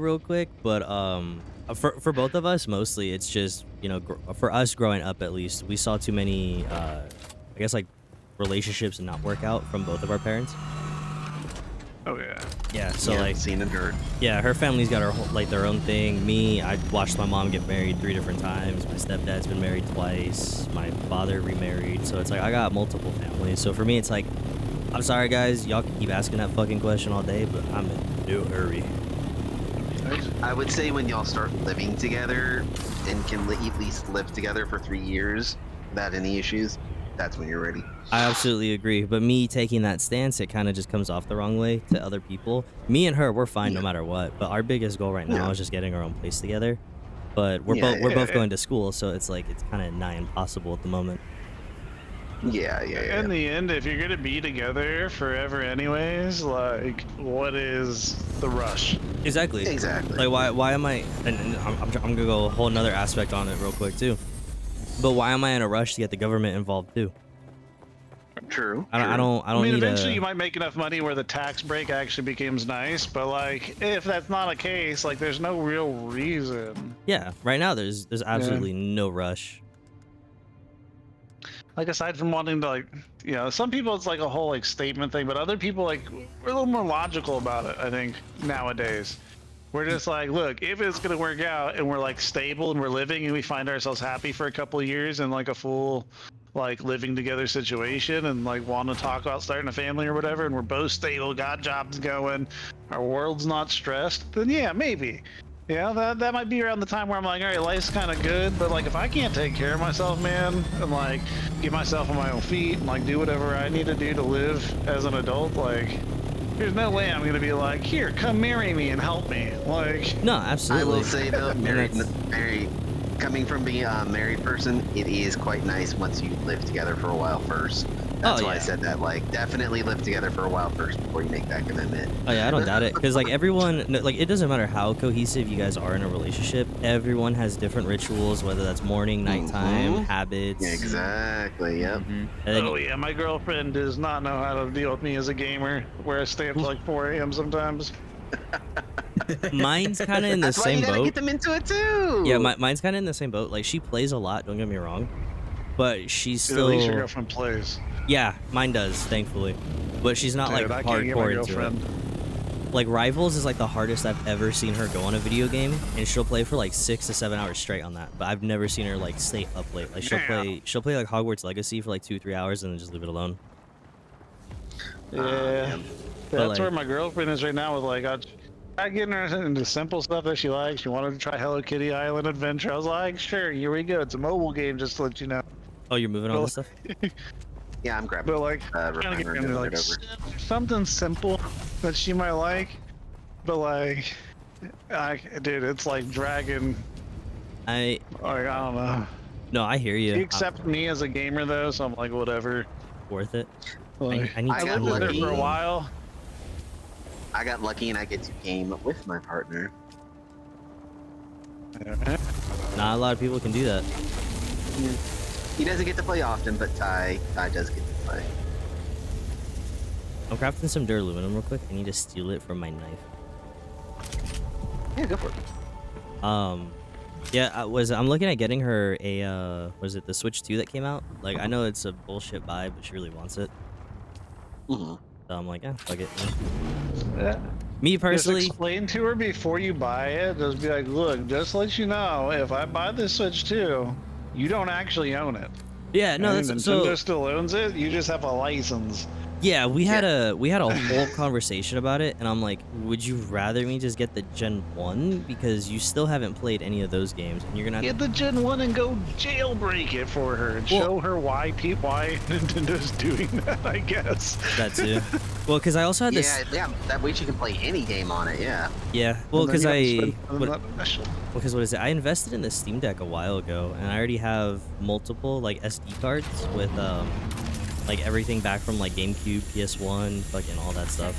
real quick, but for both of us, mostly it's just for us growing up at least, we saw too many I guess like relationships not work out from both of our parents. Oh yeah. Yeah, so Yeah, like seen and heard. yeah, her family's got her like their own thing. Me, I watched my mom get married 3 different times. My stepdad's been married twice. My father remarried. So it's like I got multiple families. So for me, it's like, I'm sorry guys, y'all can keep asking that fucking question all day, but I'm in no hurry. I would say when y'all start living together and can at least live together for 3 years without any issues, that's when you're ready. I absolutely agree, but me taking that stance, it kind of just comes off the wrong way to other people. Me and her, we're fine no matter what, but our biggest goal right now is just getting our own place together. But we're both going to school, so it's like it's kind of nigh impossible at the moment. Yeah. In the end, if you're gonna be together forever anyways, like, what is the rush? Exactly. Like, why am I? And I'm gonna go a whole nother aspect on it real quick too. But why am I in a rush to get the government involved too? True. I don't I mean, need eventually you might make enough money where the tax break actually becomes nice, but like, if that's not a case, like, there's no real reason. Yeah, right now there's absolutely no rush. Like, aside from wanting to, like, some people it's like a whole like statement thing, but other people like we're a little more logical about it. I think nowadays we're just like, look, if it's gonna work out and we're like stable and we're living and we find ourselves happy for a couple of years in like a full like living together situation and like want to talk about starting a family or whatever, and we're both stable, got jobs going, our world's not stressed, then yeah, maybe. Yeah, that might be around the time where I'm like, all right, life's kind of good, but like if I can't take care of myself, man, and like get myself on my own feet and like do whatever I need to do to live as an adult, like there's no way I'm gonna be like, here, come marry me and help me. Like, no, absolutely. I will say though, coming from being a married person, it is quite nice once you live together for a while first. That's why I said that. Like, definitely live together for a while first before you make that commitment. Oh yeah, I don't doubt it, because like everyone, like it doesn't matter how cohesive you guys are in a relationship. Everyone has different rituals, whether that's morning, nighttime, habits. Exactly. Yep. Oh yeah, my girlfriend does not know how to deal with me as a gamer, where I stay up till like 4 a.m. sometimes. Mine's kind of in the same boat. That's why you gotta get them into it too. Yeah, mine's kind of in the same boat. Like she plays a lot. Don't get me wrong, but she's still. At least your girlfriend plays. Yeah, mine does, thankfully, but she's not like hardcore into it. Like Rivals is like the hardest I've ever seen her go on a video game, and she'll play for like 6 to 7 hours straight on that. But I've never seen her like stay up late. Like she'll play like Hogwarts Legacy for like 2-3 hours and then just leave it alone. Yeah, that's like, where my girlfriend is right now. With like, I getting her into simple stuff that she likes. She wanted to try Hello Kitty Island Adventure. I was like, sure, here we go. It's a mobile game, just to let you know. Oh, you're moving on this stuff? Yeah, I'm grabbing. But like, trying to get into like something simple that she might like. But like, dude, it's like dragging. I don't know. No, I hear you. She accepts me as a gamer though, so I'm like, whatever. Worth it. Like, I need I to got lived there lucky. for a while. I got lucky and I get to game with my partner. Not a lot of people can do that. He doesn't get to play often, but Ty does get to play. I'm crafting some duraluminum real quick. I need to steal it from my knife. Yeah, go for it. Yeah, I'm looking at getting her a was it the Switch 2 that came out? Like I know it's a bullshit buy, but she really wants it. So I'm like, fuck it. Me personally, just explain to her before you buy it. Just be like, look, just to let you know, if I buy this Switch 2, you don't actually own it. yeah, no, And that's Nintendo so. still owns it. You just have a license. Yeah, we had a whole conversation about it, and I'm like, would you rather me just get the Gen 1 because you still haven't played any of those games, and you're gonna Get the Gen 1 and go jailbreak it for her and show her why Nintendo's doing that, I guess. That too. Well, because I also had this. Yeah, that way she can play any game on it. Yeah. Yeah. Well, because Because what is it? I invested in the Steam Deck a while ago, and I already have multiple like SD cards with like everything back from like GameCube, PS1, fucking all that stuff.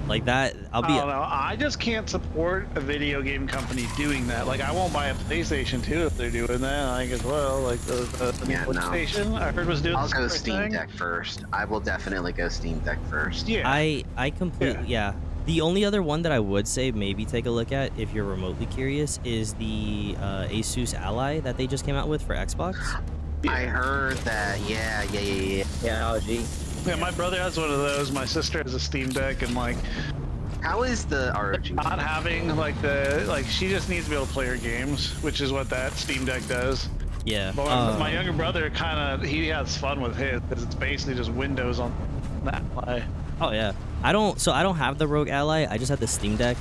Like that, I don't know. I just can't support a video game company doing that. Like, I won't buy a PlayStation 2 if they're doing that. Like, as well, like the PlayStation I heard was doing. I'll go Steam Deck first. I will definitely go Steam Deck first. Yeah. I completely The only other one that I would say maybe take a look at if you're remotely curious is the Asus Ally that they just came out with for Xbox. I heard that. Yeah. Yeah, RG. Yeah, my brother has one of those. My sister has a Steam Deck, and like, How is the ROG? not having like she just needs to be able to play her games, which is what that Steam Deck does. Yeah. But my younger brother he has fun with his because it's basically just Windows on that Ally. Oh yeah. I don't have the Rogue Ally. I just have the Steam Deck.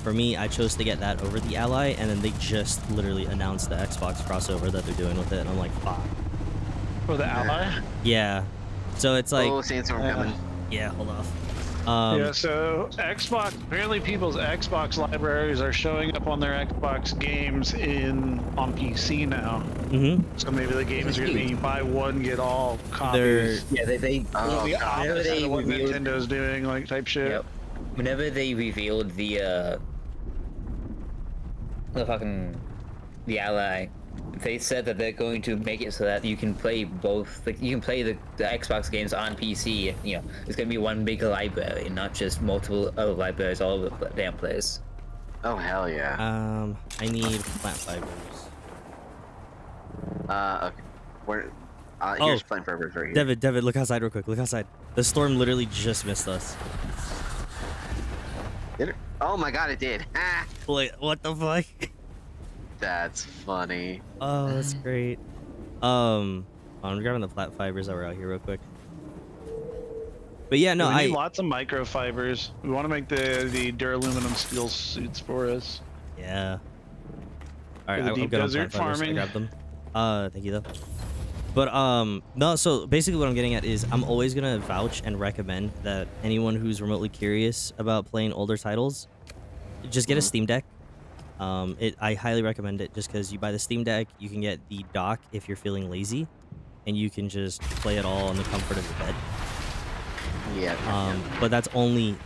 For me, I chose to get that over the Ally, and then they just literally announced the Xbox crossover that they're doing with it, and I'm like, fuck. For the Ally? Yeah. So it's like, Oh, Sandstorm coming. yeah, hold off. Yeah, so Xbox, apparently people's Xbox libraries are showing up on their Xbox games on PC now. So maybe the games are going to be buy one, get all copies. Yeah, they Oh, The God. opposite of what revealed- Nintendo's doing, like type shit. Yep. Whenever they revealed the Ally, they said that they're going to make it so that you can play both. Like, you can play the Xbox games on PC. You know, it's gonna be one big library, not just multiple other libraries all over the damn place. Oh, hell yeah. I need plant fibers. Okay. Where? Oh. Here's plant fibers right here. David, look outside real quick. Look outside. The storm literally just missed us. Did it? Oh my god, it did. Ah, Wait, what the fuck? that's funny. Oh, that's great. I'm grabbing the plant fibers that were out here real quick. But yeah, no, we need lots of microfibers. We want to make the duraluminum steel suits for us. Yeah. All right, For the I'm deep good on desert plant fibers. I farming. grabbed them. Thank you though. But no, so basically what I'm getting at is I'm always gonna vouch and recommend that anyone who's remotely curious about playing older titles, just get a Steam Deck. I highly recommend it just because you buy the Steam Deck, you can get the dock if you're feeling lazy, and you can just play it all in the comfort of your bed. Yeah. But that's only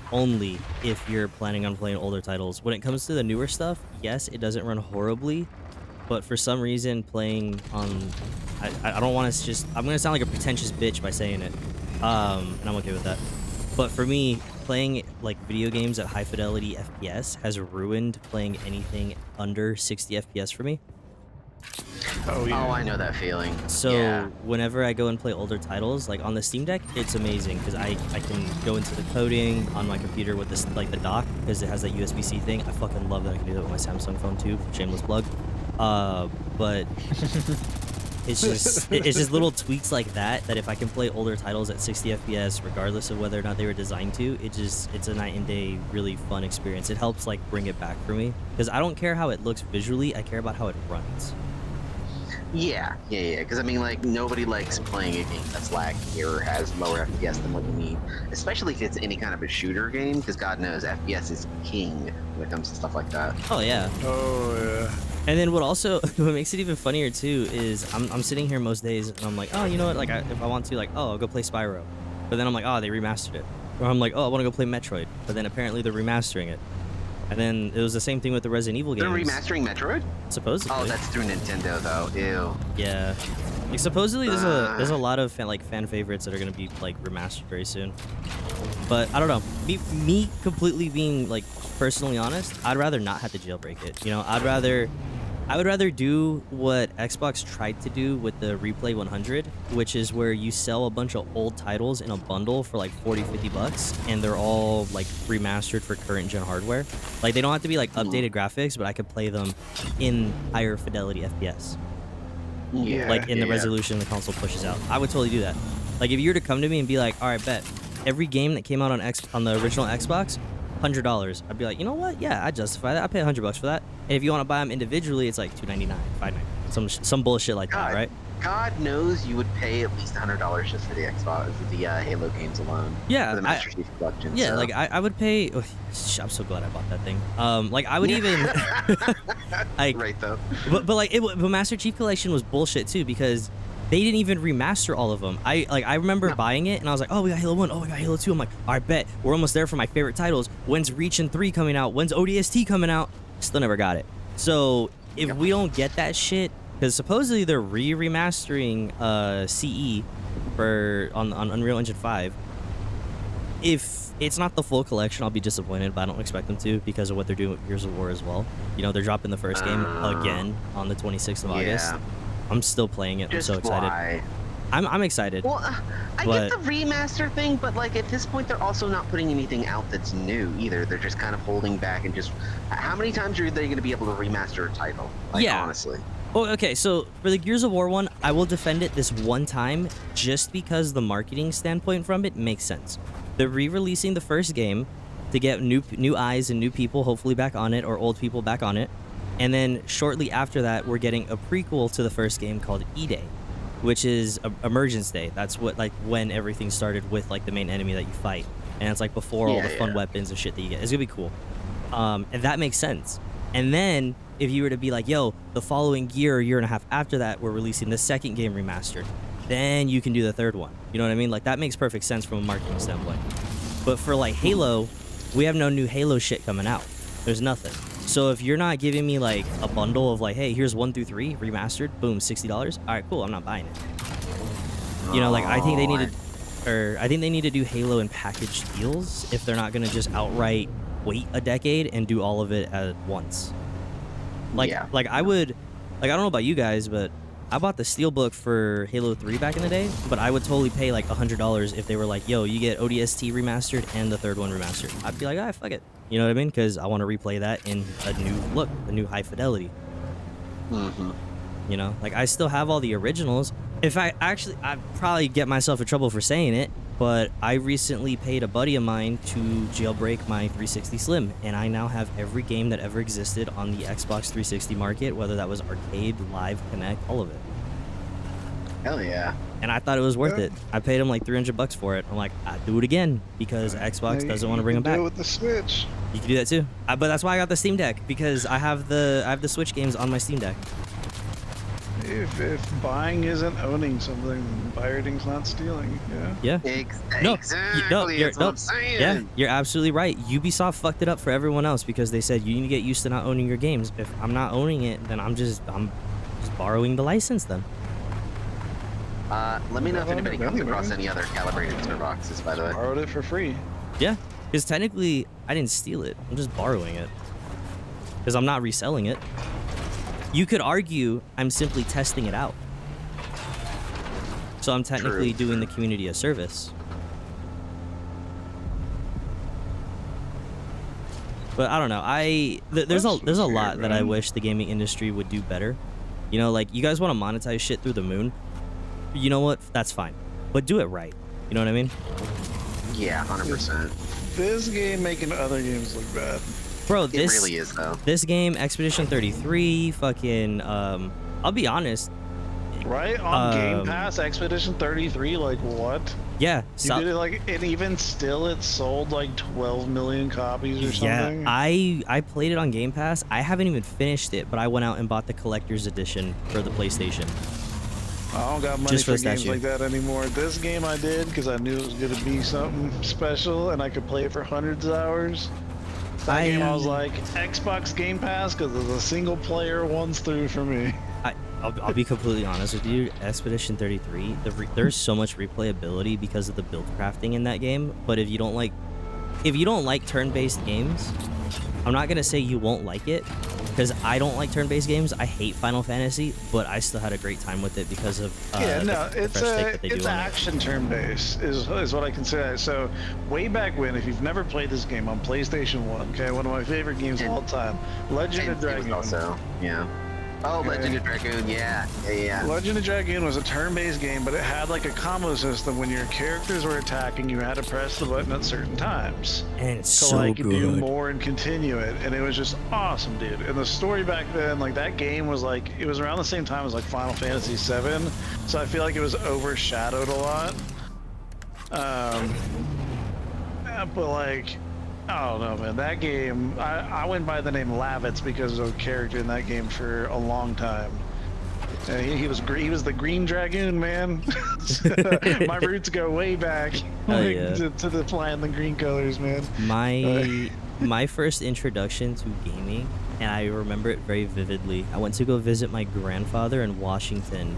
if you're planning on playing older titles. When it comes to the newer stuff, yes, it doesn't run horribly, but for some reason playing on, I don't want to just, I'm gonna sound like a pretentious bitch by saying it, and I'm okay with that. But for me, playing like video games at high fidelity FPS has ruined playing anything under 60 FPS for me. Oh yeah. Oh, I know that feeling. So Yeah. whenever I go and play older titles, like on the Steam Deck, it's amazing because I can go into the coding on my computer with this, like the dock, because it has that USB-C thing. I fucking love that I can do that with my Samsung phone too. Shameless plug. But it's just little tweaks like that if I can play older titles at 60 FPS, regardless of whether or not they were designed to, it's a night and day really fun experience. It helps like bring it back for me because I don't care how it looks visually. I care about how it runs. Yeah. Because I mean, like, nobody likes playing a game that's laggy or has lower FPS than what you need, especially if it's any kind of a shooter game. Because God knows FPS is king when it comes to stuff like that. Oh yeah. Oh yeah. And then what makes it even funnier too is I'm sitting here most days and I'm like, oh, you know what? Like if I want to, like, oh, I'll go play Spyro, but then I'm like, oh, they remastered it, or I'm like, oh, I want to go play Metroid, but then apparently they're remastering it. And then it was the same thing with the Resident Evil games. They're remastering Metroid? Supposedly. Oh, that's through Nintendo though. Ew. Yeah. Like supposedly there's a lot of fan favorites that are gonna be like remastered very soon. But I don't know. Me completely being like personally honest, I'd rather not have to jailbreak it. You know, I would rather do what Xbox tried to do with the Replay 100, which is where you sell a bunch of old titles in a bundle for like 40-50 bucks, and they're all like remastered for current gen hardware. Like they don't have to be like updated graphics, but I could play them in higher fidelity FPS. Yeah. Like in the resolution the console pushes out. I would totally do that. Like if you were to come to me and be like, all right, bet every game that came out on the original Xbox, $100, I'd be like, you know what? Yeah, I justify that. I pay $100 for that. And if you want to buy them individually, it's like $299, $599, some bullshit like that, right? God knows you would pay at least $100 just for the Xbox, for the Halo games alone. Yeah, for the Master Chief Collection. Yeah, so. like I would pay. Oh, I'm so glad I bought that thing. Like I would even. Like, right though. But like but Master Chief Collection was bullshit too because they didn't even remaster all of them. I remember buying it and I was like, oh, we got Halo 1, oh, we got Halo 2. I'm like, all right, bet we're almost there for my favorite titles. When's Reach and 3 coming out? When's ODST coming out? Still never got it. So if we don't get that shit, because supposedly they're remastering CE on Unreal Engine 5. If it's not the full collection. I'll be disappointed, but I don't expect them to because of what they're doing with Gears of War as well. You know, they're dropping the first game again on the 26th of August. I'm still playing it. I'm so excited. Why? I'm excited. Well, I get the remaster thing, but like at this point, they're also not putting anything out that's new either. They're just kind of holding back and just. How many times are they going to be able to remaster a title? Like, honestly. Oh, okay. So for the Gears of War one, I will defend it this one time, just because the marketing standpoint from it makes sense. They're re-releasing the first game to get new eyes and new people hopefully back on it, or old people back on it, and then shortly after that, we're getting a prequel to the first game called E-Day, which is Emergence Day. That's what, like, when everything started with, like, the main enemy that you fight. And it's, like, before all the fun weapons and shit that you get. It's gonna be cool. And that makes sense. And then, if you were to be like, yo, the following year and a half after that, we're releasing the second game remastered, then you can do the third one. You know what I mean? Like, that makes perfect sense from a marketing standpoint. But for, like, Halo, we have no new Halo shit coming out. There's nothing. So if you're not giving me like a bundle of like, hey, here's 1 through 3 remastered, boom, $60. All right, cool. I'm not buying it. You know, like I think they need to do Halo in package deals if they're not gonna just outright wait a decade and do all of it at once. Like I would, like I don't know about you guys, but I bought the Steelbook for Halo 3 back in the day, but I would totally pay like $100 if they were like, yo, you get ODST remastered and the third one remastered. I'd be like, ah, fuck it. You know what I mean? Because I want to replay that in a new look, a new high fidelity. You know, like I still have all the originals. In fact, actually, I'd probably get myself in trouble for saying it, but I recently paid a buddy of mine to jailbreak my 360 Slim, and I now have every game that ever existed on the Xbox 360 market, whether that was arcade, live, connect, all of it. Hell yeah. And I thought it was worth it. I paid him like $300 for it. I'm like, I'd do it again because Xbox doesn't want to bring them back. Do it with the Switch. You can do that too. But that's why I got the Steam Deck, because I have the Switch games on my Steam Deck. If buying isn't owning something, pirating's not stealing. Yeah. Exactly. That's what I'm saying. Yeah, you're absolutely right. Ubisoft fucked it up for everyone else because they said you need to get used to not owning your games. If I'm not owning it, then I'm just borrowing the license then. Let me know if anybody comes across any other calibrated tinder boxes, by the way. Borrowed it for free. Yeah, because technically I didn't steal it. I'm just borrowing it. Because I'm not reselling it. You could argue I'm simply testing it out. So I'm technically doing the community a service. But I don't know. There's a lot that I wish the gaming industry would do better. You know, like you guys want to monetize shit through the moon. You know what? That's fine. But do it right. You know what I mean? Yeah, 100%. This game making other games look bad. Bro, this it really is though. This game, Expedition 33, fucking I'll be honest. Right? On Game Pass, Expedition 33, like what? Yeah. You did it like, and even still it sold like 12 million copies or something? Yeah, I played it on Game Pass. I haven't even finished it, but I went out and bought the collector's edition for the PlayStation. I don't got money for games like that anymore. This game I did because I knew it was going to be something special and I could play it for hundreds of hours. That game I was like, Xbox Game Pass because there's a single player one's through for me. I'll be completely honest with you. Expedition 33, there's so much replayability because of the build crafting in that game. But if you don't like turn-based games, I'm not gonna say you won't like it, because I don't like turn-based games. I hate Final Fantasy, but I still had a great time with it because of it's action turn-based is what I consider. So way back when, if you've never played this game on PlayStation 1, okay, one of my favorite games of all time, Legend of Dragoon. Also, yeah. Oh, Legend of Dragoon, yeah. Legend of Dragoon was a turn-based game, but it had like a combo system. When your characters were attacking, you had to press the button at certain times. And it's so like good. Do more and continue it, and it was just awesome, dude. And the story back then, like that game was like, it was around the same time as like Final Fantasy VII, so I feel like it was overshadowed a lot. But like, I don't know, man. That game, I went by the name Lavitz because of a character in that game for a long time. And he was the Green Dragoon, man. My roots go way back to the flying the green colors, man. My first introduction to gaming, and I remember it very vividly. I went to go visit my grandfather in Washington,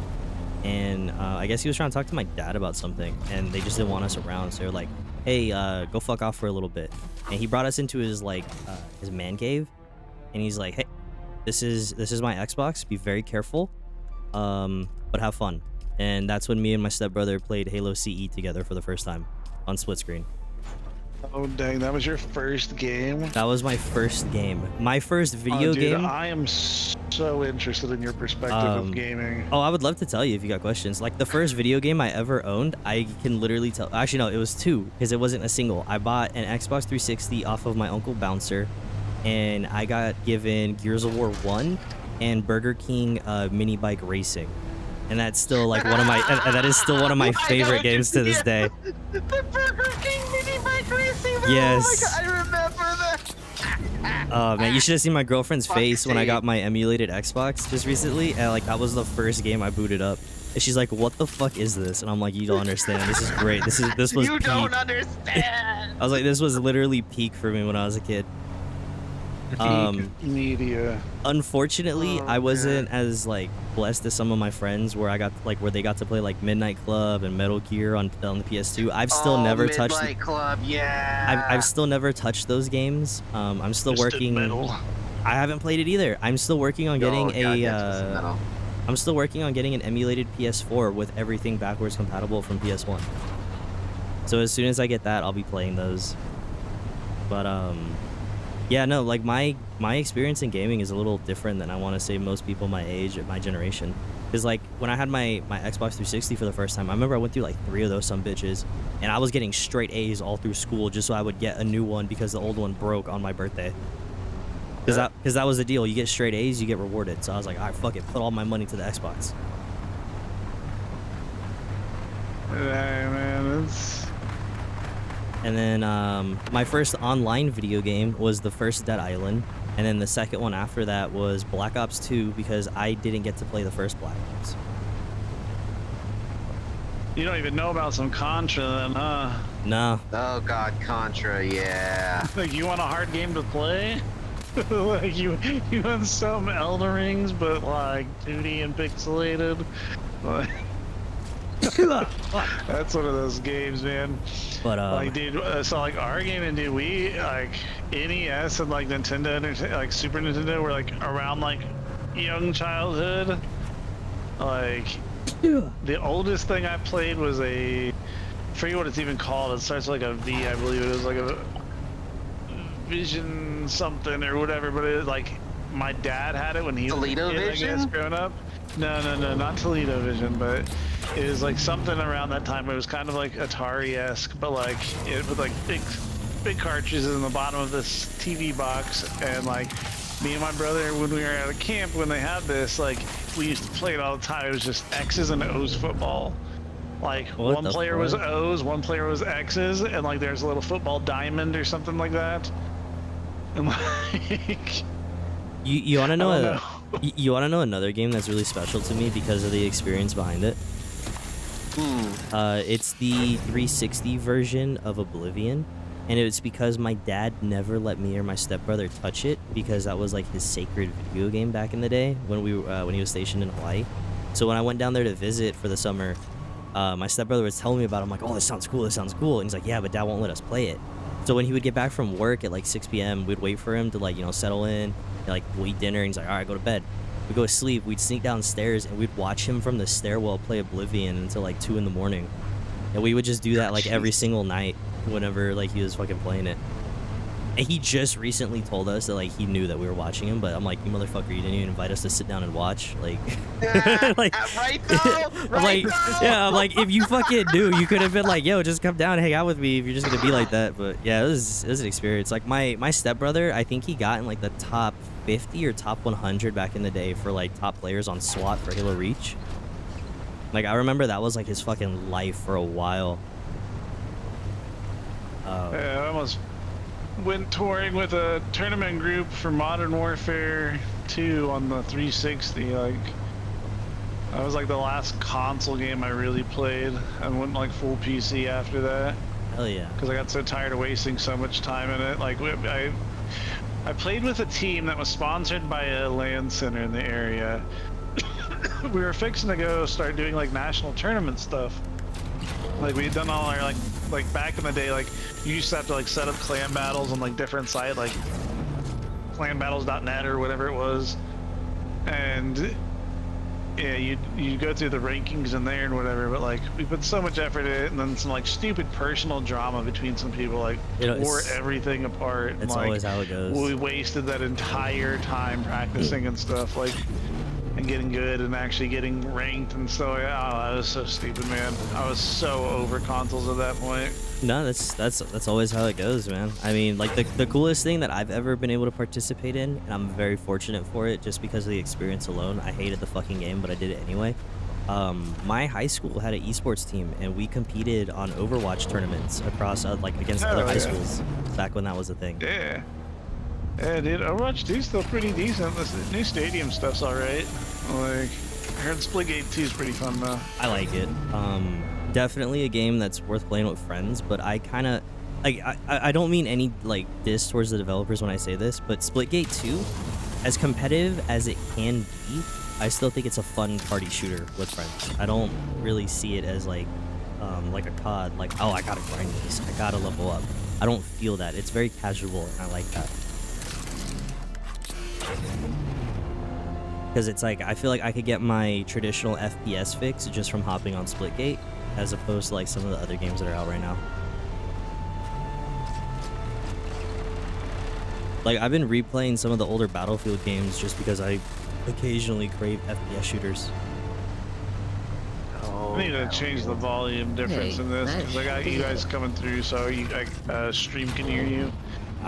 and I guess he was trying to talk to my dad about something, and they just didn't want us around. So they were like, hey, go fuck off for a little bit. And he brought us into his like his man cave, and he's like, hey, this is my Xbox. Be very careful, but have fun. And that's when me and my stepbrother played Halo CE together for the first time on split screen. Oh dang, that was your first game? That was my first game. My first video dude, game. I am so interested in your perspective of gaming. Oh, I would love to tell you if you got questions. Like the first video game I ever owned, I can literally tell. Actually, no, it was two because it wasn't a single. I bought an Xbox 360 off of my Uncle Bouncer, and I got given Gears of War 1 and Burger King Mini Bike Racing. And that's still like one of my that is still one of my favorite games to this day. The Burger King Mini Bike Racing. Yes. Oh my God, I remember that. Oh man, you should have seen my girlfriend's face when I got my emulated Xbox just recently, and like that was the first game I booted up. And she's like, "What the fuck is this?" And I'm like, "You don't understand. This is great. This was You peak." don't understand. I was like, "This was literally peak for me when I was a kid." Media. Unfortunately, I wasn't as like blessed as some of my friends where where they got to play like Midnight Club and Metal Gear on the PS2. I've still never touched Midnight Club, yeah. I've still never touched those games. I'm still working. I haven't played it either. I'm still working on getting I'm still working on getting an emulated PS4 with everything backwards compatible from PS1. So as soon as I get that, I'll be playing those. But yeah, no, like my experience in gaming is a little different than I want to say most people my age at my generation. Because like when I had my Xbox 360 for the first time, I remember I went through like 3 of those some bitches, and I was getting straight A's all through school just so I would get a new one because the old one broke on my birthday. Because that was the deal. You get straight A's, you get rewarded. So I was like, all right, fuck it, put all my money to the Xbox. Hey man, it's... And then my first online video game was the first Dead Island, and then the second one after that was Black Ops 2 because I didn't get to play the first Black Ops. You don't even know about some Contra then, huh? No. Oh God, Contra, yeah. Like you want a hard game to play? Like you want some Elden Rings, but like 2D and pixelated. Like, that's one of those games, man. But like, dude, so like our game, and dude, we like NES and like Nintendo, like Super Nintendo, were like around like young childhood. Like the oldest thing I played was I forget what it's even called. It starts with like a V, I believe it was like a Vision something or whatever. But it like my dad had it when he was a kid, I guess, growing up. No, not Toledo Vision, but it was like something around that time. It was kind of like Atari-esque, but like it with like big cartridges in the bottom of this TV box. And like me and my brother, when we were at a camp, when they had this, like we used to play it all the time. It was just X's and O's football. Like one player was O's, one player was X's, and like there's a little football diamond or something like that. And like you want to know you want to know another game that's really special to me because of the experience behind it? It's the 360 version of Oblivion, and it's because my dad never let me or my stepbrother touch it because that was like his sacred video game back in the day when he was stationed in Hawaii. So when I went down there to visit for the summer, my stepbrother was telling me about it. I'm like, oh, this sounds cool, and he's like, yeah, but dad won't let us play it. So when he would get back from work at like 6 p.m., we'd wait for him to like, settle in, like we'll eat dinner, and he's like, all right, go to bed. We'd go to sleep, we'd sneak downstairs, and we'd watch him from the stairwell play Oblivion until like 2 in the morning. And we would just do that like every single night whenever like he was fucking playing it. And he just recently told us that like he knew that we were watching him, but I'm like, you motherfucker, you didn't even invite us to sit down and watch. Like, like right though? Right though? Yeah, I'm like, if you fucking knew, you could have been like, yo, just come down and hang out with me if you're just gonna be like that. But yeah, it was an experience. Like my stepbrother, I think he got in like the top 50 or top 100 back in the day for like top players on SWAT for Halo Reach. Like I remember that was like his fucking life for a while. Yeah, I almost went touring with a tournament group for Modern Warfare 2 on the 360. Like that was like the last console game I really played. I went like full PC after that. Hell yeah. Because I got so tired of wasting so much time in it. Like I played with a team that was sponsored by a LAN center in the area. We were fixing to go start doing like national tournament stuff. Like we had done all our like back in the day, like you used to have to like set up clan battles on like different sites, like clanbattles.net or whatever it was, and yeah, you go through the rankings in there and whatever. But like we put so much effort in it, and then some like stupid personal drama between some people like tore everything apart. It's like, always how it goes. We wasted that entire time practicing and stuff, like, and getting good and actually getting ranked. And so that was so stupid, man. I was so over consoles at that point. No, that's always how it goes, man. I mean, like the coolest thing that I've ever been able to participate in, and I'm very fortunate for it just because of the experience alone. I hated the fucking game, but I did it anyway. My high school had an esports team, and we competed on Overwatch tournaments across like against other high schools back when that was a thing. Yeah. Yeah, dude, Overwatch 2's still pretty decent. This new stadium stuff's alright. Like, I heard Splitgate 2 is pretty fun though. I like it. Definitely a game that's worth playing with friends, but I kind of like I don't mean any like diss towards the developers when I say this, but Splitgate 2, as competitive as it can be, I still think it's a fun party shooter with friends. I don't really see it as like a COD, like, oh, I gotta grind this, I gotta level up. I don't feel that. It's very casual, and I like that. Because it's like, I feel like I could get my traditional FPS fix just from hopping on Splitgate, as opposed to like some of the other games that are out right now. Like, I've been replaying some of the older Battlefield games just because I occasionally crave FPS shooters. I need to change the volume difference in this, because I got you guys coming through, so stream can hear you.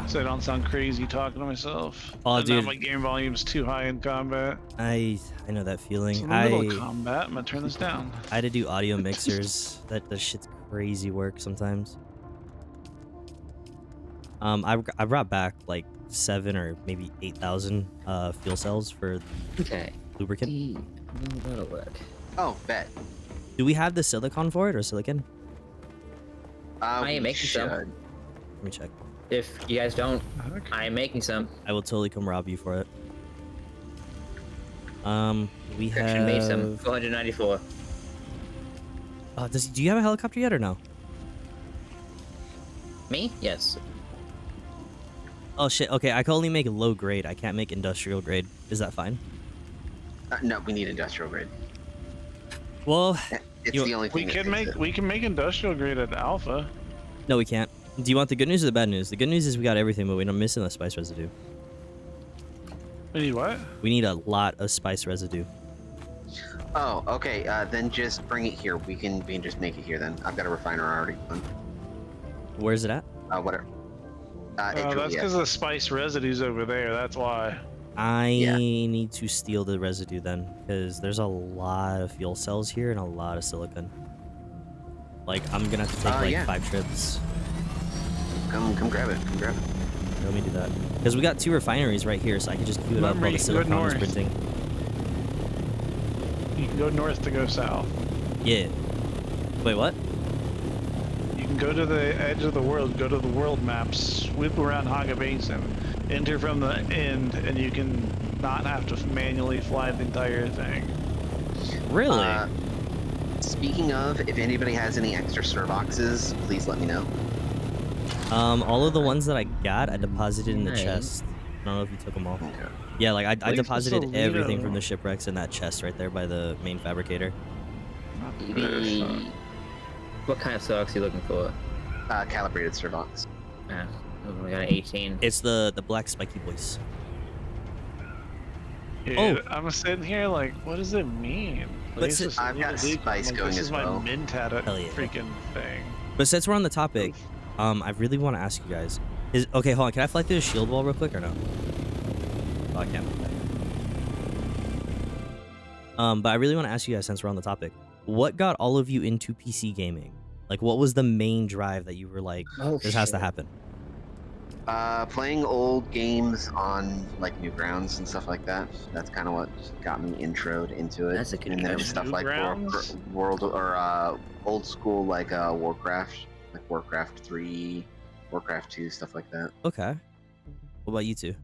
So I don't sound crazy talking to myself. Oh, and dude. now my game volume's too high in combat. I know that feeling. So in the middle of combat, I'm gonna turn this down. I had to do audio mixers. That shit's crazy work sometimes. I brought back like 7 or maybe 8,000 fuel cells for lubricant. That'll work. Oh, bet. Do we have the silicon for it or silicon? I am making some. Let me check. If you guys don't, I am making some. I will totally come rob you for it. We Section made some. have 494. do you have a helicopter yet or no? Me? Yes. Oh shit, okay, I can only make low grade. I can't make industrial grade. Is that fine? No, we need industrial grade. Well, It's the only thing. We can make industrial grade at alpha. no, we can't. Do you want the good news or the bad news? The good news is we got everything, but we're missing the spice residue. We need what? We need a lot of spice residue. Oh, okay. Then just bring it here. We can just make it here. Then I've got a refiner already. Where's it at? Whatever. That's because the spice residue's over there. That's why. I need to steal the residue then, because there's a lot of fuel cells here and a lot of silicon. Like, I'm gonna have to take 5 trips. Come grab it. Come grab it. Let me do that. Because we got 2 refineries right here, so I can just queue it up while the silicon is printing. You can go north to go south. Yeah. Wait, what? You can go to the edge of the world, go to the world map, swoop around Haga Basin, enter from the end, and you can not have to manually fly the entire thing. Really? Speaking of, if anybody has any extra stir boxes, please let me know. All of the ones that I got, I deposited in the chest. I don't know if you took them all. Okay. Yeah, like I deposited everything from the shipwrecks in that chest right there by the main fabricator. What kind of socks are you looking for? Calibrated stir box. Yeah, we got an 18. It's the black spiky boys. Dude, I'm sitting here like, what does it mean? But I've got spice going as well. This is my Mentat freaking thing. But since we're on the topic, I really want to ask you guys. Okay, hold on. Can I fly through the shield wall real quick or no? Oh, I can't. But I really want to ask you guys, since we're on the topic, what got all of you into PC gaming? Like, what was the main drive that you were like, this has to happen? Playing old games on like Newgrounds and stuff like that. That's kind of what got me introed into it. That's a good and then stuff like World or old school like Warcraft, like Warcraft 3, Warcraft 2, stuff like that. Okay. What about you two?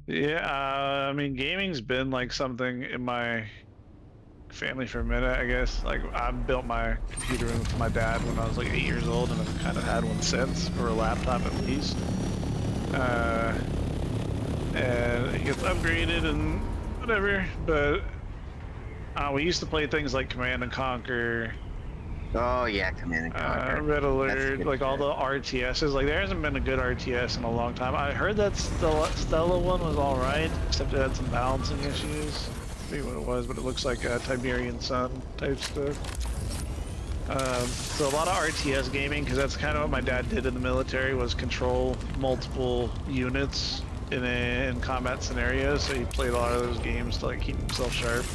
Yeah, I mean, gaming's been like something in my family for a minute, I guess. Like, I built my computer room with my dad when I was like 8 years old, and I've kind of had one since, or a laptop at least. And it gets upgraded and whatever, but we used to play things like Command and Conquer. Oh yeah, Command and Conquer. Red Alert, like all the RTSs. Like, there hasn't been a good RTS in a long time. I heard that Stella one was all right, except it had some balancing issues. I forget what it was, but it looks like a Tiberian Sun type stuff. So a lot of RTS gaming, because that's kind of what my dad did in the military, was control multiple units in combat scenarios. So he played a lot of those games to like keep himself sharp.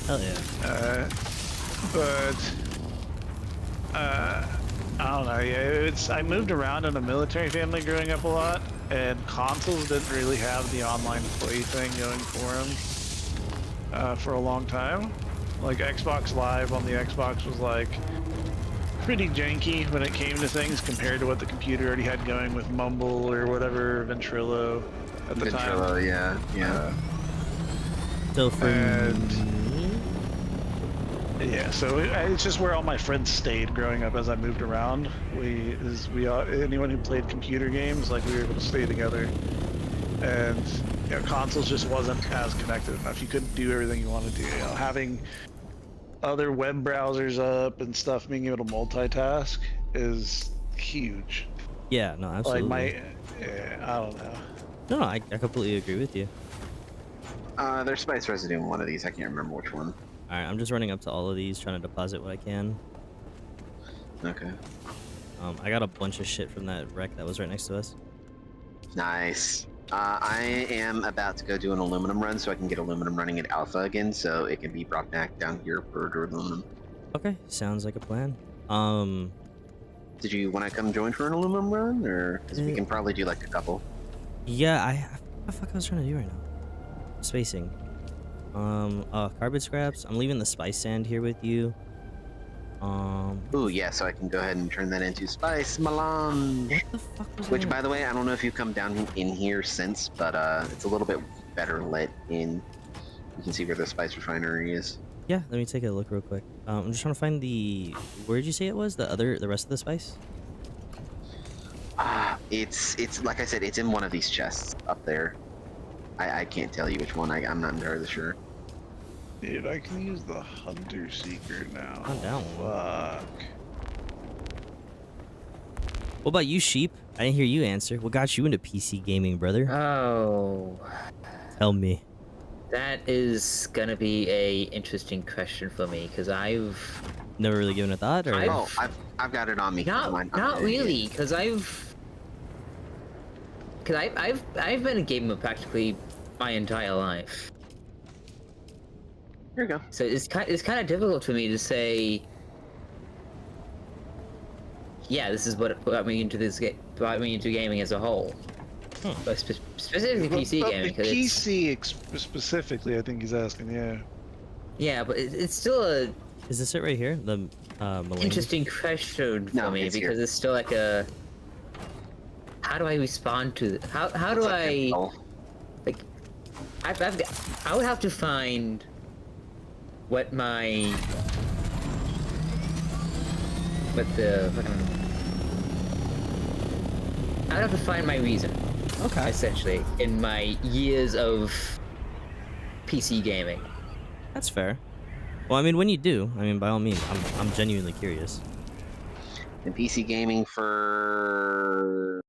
Hell yeah. I don't know. Yeah, I moved around in a military family growing up a lot, and consoles didn't really have the online play thing going for them for a long time. Like, Xbox Live on the Xbox was like pretty janky when it came to things compared to what the computer already had going with Mumble or whatever, Ventrilo at the time. Ventrilo, yeah. So for yeah, so it's just where all my friends stayed growing up as I moved around. Anyone who played computer games, like, we were able to stay together. And, you know, consoles just wasn't as connected enough. You couldn't do everything you wanted to do. You know, having other web browsers up and stuff, being able to multitask is huge. Yeah, no, absolutely. Like, I don't know. No, I completely agree with you. There's spice residue in one of these. I can't remember which one. Alright, I'm just running up to all of these, trying to deposit what I can. Okay. I got a bunch of shit from that wreck that was right next to us. Nice. I am about to go do an aluminum run so I can get aluminum running at alpha again, so it can be brought back down here for aluminum. Okay, sounds like a plan. Did you want to come join for an aluminum run, or because we can probably do like a couple? Yeah, what the fuck I was trying to do right now? Spacing. Carbon scraps. I'm leaving the spice sand here with you. Ooh, yeah, so I can go ahead and turn that into spice melange. What the fuck was Which, that? by the way, I don't know if you've come down in here since, but it's a little bit better lit in. You can see where the spice refinery is. Yeah, let me take a look real quick. I'm just trying to find the. Where did you say it was? The rest of the spice? It's like I said, it's in one of these chests up there. I can't tell you which one. I'm not entirely sure. Dude, I can use the Hunter Seeker now. I'm down. Fuck. What about you, Sheep? I didn't hear you answer. What got you into PC gaming, brother? Oh, Tell me. that is gonna be a interesting question for me, because I've Never really given a thought, or? I've got it on me. not really, because I've been a gamer practically my entire life. Here we go. So it's kind of difficult for me to say. Yeah, this is what brought me into gaming as a whole. But specifically PC gaming. But PC specifically, I think he's asking. Yeah. Yeah, but it's still a. Is this it right here? The Interesting question for me, because it's still like a. How do I respond to how do I like? I would have to find what the fucking. I'd have to find my reason. Okay. Essentially, in my years of PC gaming. That's fair. Well, I mean, when you do, I mean, by all means, I'm genuinely curious. In PC gaming for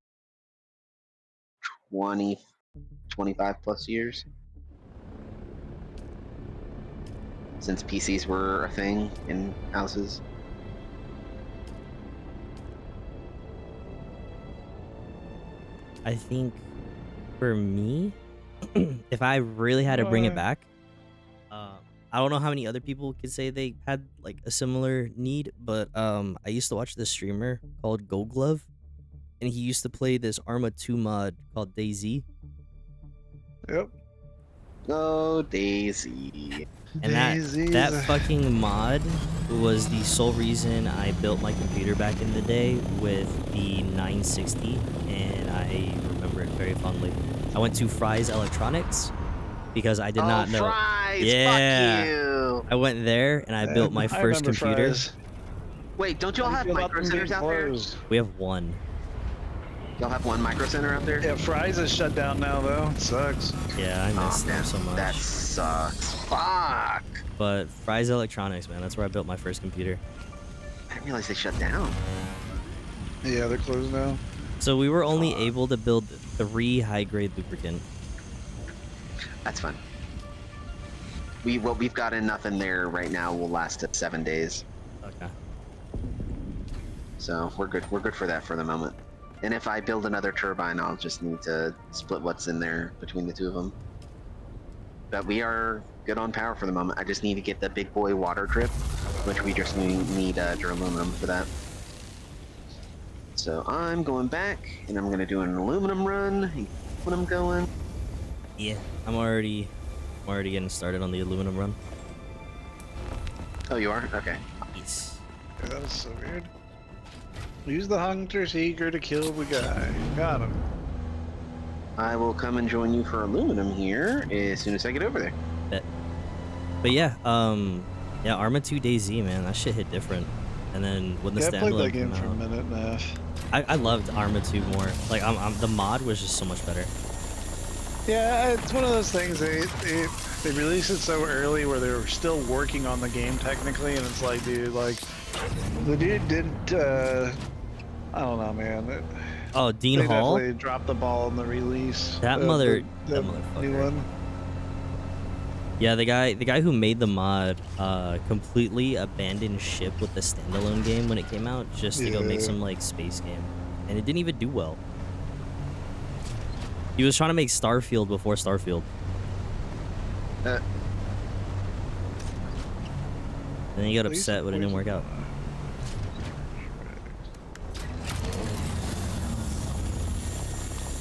25 plus years. Since PCs were a thing in houses. I think for me, if I really had to bring it back, I don't know how many other people could say they had like a similar need, but I used to watch this streamer called Gold Glove, and he used to play this Arma 2 mod called DayZ. Yep. Oh, Daisy. And that fucking mod was the sole reason I built my computer back in the day with the 960, and I remember it very fondly. I went to Fry's Electronics because I did not know. Fry's, yeah. fuck you. I went there and I built my first computer. Fries. Wait, don't y'all have micro centers out there? We have one. Y'all have one micro center out there? Yeah, Fry's is shut down now though. It sucks. Yeah, I miss them so much. That sucks. Fuck. But Fry's Electronics, man, that's where I built my first computer. I didn't realize they shut down. Yeah, they're closed now. So we were only able to build 3 high-grade lubricant. That's fun. What we've got enough in there right now will last us 7 days. Okay. So we're good. We're good for that for the moment. And if I build another turbine, I'll just need to split what's in there between the two of them. But we are good on power for the moment. I just need to get the big boy water drip, which we just need aluminum for that. So I'm going back, and I'm gonna do an aluminum run when I'm going. Yeah, I'm already getting started on the aluminum run. Oh, you are? Okay. Yes. Yeah, that was so weird. Use the hunter's eager to kill the guy. Got him. I will come and join you for aluminum here as soon as I get over there. Bet. But yeah, yeah, Arma 2 DayZ, man, that shit hit different. And then when the I played that standalone game came for a out, minute and a half. I loved Arma 2 more. Like, the mod was just so much better. Yeah, it's one of those things. They released it so early where they were still working on the game technically, and it's like, dude, like the dude didn't. I don't know, man. Oh, Dean They Hall? definitely dropped the ball on the release. That the motherfucker. new one. Yeah, the guy who made the mod completely abandoned ship with the standalone game when it came out just to go make some like space game, and it didn't even do well. He was trying to make Starfield before Starfield. And then he got upset when it didn't work out.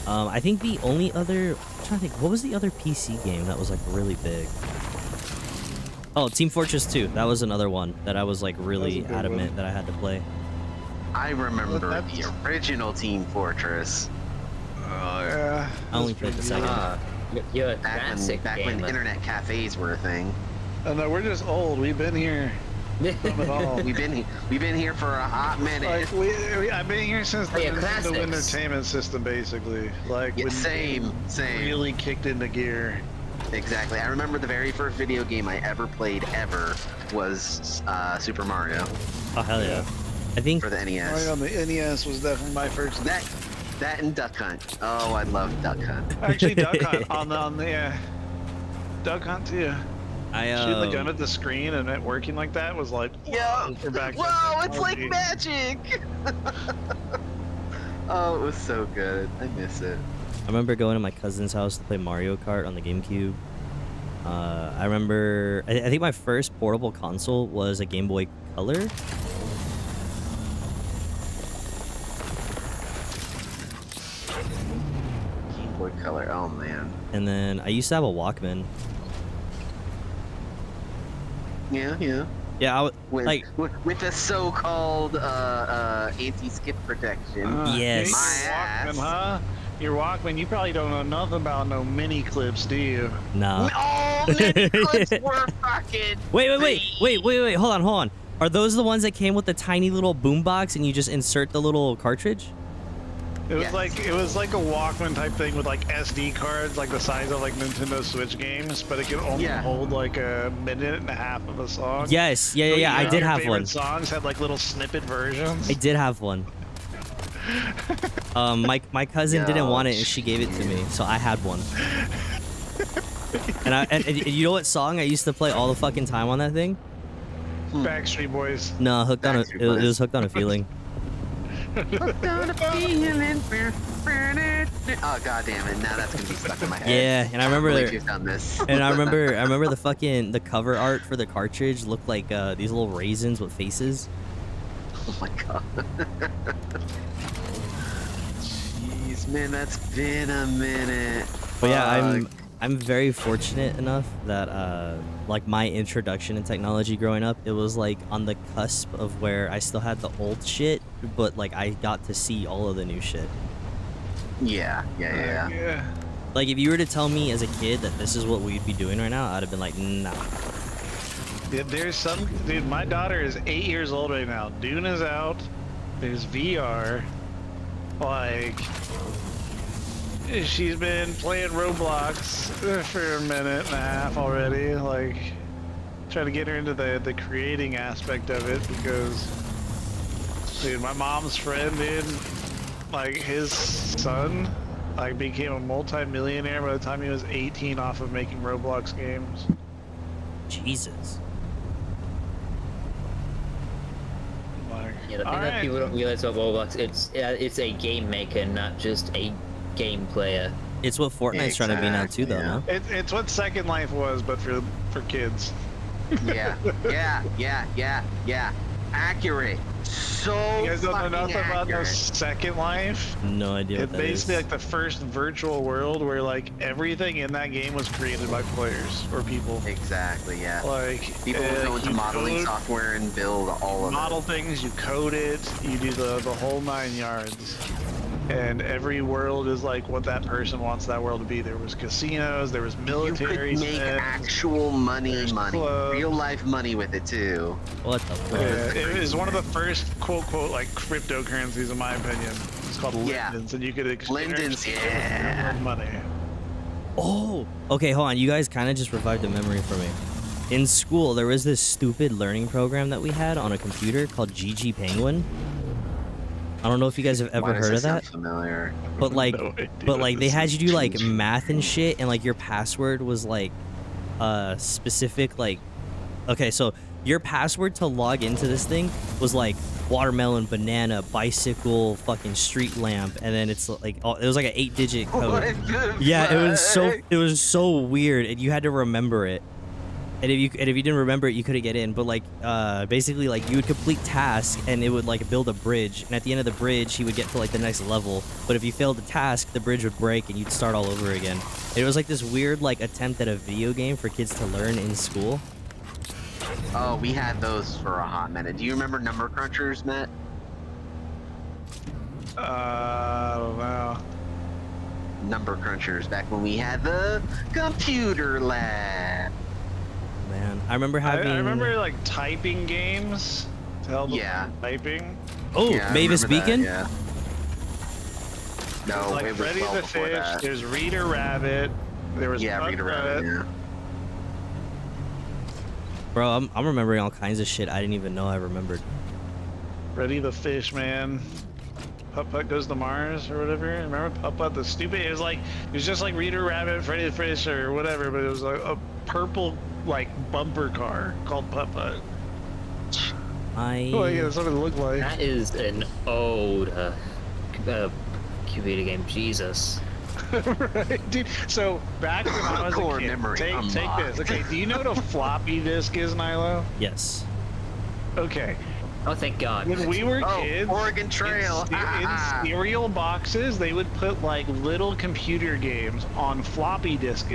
I think the only other... I'm trying to think, what was the other PC game that was like really big? Oh, Team Fortress 2. That was another one that I was like really adamant that I had to play. I remember the original Team Fortress. Oh yeah. I only played the second. You're a Back classic when gamer. internet cafes were a thing. Oh no, we're just old. We've been here. From it all. We've been here for a hot minute. Like I've been here since the classics. entertainment system, basically. Like Yeah, when same. really kicked into gear. Exactly. I remember the very first video game I ever played was Super Mario Oh hell yeah! I think for the NES. Mario on the NES was definitely my first. That and Duck Hunt. Oh, I love Duck Hunt. Actually, Duck Hunt on the Duck Hunt too. Shooting the gun at the screen and it working like that was like, Yeah. we're back. Whoa, it's like magic. Oh, it was so good. I miss it. I remember going to my cousin's house to play Mario Kart on the GameCube. I remember, I think my first portable console was a Game Boy Color. Game Boy Color. Oh man. And then I used to have a Walkman. Yeah. Yeah, I would With, like. with the so-called anti-skip protection. Yes. My ass. Walkman, huh? Your Walkman, you probably don't know nothing about no mini clips, do you? No. Oh, mini clips were fucking. Wait. Hold on. Are those the ones that came with the tiny little boombox and you just insert the little cartridge? It was Yes. like a Walkman type thing with like SD cards, like the size of like Nintendo Switch games, but it could only hold like a minute and a half of a song. Yes. Yeah. So, I did your have one. favorite songs had like little snippet versions. I did have one. My cousin didn't want it and she gave it to me, so I had one. And you know what song I used to play all the fucking time on that thing? Backstreet Boys. No, hooked on it was Hooked on a Feeling. Hooked on a feeling. Oh god damn it! Now that's gonna be stuck in my head. Yeah, and I remember You've done this. and I remember the cover art for the cartridge looked like these little raisins with faces. Oh my god. Jeez, man, that's been a minute. But yeah, I'm very fortunate enough that like my introduction in technology growing up, it was like on the cusp of where I still had the old shit, but like I got to see all of the new shit. Yeah. Like if you were to tell me as a kid that this is what we'd be doing right now, I'd have been like, nah. There's some dude. My daughter is 8 years old right now. Dune is out. There's VR. Like, she's been playing Roblox for a minute and a half already. Like, trying to get her into the creating aspect of it because, dude, my mom's friend, dude, like his son, like became a multi-millionaire by the time he was 18 off of making Roblox games. Jesus. Yeah, the thing that people don't realize about Roblox, it's a game maker, not just a game player. It's what Fortnite's trying to be now too, though. No? It's what Second Life was, but for kids. Yeah. Accurate. So You guys don't know nothing about accurate. the Second Life? No idea It's what that is. basically like the first virtual world where like everything in that game was created by players or people. Exactly, yeah. Like People go into you modeling code, software and build all of model it. things, you code it, you do the whole 9 yards. And every world is like what that person wants that world to be. There was casinos, there was military. You could make spins. actual money, clothes. real life money with it too. What the fuck? Yeah, it was one of the first quote like cryptocurrencies in my opinion. It's called Yeah. Lindens, and you could Lindens, yeah. money. Oh, okay, hold on. You guys kind of just revived a memory for me. In school, there was this stupid learning program that we had on a computer called GG Penguin. I don't know if you guys have ever Why does heard of sound that, familiar? but like, No idea but what like they this had is. you do like math and shit, and like your password was like specific like. Okay, so your password to log into this thing was like watermelon, banana, bicycle, fucking street lamp, and then it's like it was like an 8-digit code. What the Yeah, fuck? it was so weird, and you had to remember it. And if you didn't remember it, you couldn't get in. But like basically like you would complete tasks, and it would like build a bridge. And at the end of the bridge, he would get to like the next level. But if you failed the task, the bridge would break, and you'd start all over again. It was like this weird like attempt at a video game for kids to learn in school. Oh, we had those for a hot minute. Do you remember Number Crunchers, Matt? Wow. Number Crunchers, back when we had the computer lab. Man, I remember I having. remember like typing games to help with Yeah. typing. Oh, Yeah, I Mavis remember that, Beacon. yeah. No, Like it was Freddy well the before Fish. that. There's Reader Rabbit. There was Yeah, Reader Rabbit, yeah. Bro, I'm remembering all kinds of shit I didn't even know I remembered. Freddy the Fish, man. Putt Putt Goes to Mars or whatever. Remember Putt Putt the stupid? It was just like Reader Rabbit, Freddy the Fish or whatever, but it was like a purple like bumper car called Putt Putt. Oh yeah, that's what it looked like. That is an old computer game. Jesus. Right, dude. So back when I was Core a kid, memory take unlocked. this. Okay, do you know what a floppy disk is, Nilo? Yes. Okay. Oh, thank God. When we were Oh, kids, Oregon Trail. in cereal boxes, they would put like little computer games on floppy disks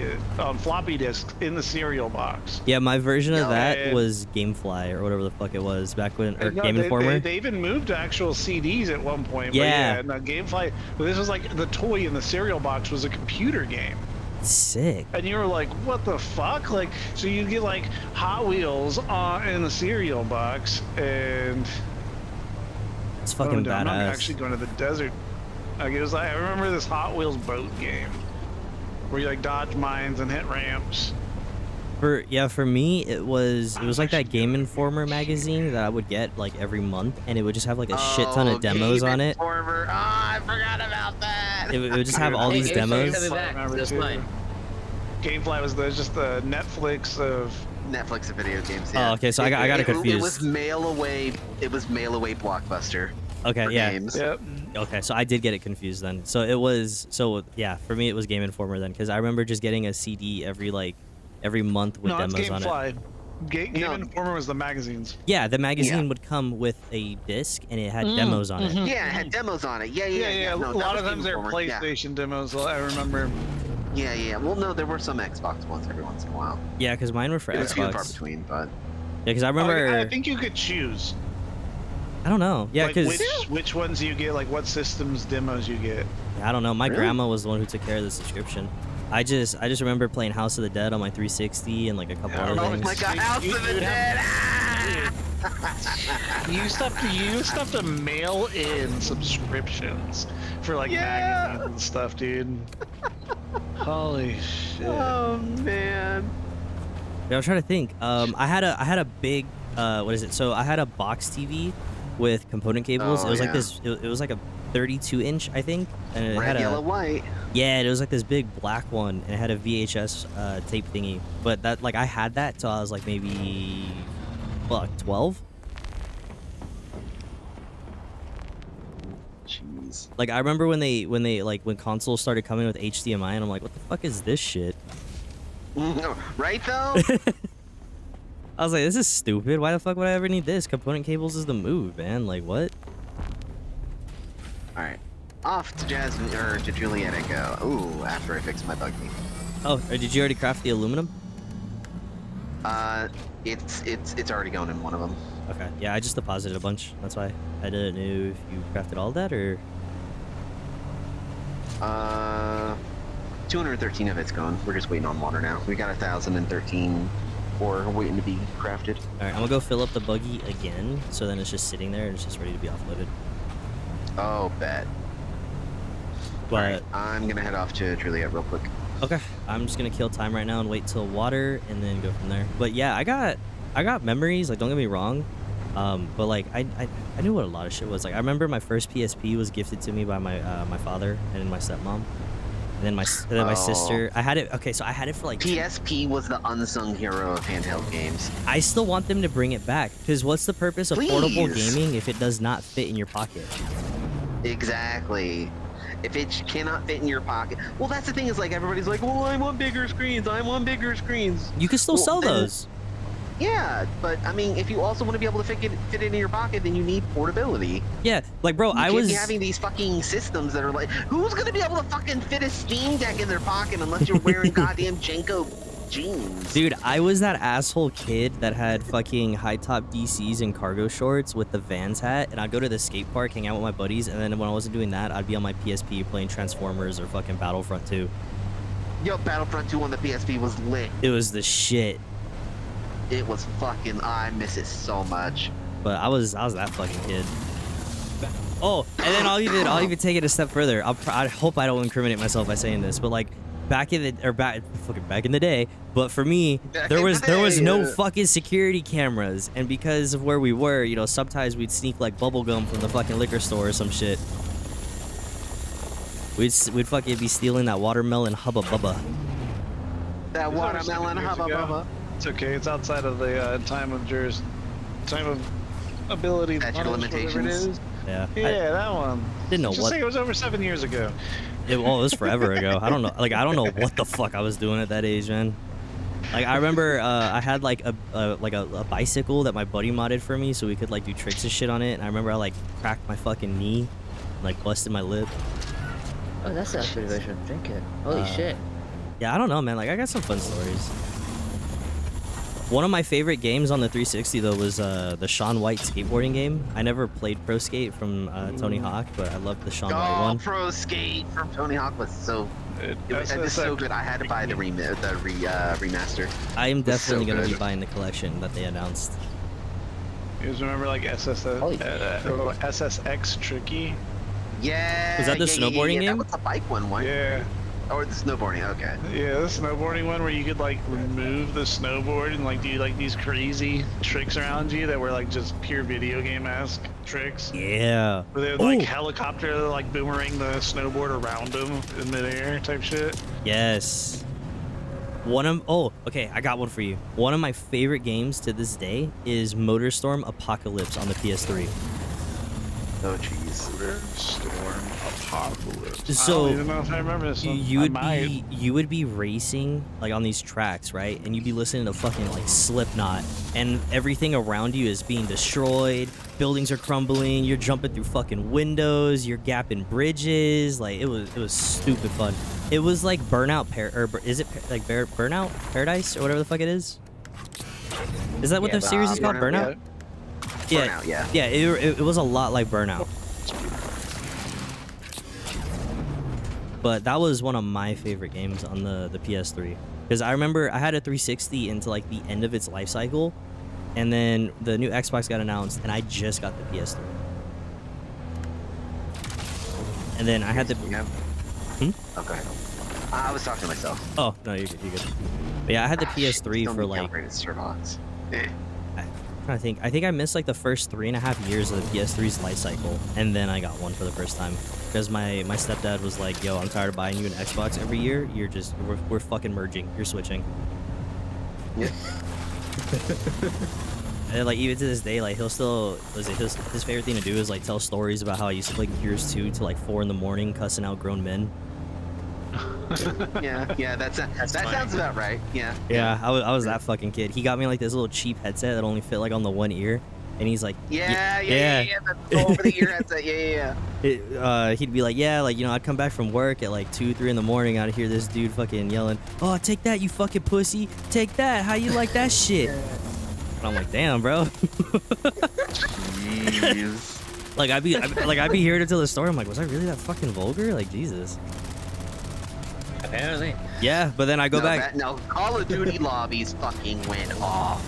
in the cereal box. Yeah, my version of No, that and- was GameFly or whatever the fuck it was back when, or No, Game Informer. They even moved to actual CDs at one point. Yeah. But yeah, no, GameFly. But this was like the toy in the cereal box was a computer game. Sick. And you were like, what the fuck? Like, so you get like Hot Wheels in the cereal box, and It's fucking I'm not badass. actually going to the desert. Like, it was like, I remember this Hot Wheels boat game where you like dodge mines and hit ramps. For me, it was like that Game Informer magazine that I would get like every month, and it would just have like a shit ton of demos Game on it. Informer. Oh, I forgot about that. It would just have all Hey, these hey, demos. hey, hey, I remember That's too. fine. Gamefly was just the Netflix of. Netflix of video games. Oh, Yeah. okay, so I got It confused. was mail away. It was mail away Blockbuster. Okay, for yeah. Games. Yep. Okay, so I did get it confused then. So it was yeah, for me it was Game Informer then, because I remember just getting a CD every month with No, it's demos on it. Gamefly. Game No. Informer was the magazines. Yeah, the magazine Yeah. would come with a disc and it had demos on it. Yeah, it had demos on it. Yeah. Yeah. No, a that lot was of times Game they're Informer. Yeah. PlayStation demos. I remember. Yeah. Well, no, there were some Xbox ones every once in a while. Yeah, because mine were for It was few and far Xbox. between, but Yeah, because I remember. I think you could choose. I don't know. Yeah, like because which ones you get, like what systems demos you get. I don't know. My Really? grandma was the one who took care of the subscription. I just remember playing House of the Dead on my 360 and like a couple other Oh things. my god, House of the Dead! You used to have to mail in subscriptions for like magazines and stuff, dude. Holy shit. Oh man. Yeah, I'm trying to think. I had a big what is it? So I had a box TV with component cables. Oh, it was like yeah. this. It was like a 32-inch, I think, and it Red, had yellow, a white. yeah. It was like this big black one, and it had a VHS tape thingy. But that like I had that till I was like maybe 12. Jeez. Like I remember when when consoles started coming with HDMI, and I'm like, what the fuck is this shit? Right though? I was like, this is stupid. Why the fuck would I ever need this? Component cables is the move, man. Like what? Alright. Off to Jasmine or to Juliet I go. Ooh, after I fix my buggy. Oh, did you already craft the aluminum? It's already going in one of them. Okay. Yeah, I just deposited a bunch. That's why I didn't know if you crafted all that or. 213 of it's gone. We're just waiting on water now. We got 1,013 ore waiting to be crafted. All right, I'm gonna go fill up the buggy again, so then it's just sitting there and it's just ready to be offloaded. Oh, bet. But Alright, I'm gonna head off to Juliet real quick. okay, I'm just gonna kill time right now and wait till water and then go from there. But yeah, I got memories. Like, don't get me wrong. But like I knew what a lot of shit was. Like I remember my first PSP was gifted to me by my father and my stepmom. And then my sister. I had it. Okay, so I had it for like. PSP was the unsung hero of handheld games. I still want them to bring it back because what's the purpose of portable gaming if it does not fit in your pocket? Exactly. If it cannot fit in your pocket. Well, that's the thing is like everybody's like, well, I want bigger screens. I want bigger screens. You can still sell those. Yeah, but I mean, if you also want to be able to fit it in your pocket, then you need portability. Yeah, like bro, I was having these fucking systems that are like, who's gonna be able to fucking fit a Steam Deck in their pocket unless you're wearing goddamn Jenko jeans? Dude, I was that asshole kid that had fucking high top DCs and cargo shorts with the Vans hat, and I'd go to the skate park, hang out with my buddies, and then when I wasn't doing that, I'd be on my PSP playing Transformers or fucking Battlefront 2. Yo, Battlefront 2 on the PSP was lit. It was the shit. It was fucking, I miss it so much. But I was that fucking kid. Oh, and then I'll even take it a step further. I hope I don't incriminate myself by saying this, but like back in the day. But for me, there was no fucking security cameras, and because of where we were, you know, sometimes we'd sneak like bubble gum from the fucking liquor store or some shit. We'd fucking be stealing that watermelon hubba bubba. That watermelon hubba bubba. It's okay. It's outside of the time of ability. Statute of limitations. Yeah. Yeah, that one. Didn't know Just what. say it was over 7 years ago. It was forever ago. I don't know. Like I don't know what the fuck I was doing at that age, man. Like I remember I had like a bicycle that my buddy modded for me, so we could like do tricks and shit on it. And I remember I like cracked my fucking knee, like busted my lip. Oh, that's a good version of drink it. Holy shit. Yeah, I don't know, man. Like I got some fun stories. One of my favorite games on the 360 though was the Shaun White skateboarding game. I never played Pro Skate from Tony Hawk, but I loved the Shaun White one. Pro Skate from Tony Hawk was so. It was so good. I had to buy the remaster. I am definitely so gonna be good. buying the collection that they announced. You guys remember like SSX Tricky? Yeah. Was that the snowboarding game? That was the bike one, right? Yeah. Or the snowboarding. Okay. Yeah, the snowboarding one where you could like remove the snowboard and like do like these crazy tricks around you that were like just pure video game-esque tricks. Yeah. Where they would like helicopter, like boomerang the snowboard around them in midair type shit. Yes. Okay, I got one for you. One of my favorite games to this day is MotorStorm Apocalypse on the PS3. Oh jeez. Storm Apocalypse. So I don't even know if I remember this one. you would be racing like on these tracks, right? And you'd be listening to fucking like Slipknot, and everything around you is being destroyed. Buildings are crumbling. You're jumping through fucking windows. You're gapping bridges. Like it was stupid fun. It was like Burnout Burnout Paradise or whatever the fuck it is. Is that what the series is called? Burnout? Burnout, yeah. Yeah, it was a lot like Burnout. But that was one of my favorite games on the PS3. Because I remember I had a 360 into like the end of its life cycle, and then the new Xbox got announced, and I just got the PS3. And then I had the. Okay. I was talking to myself. Oh no, you're good. You're good. But yeah, I had the PS3 for like. I'm trying to think. I think I missed like the first 3.5 years of the PS3's life cycle, and then I got one for the first time. Because my stepdad was like, "Yo, I'm tired of buying you an Xbox every year. We're fucking merging. You're switching." Yeah. And like even to this day, like his favorite thing to do is like tell stories about how I used to play Gears 2 till like 4 in the morning, cussing out grown men. yeah, that sounds about right. Yeah. Yeah, I was that fucking kid. He got me like this little cheap headset that only fit like on the one ear, and he's like, yeah. That's over the ear headset. Yeah. He'd be like, yeah, like, you know, I'd come back from work at like 2, 3 in the morning. I'd hear this dude fucking yelling, "Oh, take that, you fucking pussy! Take that! How you like that shit?" And I'm like, damn, bro. Jeez. Like I'd be here to tell the story. I'm like, was I really that fucking vulgar? Like, Jesus. Apparently. Yeah, but then I go back. No, Call of Duty lobbies fucking went off.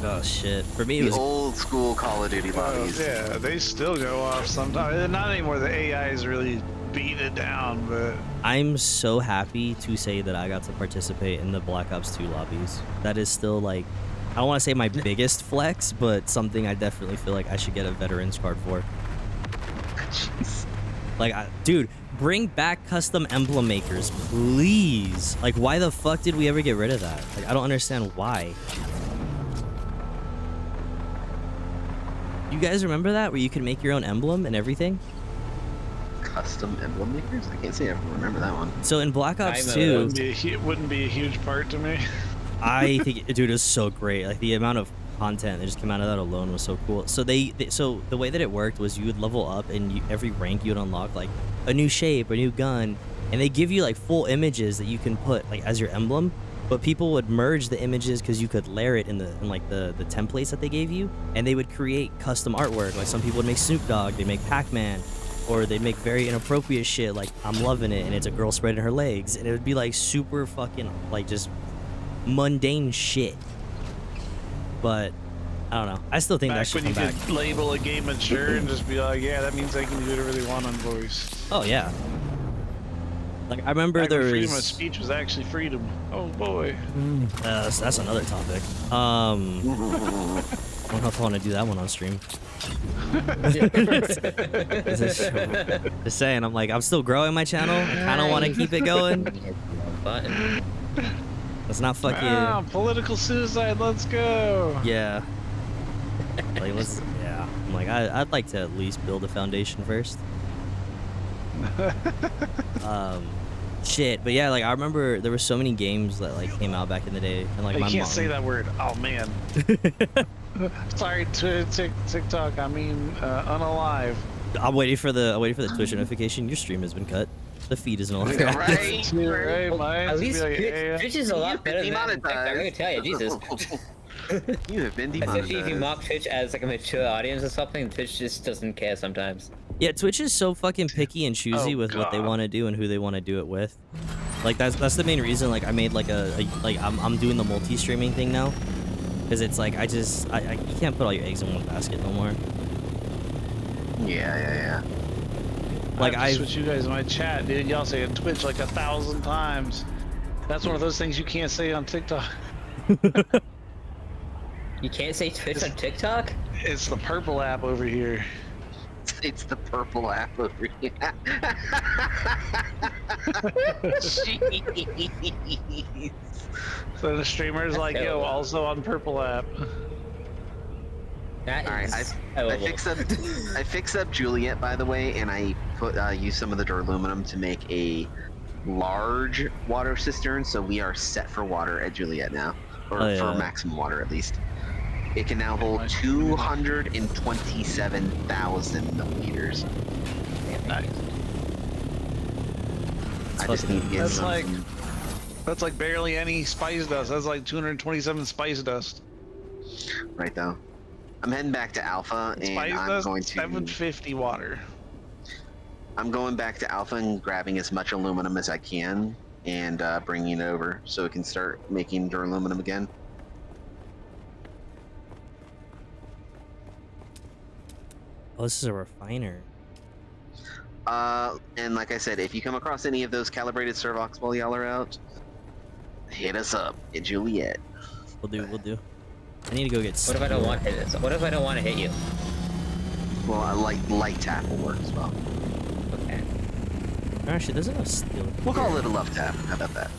Oh shit! For me, it The was old school Call of Duty lobbies. Yeah, they still go off sometimes. Not anymore. The AI is really beating it down, but I'm so happy to say that I got to participate in the Black Ops 2 lobbies. That is still like, I don't want to say my biggest flex, but something I definitely feel like I should get a veterans card for. Jeez. Like, dude, bring back custom emblem makers, please. Like, why the fuck did we ever get rid of that? Like, I don't understand why. You guys remember that, where you could make your own emblem and everything? Custom emblem makers? I can't say I remember that one. So in Black Ops 2, it wouldn't be a huge part to me. I think, dude, it was so great. Like, the amount of content that just came out of that alone was so cool. So so the way that it worked was you would level up, and every rank you would unlock like a new shape, a new gun, and they give you like full images that you can put like as your emblem. But people would merge the images because you could layer it in like the templates that they gave you, and they would create custom artwork. Like some people would make Snoop Dogg, they make Pac-Man, or they'd make very inappropriate shit like I'm loving it, and it's a girl spreading her legs, and it would be like super fucking like just mundane shit. But I don't know. I still think that should come back. When you could label a game mature and just be like, yeah, that means they can do whatever they want on voice. Oh yeah. Like I remember there was freedom of speech was actually freedom. Oh boy. That's another topic. I don't know if I want to do that one on stream. Just saying, I'm like, I'm still growing my channel. I kind of want to keep it going. Let's not fucking. Political suicide. Let's go. Yeah. Like yeah. I'm like, I'd like to at least build a foundation first. Shit, but yeah, like I remember there were so many games that like came out back in the day, and like I my can't mom. say that word. Oh man. Sorry, TikTok. I mean, unalive. I'm waiting for the Twitch notification. Your stream has been cut. The feed is no longer active. Right. At least Twitch is a lot better than TikTok, I'm gonna tell you, Jesus. You have been demonetized. Especially if you mock Twitch as like a mature audience or something, Twitch just doesn't care sometimes. Yeah, Twitch is so fucking picky and choosy with what they want to do and who they want to do it with. Like that's the main reason. Like I made like I'm doing the multi-streaming thing now, because it's like you can't put all your eggs in one basket no more. Yeah. Like I switch you guys in my chat, dude. Y'all say Twitch like 1,000 times. That's one of those things you can't say on TikTok. You can't say Twitch on TikTok? It's the purple app over here. It's the purple app over here. Jeez. So the streamer's like, yo, also on purple app. Alright, I fixed up Juliet, by the way, and I used some of the duraluminum to make a large water cistern, so we are set for water at Juliet now, or for maximum water at least. It can now hold 227,000 milliliters. Nice. I just need to get that's like barely any spice dust. That's like 227 spice dust. Right though. I'm heading back to Alpha, and Spice I'm dust, going to 750 water. I'm going back to Alpha and grabbing as much aluminum as I can and bringing it over so we can start making duraluminum again. Oh, this is a refiner. And like I said, if you come across any of those calibrated servox while y'all are out, hit us up at Juliet. We'll do. I need to go get. What if I don't want to hit it? What if I don't want to hit you? Well, a light tap will work as well. Okay. Actually, doesn't have steel. We'll call it a love tap. How about that?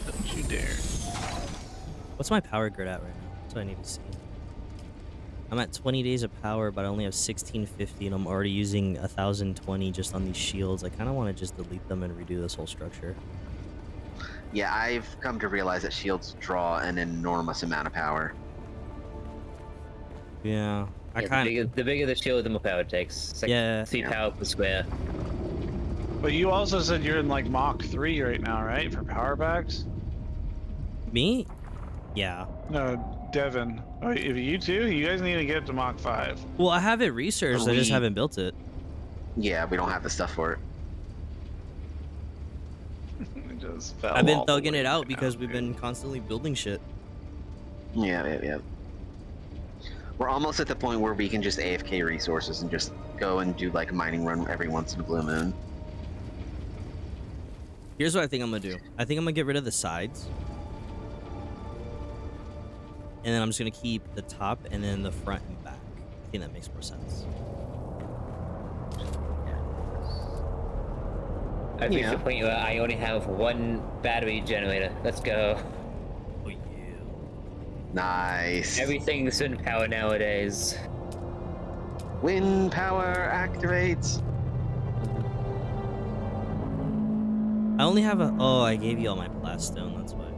Don't you dare. What's my power grid at right now? That's what I need to see. I'm at 20 days of power, but I only have 1650, and I'm already using 1020 just on these shields. I kind of want to just delete them and redo this whole structure. Yeah, I've come to realize that shields draw an enormous amount of power. Yeah, The bigger the shield, the more power it takes. It's like 3 power per square. But you also said you're in like Mach 3 right now, right? For power packs? Me? Yeah. No, Devin. Oh, if you too? You guys need to get to Mach 5. Well, I have it researched. I just haven't built it. Yeah, we don't have the stuff for it. It just fell I've been all the thugging way it out down, because we've dude. been constantly building shit. Yeah. We're almost at the point where we can just AFK resources and just go and do like a mining run every once in a blue moon. Here's what I think I'm gonna do. I think I'm gonna get rid of the sides. And then I'm just gonna keep the top and then the front and back. I think that makes more sense. I've reached the point where I only have 1 battery generator. Let's go. Oh yeah. Nice. Everything's in power nowadays. Wind power activates. I only have a. Oh, I gave you all my blaststone. That's why.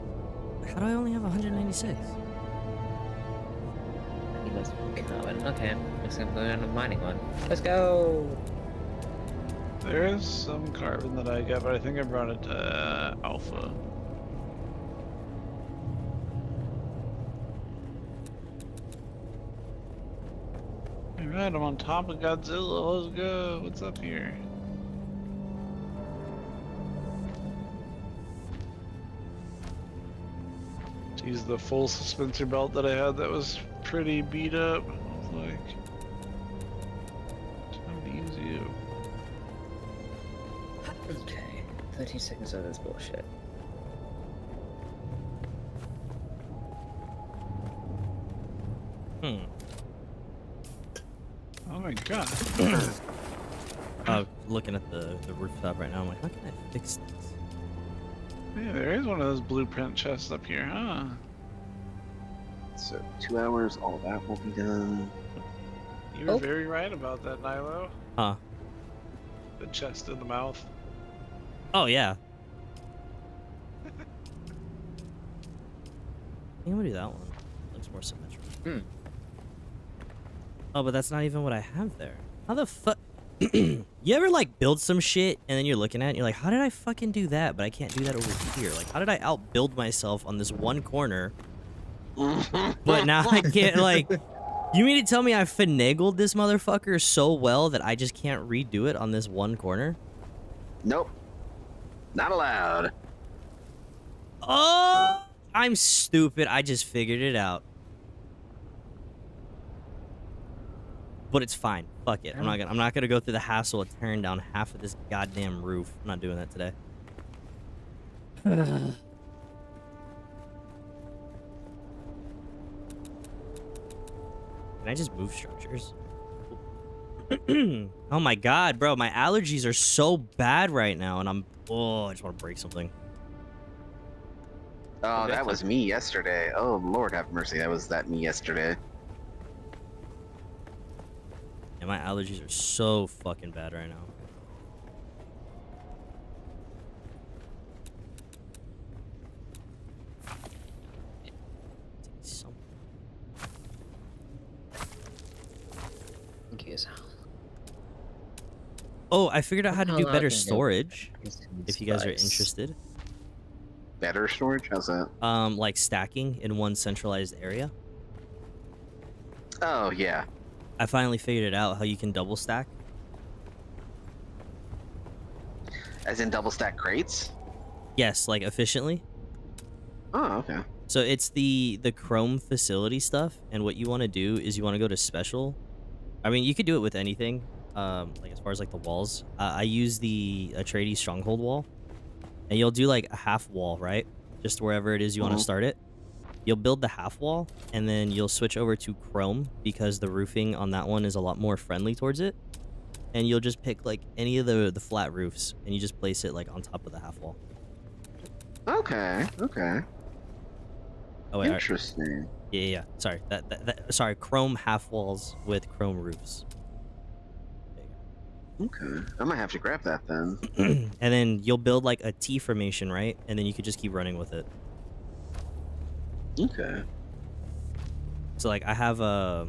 How do I only have 196? He was carbon. Okay, I'm just gonna go on a mining one. Let's go. There is some carbon that I got, but I think I brought it to Alpha. Alright, I'm on top of Godzilla. Let's go. What's up here? Use the full suspensor belt that I had that was pretty beat up. I was like, time to use you. Okay, 13 seconds of this bullshit. Oh my god. Looking at the rooftop right now, I'm like, how can I fix this? Yeah, there is one of those blueprint chests up here, huh? So 2 hours, all that will be done. You were very right about that, Nilo. Huh? The chest in the mouth. Oh yeah. I think I'm gonna do that one. Looks more symmetrical. Oh, but that's not even what I have there. How the fuck? You ever like build some shit and then you're looking at it and you're like, how did I fucking do that? But I can't do that over here. Like, how did I outbuild myself on this one corner? But now I can't, like, you mean to tell me I finagled this motherfucker so well that I just can't redo it on this one corner? Nope. Not allowed. Oh, I'm stupid. I just figured it out. But it's fine. Fuck it. I'm not gonna go through the hassle of tearing down half of this goddamn roof. I'm not doing that today. Can I just move structures? Oh my god, bro. My allergies are so bad right now, and I just want to break something. Oh, that was me yesterday. Oh, Lord have mercy. That was me yesterday. Yeah, my allergies are so fucking bad right now. Thank you. Oh, I figured out how to do better storage. If you guys are interested. Better storage? How's that? Like stacking in one centralized area. Oh, yeah. I finally figured it out how you can double stack. As in double stack crates? Yes, like efficiently. Oh, okay. So it's the Chrome facility stuff, and what you want to do is you want to go to special. I mean, you could do it with anything. Like as far as like the walls, I use the Atreides stronghold wall, and you'll do like a half wall, right? Just wherever it is you want to start it. You'll build the half wall, and then you'll switch over to Chrome because the roofing on that one is a lot more friendly towards it. And you'll just pick like any of the flat roofs, and you just place it like on top of the half wall. Okay. Okay. Oh wait, interesting. Yeah. Sorry, sorry. Chrome half walls with Chrome roofs. Okay, I might have to grab that then. And then you'll build like a T formation, right? And then you could just keep running with it. Okay. So like I have I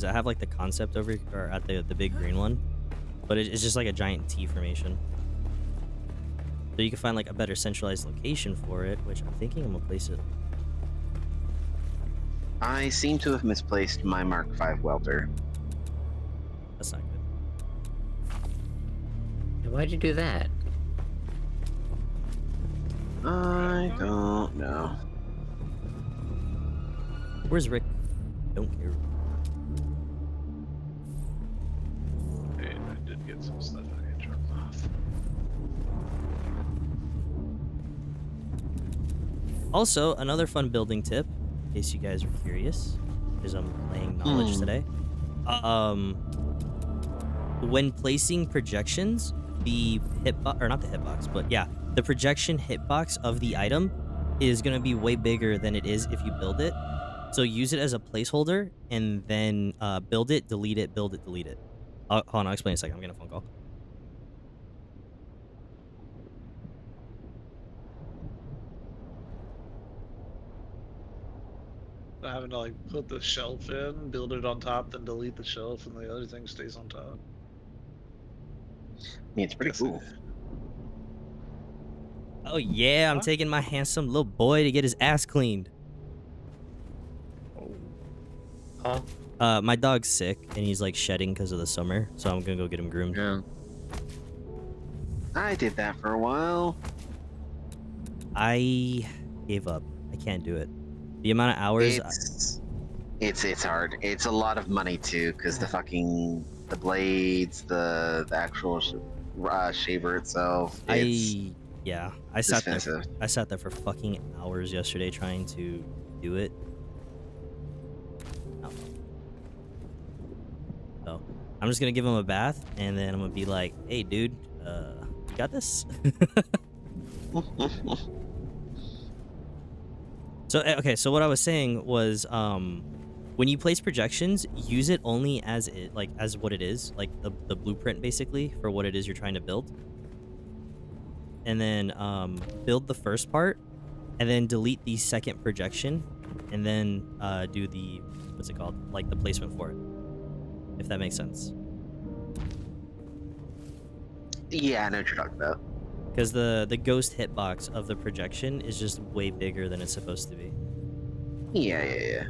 have like the concept over or at the big green one, but it's just like a giant T formation. So you can find like a better centralized location for it, which I'm thinking I'm gonna place it. I seem to have misplaced my Mark V welder. That's not good. Why'd you do that? I don't know. Where's Rick? Don't care. Hey, I did get some stuff I can drop off. Also, another fun building tip, in case you guys are curious, because I'm laying knowledge today. When placing projections, the hitbox, or not the hitbox, but yeah, the projection hitbox of the item is going to be way bigger than it is if you build it. So use it as a placeholder and then build it, delete it, build it, delete it. Hold on, I'll explain in a second. I'm getting a phone call. Having to like put the shelf in, build it on top, then delete the shelf, and the other thing stays on top. I mean, it's pretty cool. Oh yeah, I'm taking my handsome little boy to get his ass cleaned. Huh? My dog's sick and he's like shedding because of the summer, so I'm gonna go get him groomed. Yeah. I did that for a while. I gave up. I can't do it. The amount of hours. It's hard. It's a lot of money too, because the blades, the actual shaver itself. I sat there. I sat there for fucking hours yesterday trying to do it. No. So I'm just gonna give him a bath and then I'm gonna be like, "Hey, dude, you got this?" So okay, so what I was saying was, when you place projections, use it only as what it is, like the blueprint basically for what it is you're trying to build. And then build the first part, and then delete the second projection, and then do the what's it called, like the placement for it, if that makes sense. Yeah, I know what you're talking about. Because the ghost hitbox of the projection is just way bigger than it's supposed to be. Yeah.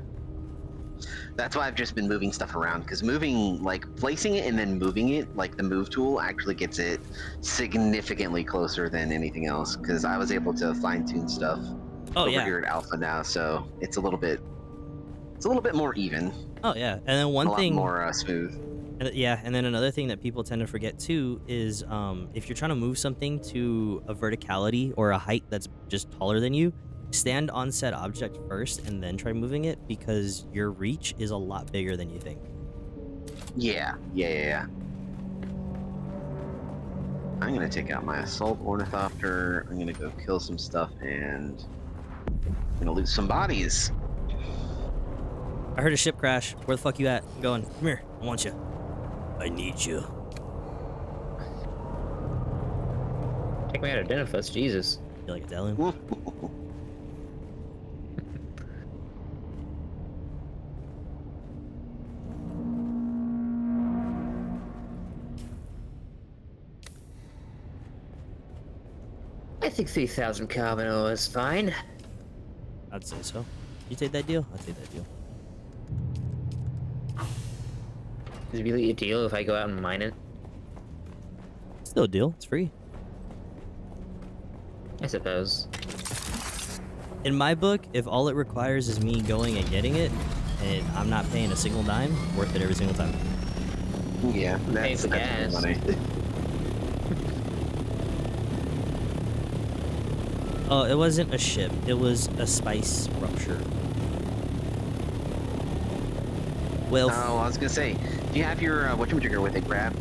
That's why I've just been moving stuff around, because placing it and then moving it, like the move tool, actually gets it significantly closer than anything else, because I was able to fine-tune stuff over here at Alpha now, so it's a little bit more even. Oh yeah, and then one thing more smooth. And then another thing that people tend to forget too is if you're trying to move something to a verticality or a height that's just taller than you, stand on said object first and then try moving it, because your reach is a lot bigger than you think. Yeah. I'm gonna take out my assault ornithopter. I'm gonna go kill some stuff, and I'm gonna loot some bodies. I heard a ship crash. Where the fuck you at? I'm going. Come here. I want you. I need you. Take me out of dinner first, Jesus. You like Italian? I think 3,000 carbon ore is fine. I'd say so. You take that deal? I'd take that deal. Is it really a deal if I go out and mine it? Still a deal. It's free. I suppose. In my book, if all it requires is me going and getting it, and I'm not paying a single dime, worth it every single time. Yeah, that's gas. money. Oh, it wasn't a ship. It was a spice rupture. Well, Oh, I was gonna say, do you have your whatchamajigger with it? Grab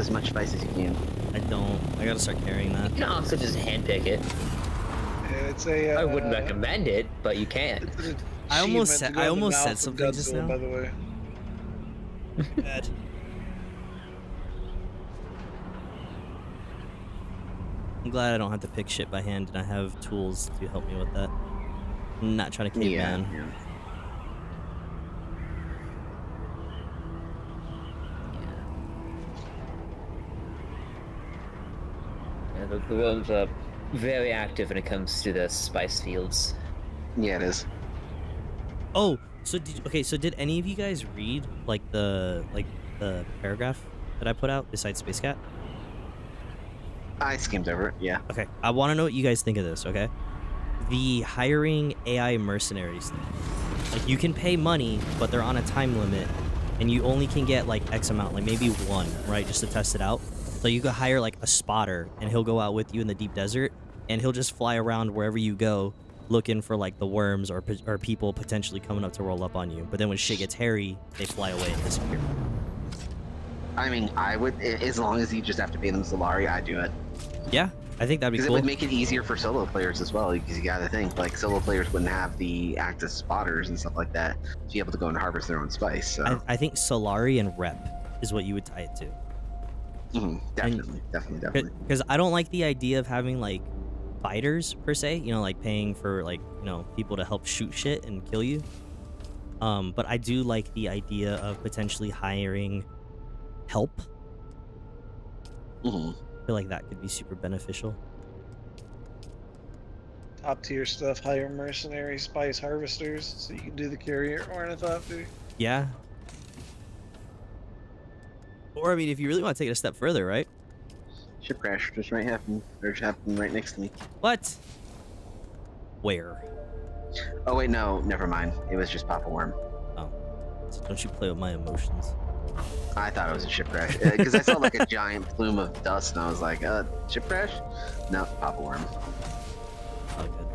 as much spice as you can. I don't. I gotta start carrying that. You can also just handpick it. It's a. I wouldn't recommend it, but you can. I almost said Mouth something just Godzilla, now. by the way. Bad. I'm glad I don't have to pick shit by hand, and I have tools to help me with that. I'm not trying to caveman. Yeah. Yeah, the world's very active when it comes to the spice fields. Yeah, it is. Oh, so did any of you guys read like the paragraph that I put out besides Space Cat? I skimmed over it. Yeah. Okay, I want to know what you guys think of this. Okay, the hiring AI mercenaries thing. Like, you can pay money, but they're on a time limit, and you only can get like X amount, like maybe one, right, just to test it out. So you could hire like a spotter, and he'll go out with you in the deep desert, and he'll just fly around wherever you go, looking for like the worms or people potentially coming up to roll up on you. But then when shit gets hairy, they fly away and disappear. I mean, I would, as long as you just have to pay them Solari, I'd do it. Yeah, I think that'd be Because cool. it would make it easier for solo players as well, because you gotta think, like, solo players wouldn't have the active spotters and stuff like that to be able to go and harvest their own spice, so... I think Solari and Rep is what you would tie it to. Definitely. Because I don't like the idea of having, like, fighters, per se. You know, like, paying for, like, you know, people to help shoot shit and kill you. But I do like the idea of potentially hiring help. I feel like that could be super beneficial. Top tier stuff, hire mercenary spice harvesters, so you can do the carrier Ornithopter. Yeah. Or, I mean, if you really want to take it a step further, right? Ship crash just right happened. Or just happened right next to me. What? Where? Oh wait, no, never mind. It was just Papa Worm. Oh. So don't you play with my emotions. I thought it was a ship crash because I saw like a giant plume of dust, and I was like, ship crash? No, Papa Worm. Oh, good.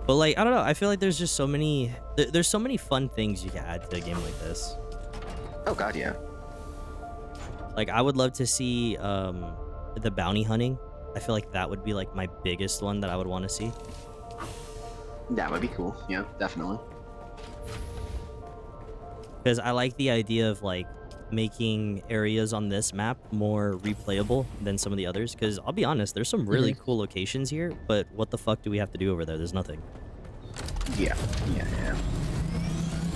But, like, I don't know. I feel like there's just so many... There's so many fun things you can add to a game like this. Oh god, yeah. Like, I would love to see the bounty hunting. I feel like that would be, like, my biggest one that I would want to see. That would be cool. Yeah, definitely. Because I like the idea of, like, making areas on this map more replayable than some of the others. Because I'll be honest, there's some really cool locations here, but what the fuck do we have to do over there? There's nothing. Yeah.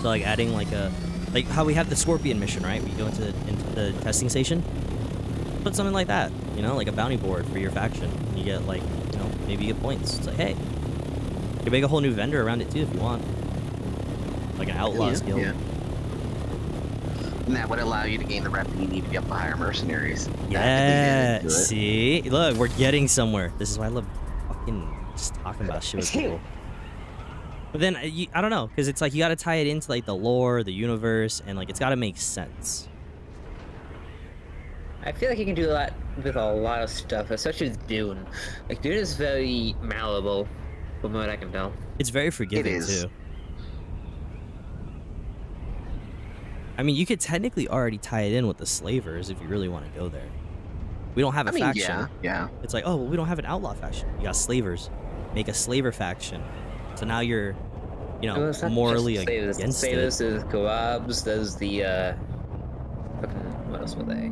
So, like, adding, like, like how we have the Scorpion mission, right? We go into the testing station. Put something like that, you know, like a bounty board for your faction. You get, like, you know, maybe you get points. It's like, hey, you can make a whole new vendor around it too if you want. Like an outlaws guild. Yeah. And that would allow you to gain the rep that you need to be able to hire mercenaries. Yeah, see? Look, we're getting somewhere. This is why I love fucking just talking about shit with people. But then, I don't know, because it's like you got to tie it into, like, the lore, the universe, and, like, it's got to make sense. I feel like you can do a lot with a lot of stuff, especially with Dune. Like, Dune is very malleable, from what I can tell. It's very forgiving, too. I mean, you could technically already tie it in with the slavers if you really want to go there. We don't have a faction. Yeah. It's like, oh, well, we don't have an outlaw faction. You got slavers. Make a slaver faction. So now you're, you know, morally against it. Slavers, there's Kawabs, there's the, what else were they?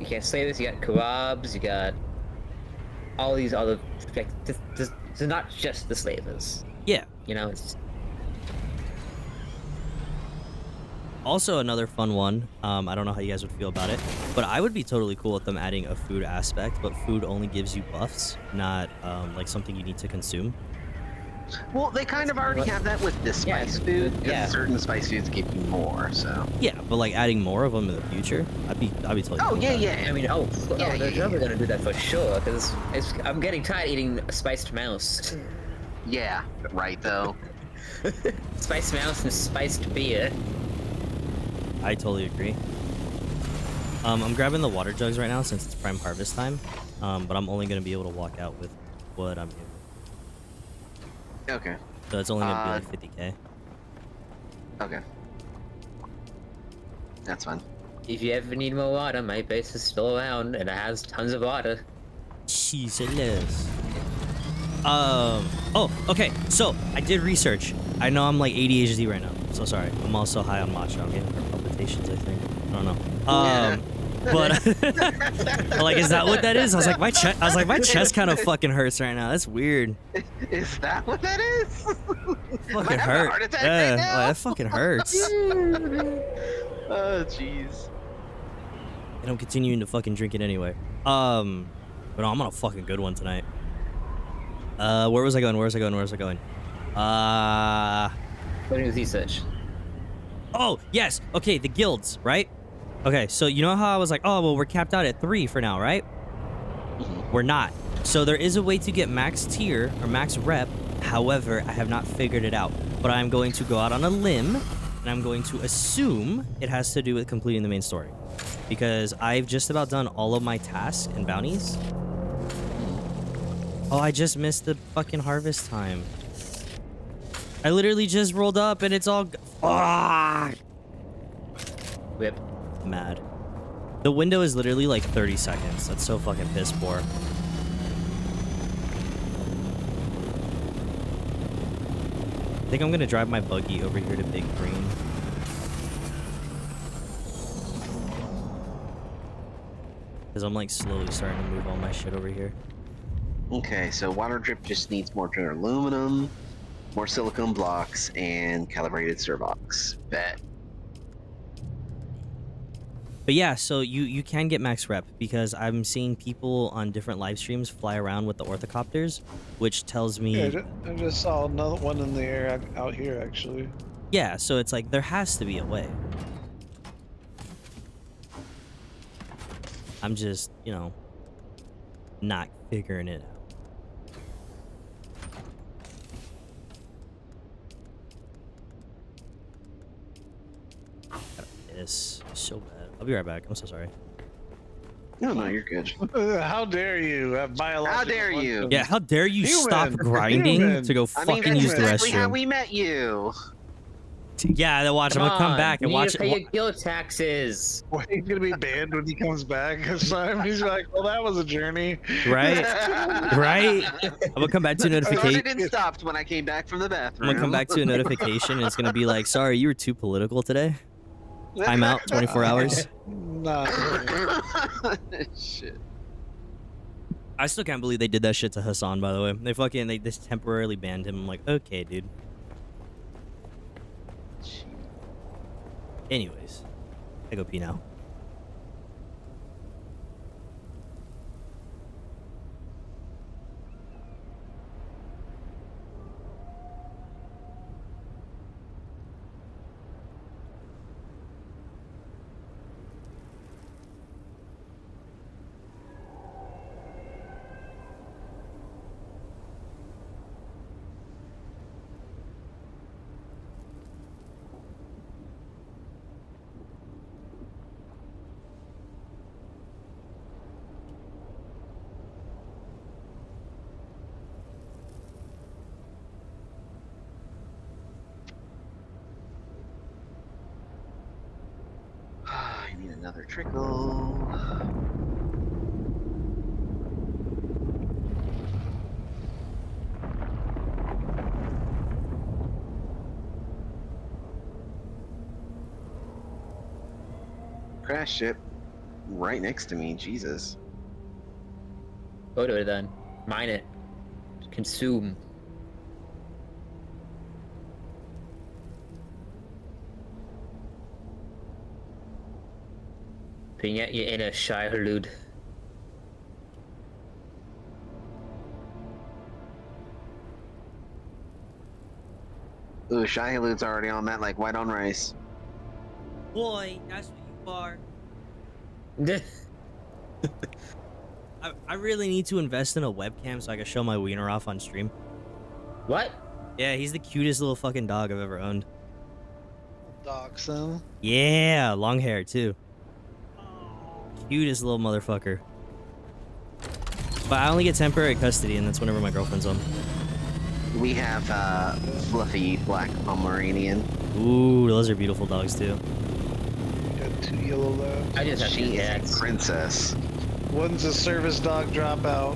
You got slavers, you got Kawabs, you got all these other, like, they're not just the slavers. Yeah. You know, it's... Also, another fun one, I don't know how you guys would feel about it, but I would be totally cool with them adding a food aspect, but food only gives you buffs, not like something you need to consume. Well, they kind of already have that with the spice food. Yeah. Certain spice foods give you more, so. Yeah, but like adding more of them in the future, I'd be totally. Oh cool yeah, with that. yeah. I mean, they're probably gonna do that for sure. Because I'm getting tired of eating spiced mouse. Yeah, right though. Spiced mouse and spiced beer. I totally agree. I'm grabbing the water jugs right now since it's prime harvest time. But I'm only gonna be able to walk out with what I'm able. Okay. So it's only gonna be like 50k. Okay. That's fine. If you ever need more water, my base is still around and it has tons of water. Jesus. Oh, okay. So I did research. I know I'm like ADHD right now. So sorry. I'm also high on matcha. I'm getting heart palpitations, I think. I don't know. But like, is that what that is? I was like, my chest kind of fucking hurts right now. That's weird. Is that what that is? Fucking hurt. Heart attack Yeah, right now? like, that fucking hurts. Oh, jeez. And I'm continuing to fucking drink it anyway. But no, I'm on a fucking good one tonight. Where was I going? What is research? Oh, yes. Okay, the guilds, right? Okay, so you know how I was like, oh, well, we're capped out at 3 for now, right? We're not. So there is a way to get max tier or max rep. However, I have not figured it out. But I'm going to go out on a limb, and I'm going to assume it has to do with completing the main story. Because I've just about done all of my tasks and bounties. Oh, I just missed the fucking harvest time. I literally just rolled up, and it's all... Fuck! Whip. Mad. The window is literally like 30 seconds. That's so fucking piss poor. I think I'm gonna drive my buggy over here to Big Green. Because I'm like slowly starting to move all my shit over here. Okay, so water drip just needs more pure aluminum, more silicone blocks, and calibrated servox. Bet. But yeah, so you can get max rep because I'm seeing people on different live streams fly around with the orthocopters, which tells me... Yeah, I just saw another one in the air out here, actually. Yeah, so it's like, there has to be a way. I'm just, you know, not figuring it out. This is so bad. I'll be right back. I'm so sorry. No, you're good. How dare you have biological... How dare you? Yeah, how dare you stop Human. grinding Human. to go fucking use the exactly how restroom? we met you. Yeah, then watch. I'm gonna come back and watch You need to it. pay your guild taxes. Well, he's gonna be banned when he comes back. He's like, well, that was a journey. Right? Right? I'm gonna come back to a I thought notification. it stopped when I came back from the I'm bathroom. gonna come back to a notification and it's gonna be like, sorry, you were too political today. Time out, 24 hours. Nah. Shit. I still can't believe they did that shit to Hassan, by the way. They just temporarily banned him. I'm like, okay, dude. Anyways, I go pee now. I need another trickle. Crash ship right next to me, Jesus. Go to it then. Mine it. Consume. Being at your inner Shirelud. Ooh, Shahilut's already on that like white on rice. Boy, that's what you are. I really need to invest in a webcam so I can show my wiener off on stream. What? Yeah, he's the cutest little fucking dog I've ever owned. Dachshund. Yeah, long hair too. Cutest little motherfucker. But I only get temporary custody, and that's whenever my girlfriend's home. We have fluffy black Pomeranian. Ooh, those are beautiful dogs too. Got 2 yellow labs. I just have She two is a cats. princess. One's a service dog dropout.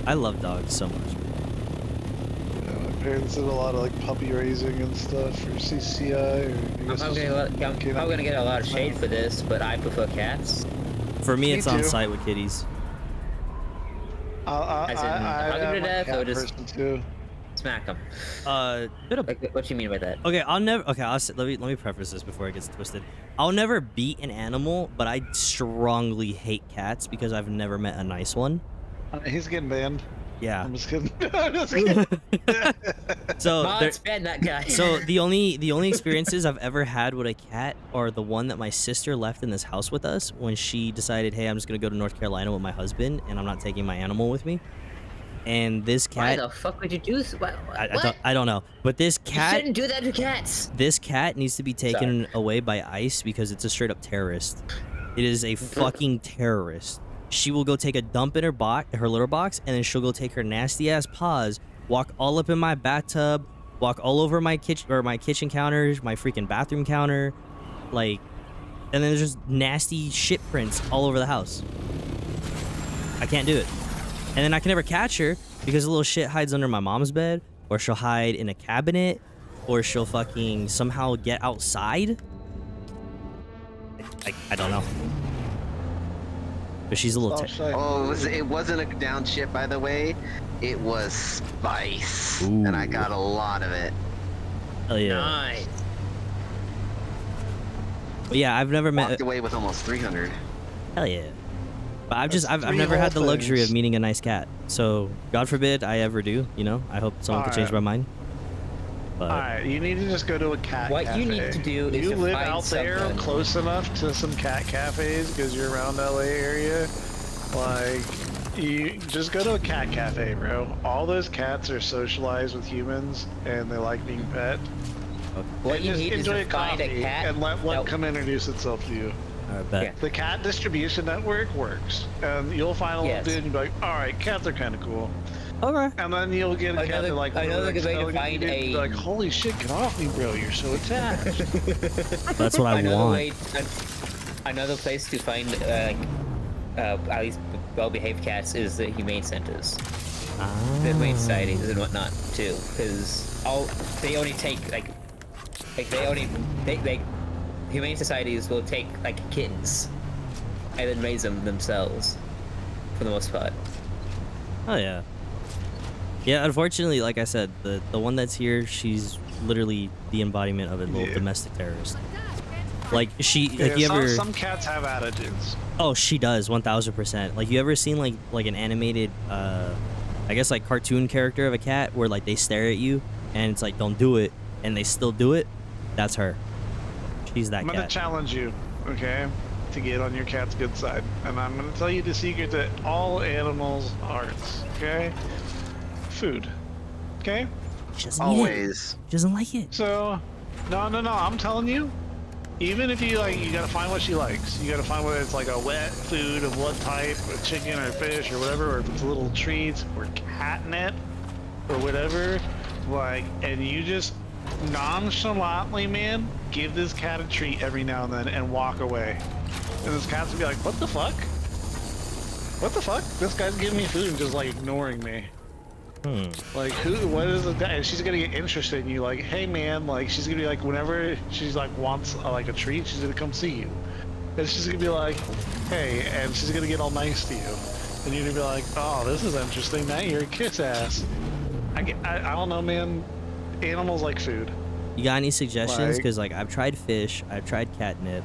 I love dogs so much. My parents did a lot of like puppy raising and stuff for CCI. I'm probably gonna get a lot of shade for this, but I prefer cats. For me, Me it's on too. site with kitties. As in, hug them to death, or just too. smack them. Bit of Like, what do you mean by that? Okay, I'll never. Okay, let me preface this before it gets twisted. I'll never beat an animal, but I strongly hate cats because I've never met a nice one. He's getting banned. Yeah. I'm just kidding. I'm just kidding. So Mods ban that guy. so the only experiences I've ever had with a cat are the one that my sister left in this house with us when she decided, hey, I'm just gonna go to North Carolina with my husband and I'm not taking my animal with me. And this Why cat, the fuck would you do this? What? I don't know, but this You cat. shouldn't do that to cats. This cat needs to be taken away by ICE because it's a straight up terrorist. It is a fucking terrorist. She will go take a dump in her litter box, and then she'll go take her nasty ass paws, walk all up in my bathtub, walk all over my kitchen counters, my freaking bathroom counter, like, and then there's just nasty shit prints all over the house. I can't do it. And then I can never catch her because the little shit hides under my mom's bed, or she'll hide in a cabinet, or she'll fucking somehow get outside. I don't know. But she's a little... Oh, it wasn't a down ship, by the way. It was spice, Ooh. and I got a lot of it. Hell yeah. Nice. But yeah, I've never Walked met... away with almost 300. Hell yeah. But I've That's I've three never had the whole luxury things. of meeting a nice cat. So, God forbid I ever do, you know? I hope someone can change my mind. But... Alright, you need to just go to a cat What cafe. you need to do is you to live find out there someone- close enough to some cat cafes because you're around LA area. Like, you just go to a cat cafe, bro. All those cats are socialized with humans and they like being pet. What and you just need is enjoy to a find coffee a cat. and let one that- come introduce itself to you. Alright, bet. Yeah. The cat distribution network works, and you'll find a little Yes. dude and you'll be like, alright, cats are kind of cool. Okay. And then you'll get a cat Another- that like, another good way to smelling at find you, and a- be like, holy shit, get off me, bro, you're so attached. That's what I want. Another place to find at least well-behaved cats is the humane centers, the humane societies and whatnot too, because they only take like humane societies will take like kittens and then raise them themselves for the most part. Oh yeah. Yeah, unfortunately, like I said, the one that's here, she's literally the embodiment of a little domestic terrorist. Like she, like you ever? Some cats have attitudes. Oh, she does, 1000%. Like you ever seen like an animated, I guess like cartoon character of a cat where like they stare at you and it's like don't do it and they still do it? That's her. She's that I'm gonna cat. challenge you, okay, to get on your cat's good side, and I'm gonna tell you the secret to all animals' hearts. Okay, food. Okay. She doesn't eat it. Always. She doesn't like it. So, no, I'm telling you, even if you like, you gotta find what she likes. You gotta find whether it's like a wet food of what type, or chicken or fish or whatever, or if it's little treats or catnip or whatever. Like, and you just nonchalantly, man, give this cat a treat every now and then and walk away. And this cat's gonna be like, what the fuck? What the fuck? This guy's giving me food and just like ignoring me. Like, what is this guy? And she's gonna get interested in you, like, hey man, like, she's gonna be like, whenever she's like wants like a treat, she's gonna come see you. And she's gonna be like, hey, and she's gonna get all nice to you. And you're gonna be like, oh, this is interesting, now you're a kiss ass. I don't know, man. Animals like food. You got any suggestions? Like- Because like I've tried fish, I've tried catnip,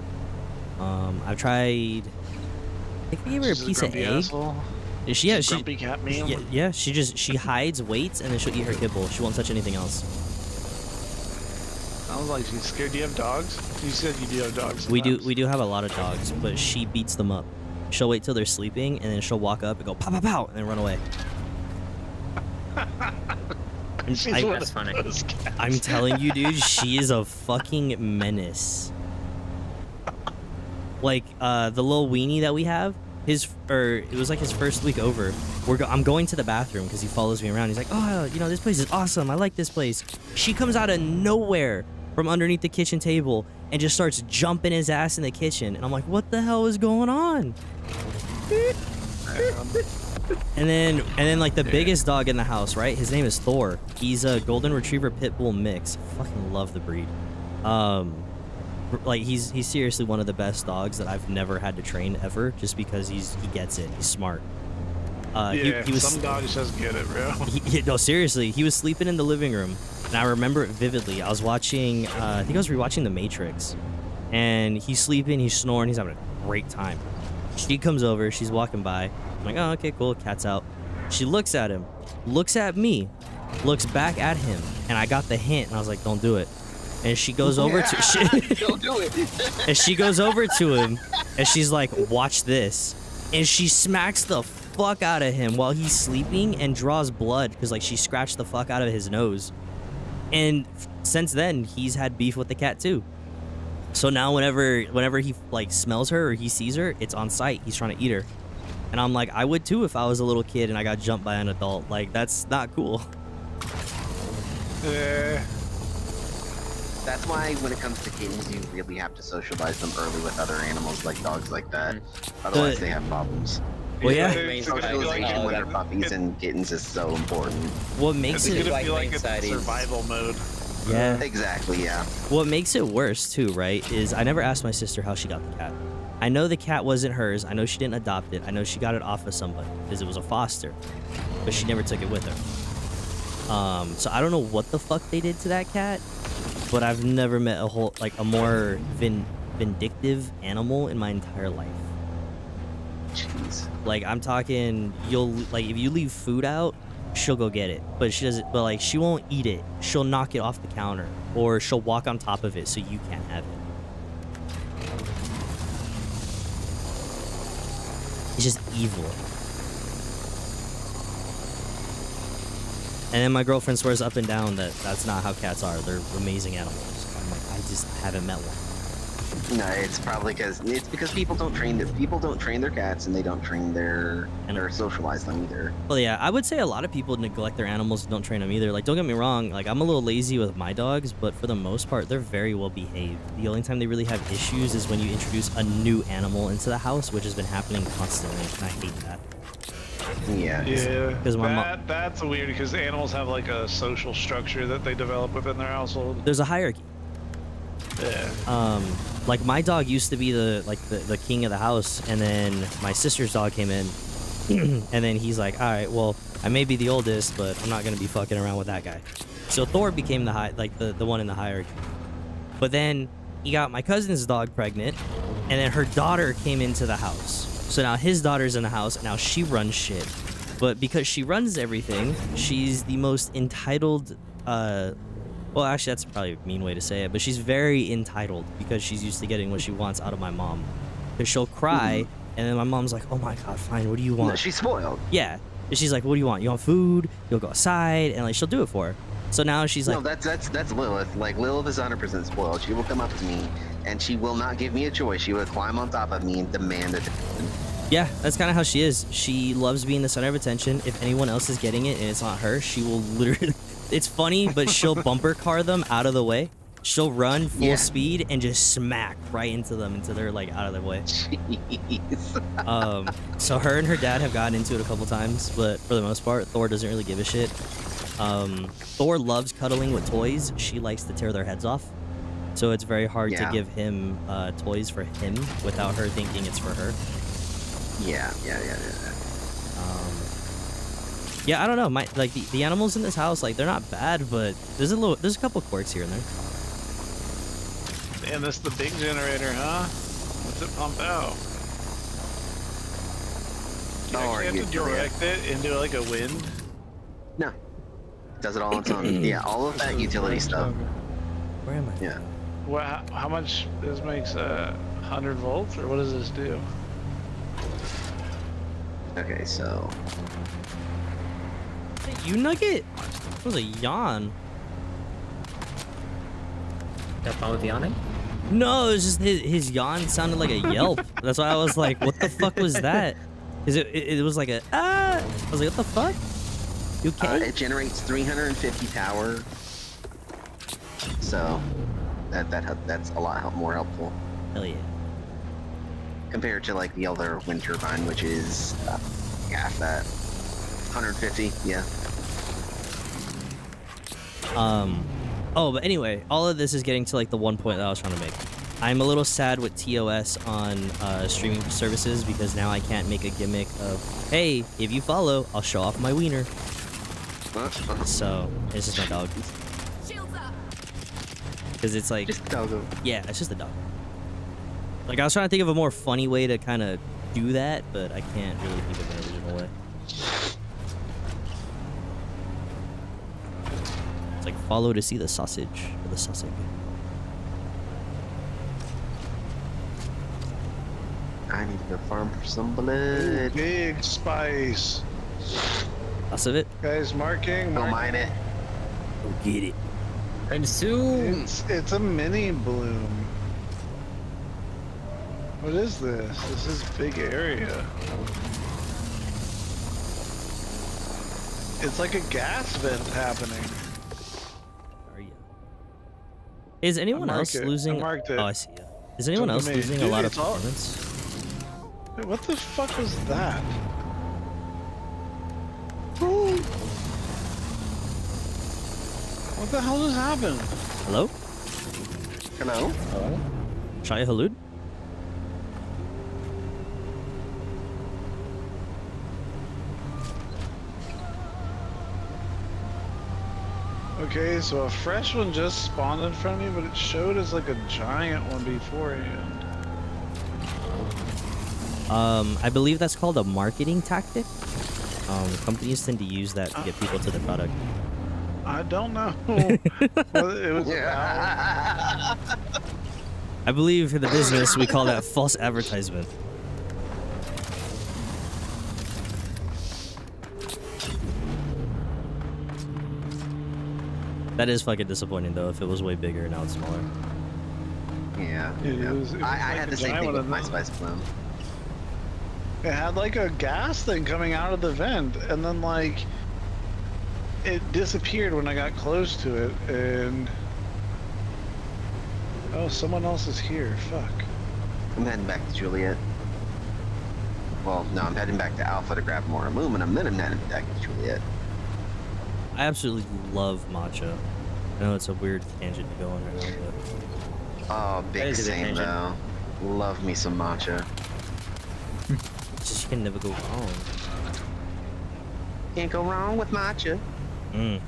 I've tried. I think I gave her a She's piece of grumpy egg. asshole. Grumpy cat meme. Yeah, she hides, waits, and then she'll eat her kibble. She won't touch anything else. Sounds like she's scared. Do you have dogs? You said you do have dogs. We do have a lot of dogs, but she beats them up. She'll wait till they're sleeping, and then she'll walk up and go pow pow pow, and then run away. That's funny. I'm telling you, dude, she is a fucking menace. Like the little weenie that we have, it was like his first week over. I'm going to the bathroom because he follows me around. He's like, oh, you know, this place is awesome. I like this place. She comes out of nowhere from underneath the kitchen table and just starts jumping his ass in the kitchen. And I'm like, what the hell is going on? And then like the biggest dog in the house, right? His name is Thor. He's a golden retriever pit bull mix. Fucking love the breed. Like he's seriously one of the best dogs that I've never had to train ever, just because he gets it. He's smart. He was, some dogs just get it, bro. No, seriously, he was sleeping in the living room, and I remember it vividly. I was watching, I think I was rewatching The Matrix, and he's sleeping, he's snoring, he's having a great time. She comes over, she's walking by. I'm like, oh, okay, cool, cat's out. She looks at him, looks at me, looks back at him, and I got the hint, and I was like, don't do it. And she goes over to don't do it. and she goes over to him, and she's like, watch this, and she smacks the fuck out of him while he's sleeping and draws blood because like she scratched the fuck out of his nose. And since then he's had beef with the cat too. So now whenever he like smells her or he sees her, it's on sight. He's trying to eat her. And I'm like, I would too if I was a little kid and I got jumped by an adult. Like, that's not cool. That's why when it comes to kittens, you really have to socialize them early with other animals like dogs like that. Otherwise they have problems. Well, yeah. Socialization when they're puppies and kittens is so important. What makes It's it gonna feel like it's survival mode. Yeah. Exactly, yeah. What makes it worse too, right, is I never asked my sister how she got the cat. I know the cat wasn't hers. I know she didn't adopt it. I know she got it off of somebody because it was a foster, but she never took it with her. So I don't know what the fuck they did to that cat, but I've never met a more vindictive animal in my entire life. Jeez. Like, I'm talking, if you leave food out, she'll go get it, but she doesn't. But like, she won't eat it. She'll knock it off the counter, or she'll walk on top of it so you can't have it. It's just evil. And then my girlfriend swears up and down that that's not how cats are. They're amazing animals. I'm like, I just haven't met one. No, it's probably because people don't train their cats, and they don't train or socialize them either. Well, yeah, I would say a lot of people neglect their animals and don't train them either. Like, don't get me wrong, like, I'm a little lazy with my dogs, but for the most part, they're very well behaved. The only time they really have issues is when you introduce a new animal into the house, which has been happening constantly, and I hate that. Yeah. Yeah. That's weird because animals have like a social structure that they develop within their household. There's a hierarchy. Yeah. Like, my dog used to be the king of the house, and then my sister's dog came in, and then he's like, all right, well, I may be the oldest, but I'm not gonna be fucking around with that guy. So Thor became the one in the hierarchy. But then he got my cousin's dog pregnant, and then her daughter came into the house. So now his daughter's in the house, and now she runs shit. But because she runs everything, she's the most entitled, well, actually, that's probably a mean way to say it, but she's very entitled because she's used to getting what she wants out of my mom. Because she'll cry, and then my mom's like, oh my god, fine, what do you want? No, she's spoiled. Yeah. And she's like, what do you want? You want food? You'll go outside, and like, she'll do it for her. So now she's like... No, that's Lilith. Like, Lilith is 100% spoiled. She will come up to me, and she will not give me a choice. She will climb on top of me and demand attention. Yeah, that's kind of how she is. She loves being the center of attention. If anyone else is getting it and it's not her, she will literally... It's funny, but she'll bumper car them out of the way. She'll run full speed and just smack right into them until they're like out of their way. Jeez. So her and her dad have gotten into it a couple times, but for the most part, Thor doesn't really give a shit. Thor loves cuddling with toys. She likes to tear their heads off. So it's very hard to give him toys for him without her thinking it's for her. Yeah. Yeah, I don't know. The animals in this house, like, they're not bad, but there's a couple quirks here and there. Damn, this is the big generator, huh? What's it pump out? Don't worry are you you? have to direct it into like a wind? No. It does it all on its own. Yeah, all of that utility stuff. Where am I? Yeah. Well, how much this makes 100 volts, or what does this do? Okay, so Hey, you nugget? That was a yawn. Got fun with yawning? No, it was just his yawn sounded like a yelp. That's why I was like, what the fuck was that? Because it was like a ah. I was like, what the fuck? You okay? it generates 350 power. So that's a lot more helpful Hell yeah. compared to like the other wind turbine, which is half that. 150, yeah. Oh, but anyway, all of this is getting to like the one point that I was trying to make. I'm a little sad with TOS on streaming services because now I can't make a gimmick of, hey, if you follow, I'll show off my wiener. So it's just my dog. Because it's like, Just doggo. yeah, it's just a dog. Like I was trying to think of a more funny way to kind of do that, but I can't really think of an original way. It's like follow to see the sausage or the sausage. I need to go farm for some blood. Big spice. Lots of it. Guys, marking. Don't mind it. Go get it. Consume! It's a mini bloom. What is this? This is big area. It's like a gas vent happening. Are you? Is anyone else losing? I marked it. Oh, I see. Yeah. Is anyone else Something losing made- a lot of Dude, it's all- performance? Wait, what the fuck was that? What the hell just happened? Hello? Hello? Oh. Shia Halud? Okay, so a fresh one just spawned in front of me, but it showed as like a giant one beforehand. I believe that's called a marketing tactic. Companies tend to use that to get people to the product. I don't know. What it was about. Yeah. I believe in the business we call that false advertisement. That is fucking disappointing though. If it was way bigger, now it's smaller. Yeah. Dude, it yeah. was I like had a the same giant thing one with my of spice bloom. It had like a gas thing coming out of the vent, and then like it disappeared when I got close to it, and oh, someone else is here. Fuck. I'm heading back to Juliet. Well, no, I'm heading back to Alpha to grab more aluminum, then I'm heading back to Juliet. I absolutely love matcha. I know it's a weird tangent to go on right now, but Oh, That big is a big same tangent. though. Love me some matcha. it's just you can never go wrong. Can't go wrong with matcha. Mm.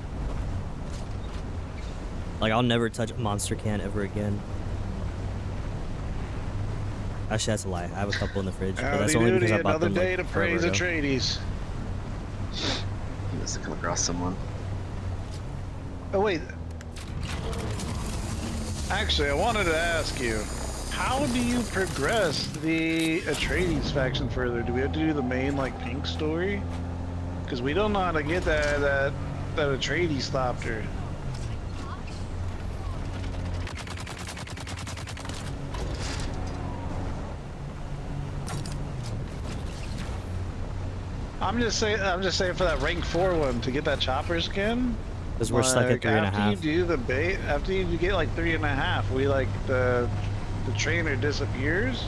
Like I'll never touch a Monster can ever again. Actually, that's a lie. I have a couple in the fridge, but that's only because I bought another them day like to forever praise ago. Atreides. He must have come across someone. Oh wait. Actually, I wanted to ask you, how do you progress the Atreides faction further? Do we have to do the main like pink story? Because we don't know how to get that Atreides thopter. I'm just saying for that rank 4 one to get that chopper skin. Because we're stuck at 3.5. After you do the bait, after you get like 3.5, we like the trainer disappears,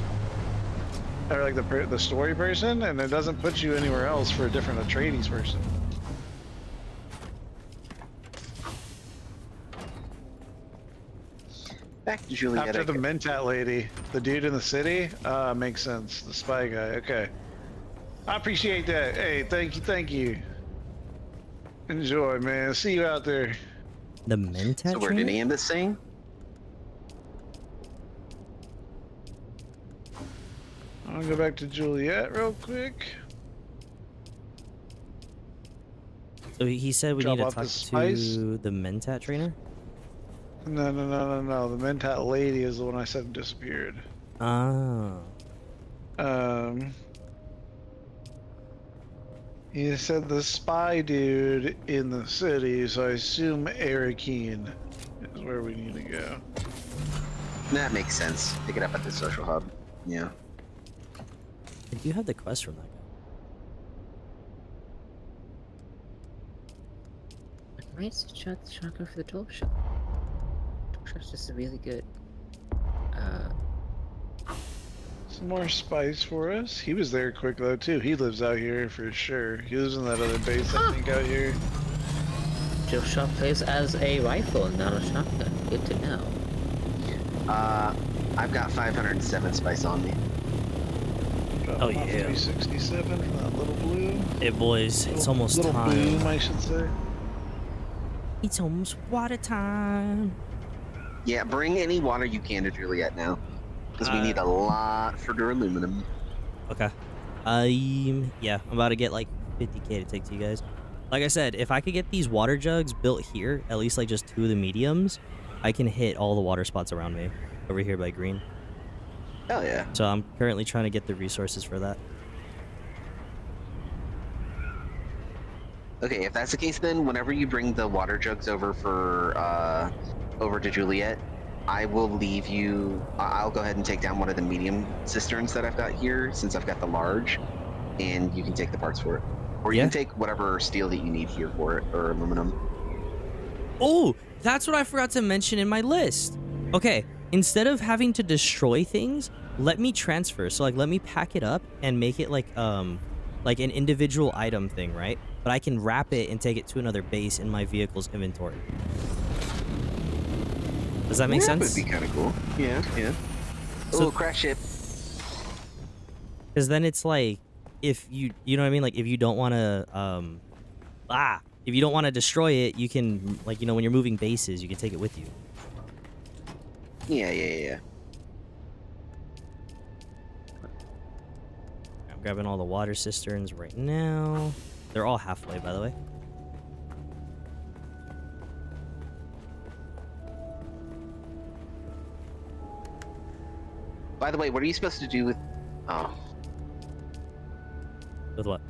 or like the story person, and it doesn't put you anywhere else for a different Atreides person. Back to Juliet. After the Mentat lady, the dude in the city, makes sense. The spy guy. Okay, I appreciate that. Hey, thank you. Enjoy, man. See you out there. The Mentat So where did train? Ambus sing? I'm gonna go back to Juliet real quick. So he said we Drop need to off talk the spice? to the Mentat trainer? No. The Mentat lady is the one I said disappeared. Ah. He said the spy dude in the city, so I assume Arakeen is where we need to go. That makes sense. Pick it up at the social hub. Yeah. Did you have the quest from that guy? I might shot the shotgun for the tool shop. Tool shop's just really good. Some more spice for us. He was there quick though too. He lives out here for sure. He lives in that other base I think out here. Tool shop plays as a rifle and not a shotgun. Good to know. I've got 507 spice on me. Drop Oh, off yeah. 367 from that little blue. Hey boys, it's almost little time. boom, I should say. It's almost water time. Yeah, bring any water you can to Juliet now. Because we need a lot for duraluminum. Okay. Yeah, I'm about to get like 50k to take to you guys. Like I said, if I could get these water jugs built here, at least like just 2 of the mediums, I can hit all the water spots around me over here by green. Hell yeah. So I'm currently trying to get the resources for that. Okay, if that's the case, then whenever you bring the water jugs over for over to Juliet, I will leave you. I'll go ahead and take down one of the medium cisterns that I've got here, since I've got the large, and you can take the parts for it, or you can take whatever steel that you need here for it, or aluminum. Oh, that's what I forgot to mention in my list. Okay, instead of having to destroy things, let me transfer. So like, let me pack it up and make it like an individual item thing, right? But I can wrap it and take it to another base in my vehicle's inventory. Does that make sense? That would be kind of cool. Yeah, yeah. So- Oh, crash ship. Because then it's like, if you know what I mean? Like, if you don't want to, if you don't want to destroy it, you can, like, you know, when you're moving bases, you can take it with you. Yeah. I'm grabbing all the water cisterns right now. They're all halfway, by the way. By the way, what are you supposed to do with... Oh. With what?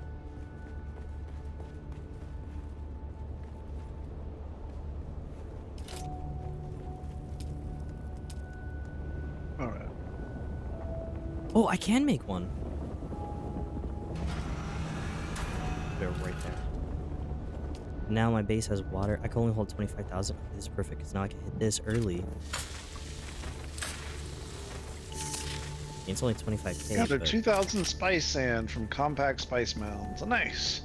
Alright. Oh, I can make one. They're right there. Now my base has water. I can only hold 25,000. This is perfect, because now I can hit this early. It's only 25k. Got a but- 2,000 spice sand from Compact Spice Mounds. Nice.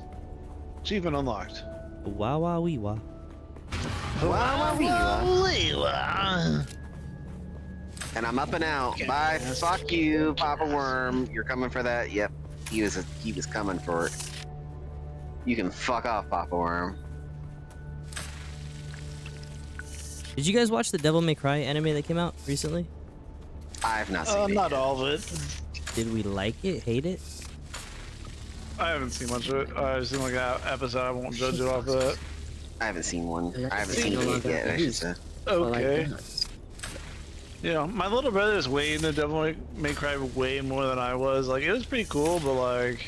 Achievement unlocked. Wow, wow, wee, wow. And I'm up and out. Bye. Fuck you, Papa Worm. You're coming for that? Yep. He was coming for it. You can fuck off, Papa Worm. Did you guys watch the Devil May Cry anime that came out recently? I've not seen it. Not yet. all of it. Did we like it? Hate it? I haven't seen much of it. I've seen like an episode. I won't judge it off of that. I haven't seen one. Yeah, I haven't seen seen a lot it of yet, I should reviews. say. Okay. Well, like, You know, my little brother is way into Devil May Cry way more than I was. Like, it was pretty cool, but like,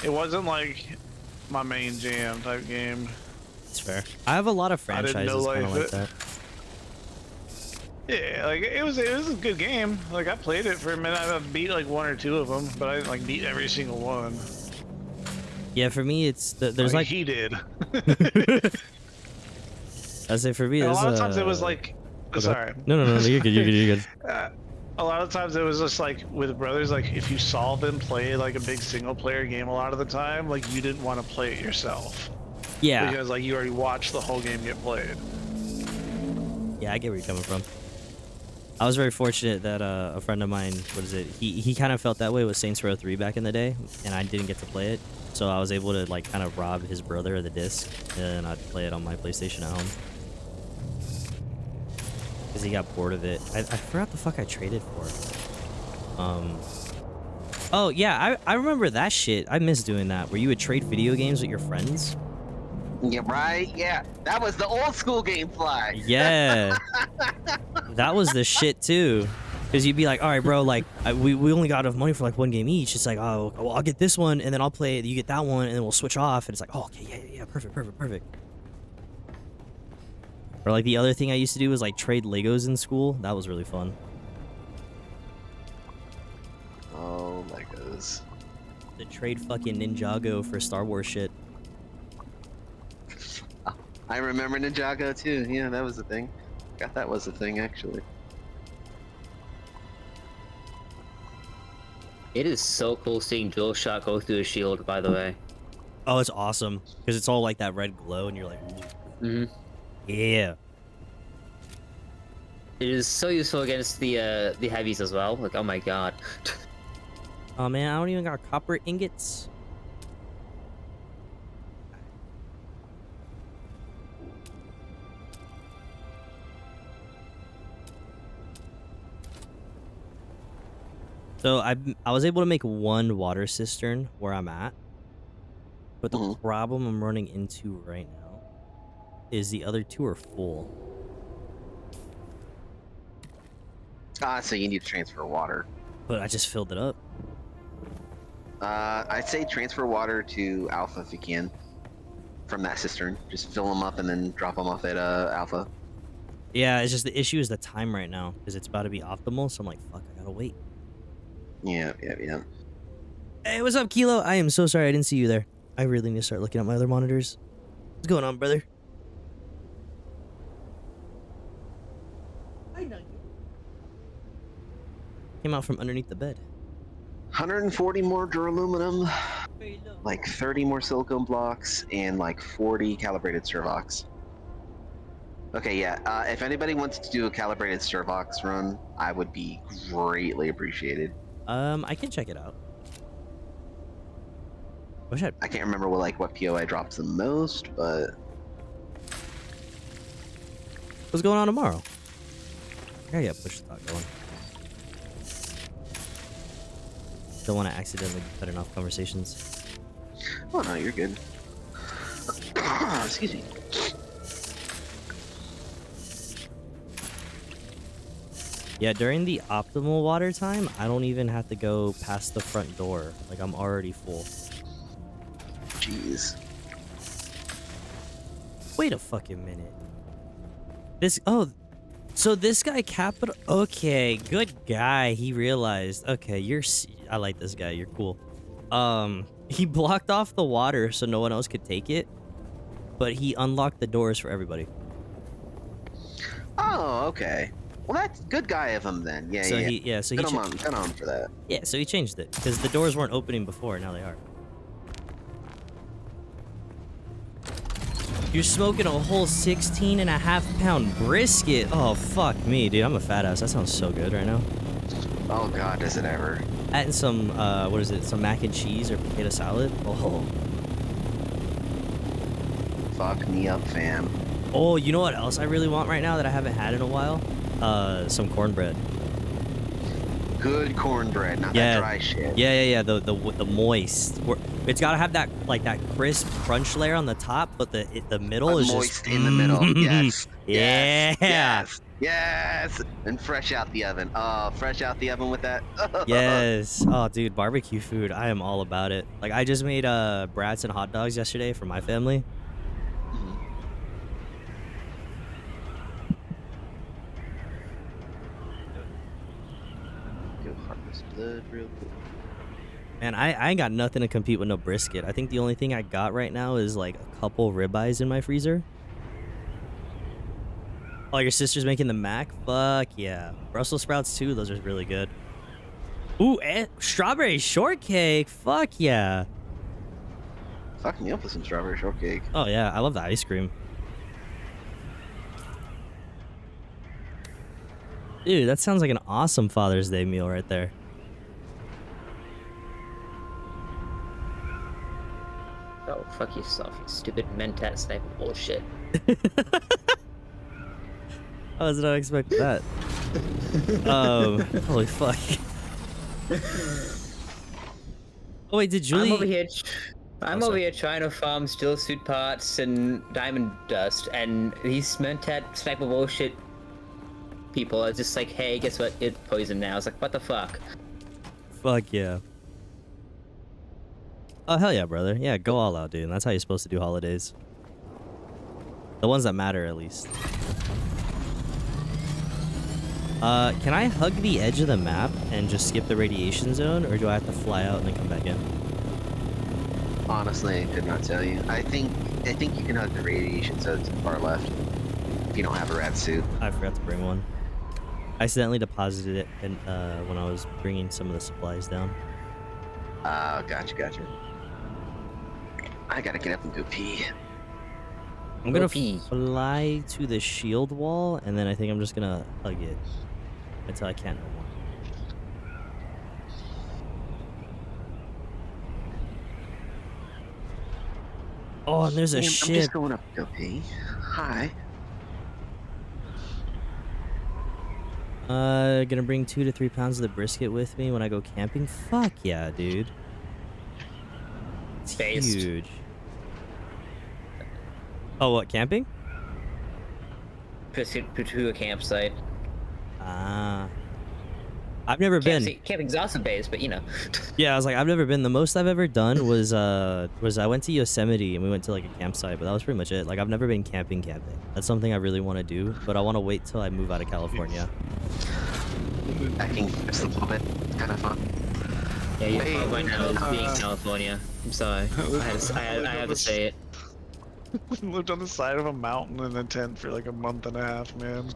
it wasn't like my main jam type game. It's fair. I have a lot of I didn't franchises know kind of like like that. Yeah, like it was a good game. Like I played it for a minute. I beat like 1 or 2 of them, but I didn't like beat every single one. Yeah, for me, it's there's like he did. I say for me, And a there's lot of times it was like, sorry. No, you're good. You're good. A lot of times it was just like with brothers, like if you solved and played like a big single player game, a lot of the time, like you didn't want to play it yourself. Yeah. Because like you already watched the whole game get played. Yeah, I get where you're coming from. I was very fortunate that a friend of mine, he kind of felt that way with Saints Row 3 back in the day, and I didn't get to play it. So I was able to like kind of rob his brother of the disc, and I'd play it on my PlayStation at home. Because he got bored of it. I forgot the fuck I traded for. Oh, yeah, I remember that shit. I miss doing that, where you would trade video games with your friends. Yeah, right? Yeah. That was the old school GameFly. Yeah. That was the shit, too. Because you'd be like, all right, bro, like, we only got enough money for, like, one game each. It's like, oh, well, I'll get this one, and then I'll play it. You get that one, and then we'll switch off. And it's like, oh, okay, yeah, perfect. Or, like, the other thing I used to do was, like, trade Legos in school. That was really fun. Oh, Legos. To trade fucking Ninjago for Star Wars shit. I remember Ninjago too. Yeah, that was a thing. Forgot that was a thing actually. It is so cool seeing DualShock go through a shield, by the way. Oh, it's awesome. Because it's all like that red glow, and you're like, Mm-hmm. yeah. It is so useful against the heavies as well. Like, oh my god. Oh, man, I don't even got copper ingots. So I was able to make one water cistern where I'm at, but the problem I'm running into right now is the other two are full. Ah, so you need to transfer water. But I just filled it up. I'd say transfer water to Alpha if you can. From that cistern. Just fill them up and then drop them off at Alpha. Yeah, it's just the issue is the time right now, because it's about to be optimal, so I'm like, fuck, I gotta wait. Yeah. Hey, what's up, Kilo? I am so sorry I didn't see you there. I really need to start looking at my other monitors. What's going on, brother? I know you. Came out from underneath the bed. 140 more duraluminum, like 30 more silicone blocks, and like 40 calibrated servox. Okay, yeah. If anybody wants to do a calibrated servox run, I would be greatly appreciated. I can check it out. I can't remember what POI drops the most, but what's going on tomorrow? I gotta get push talk going. Don't want to accidentally be cutting off conversations. Oh no, you're good. Excuse me. Yeah, during the optimal water time, I don't even have to go past the front door. Like, I'm already full. Jeez. Wait a fucking minute. So this guy capital. Okay, good guy. He realized. Okay, I like this guy. You're cool. He blocked off the water so no one else could take it, but he unlocked the doors for everybody. Oh, okay. Well, that's good guy of him then. Yeah, so yeah. So good on for that. Yeah, so he changed it because the doors weren't opening before. Now they are. You're smoking a whole 16.5-pound brisket. Oh, fuck me, dude. I'm a fat ass. That sounds so good right now. Oh, God, does it ever. Adding some, what is it? Some mac and cheese or potato salad. Oh. Fuck me up, fam. Oh, you know what else I really want right now that I haven't had in a while? Some cornbread. Good cornbread, not that dry shit. Yeah. The moist. It's gotta have that crisp crunch layer on the top, but the middle is moist just in the middle. Yes. Yeah. Yes. And fresh out the oven. Oh, fresh out the oven with that. Yes. Oh, dude, barbecue food. I am all about it. Like, I just made brats and hot dogs yesterday for my family. Blood real quick. Man, I ain't got nothing to compete with no brisket. I think the only thing I got right now is like a couple ribeyes in my freezer. Oh, your sister's making the mac? Fuck yeah. Brussels sprouts too, those are really good. Ooh, strawberry shortcake. Fuck yeah. Fuck me up with some strawberry shortcake. Oh yeah, I love the ice cream. Dude, that sounds like an awesome Father's Day meal right there. Oh, fuck yourself, you stupid Mentat sniper bullshit. I was not expecting that. Holy fuck. Oh wait, did Julie? I'm over here trying to farm steel suit parts and diamond dust, and these Mentat sniper bullshit people are just like, hey, guess what? It's poison now. I was like, what the fuck? Fuck yeah. Oh hell yeah, brother. Yeah, go all out, dude. That's how you're supposed to do holidays. The ones that matter, at least. Can I hug the edge of the map and just skip the radiation zone, or do I have to fly out and then come back in? Honestly, I could not tell you. I think you can hug the radiation zone to the far left if you don't have a rat suit. I forgot to bring one. I accidentally deposited it in, when I was bringing some of the supplies down. Gotcha. I gotta get up and go pee. I'm gonna fly to the shield wall, and then I think I'm just gonna hug it until I can't no more. Oh, and there's a ship. I'm just going up to go pee. Hi. Gonna bring 2 to 3 pounds of the brisket with me when I go camping. Fuck yeah, dude. It's huge. Oh, what, camping? To a campsite. Ah. I've never been. Camping's awesome base, but you know. Yeah, I was like, I've never been. The most I've ever done was I went to Yosemite and we went to like a campsite, but that was pretty much it. Like, I've never been camping. That's something I really want to do, but I want to wait till I move out of California. Backing just a little bit. It's kind of fun. Yeah, you might know being in California. I'm sorry. I had to say it. Lived on the side of a mountain in a tent for like a month and a half, man.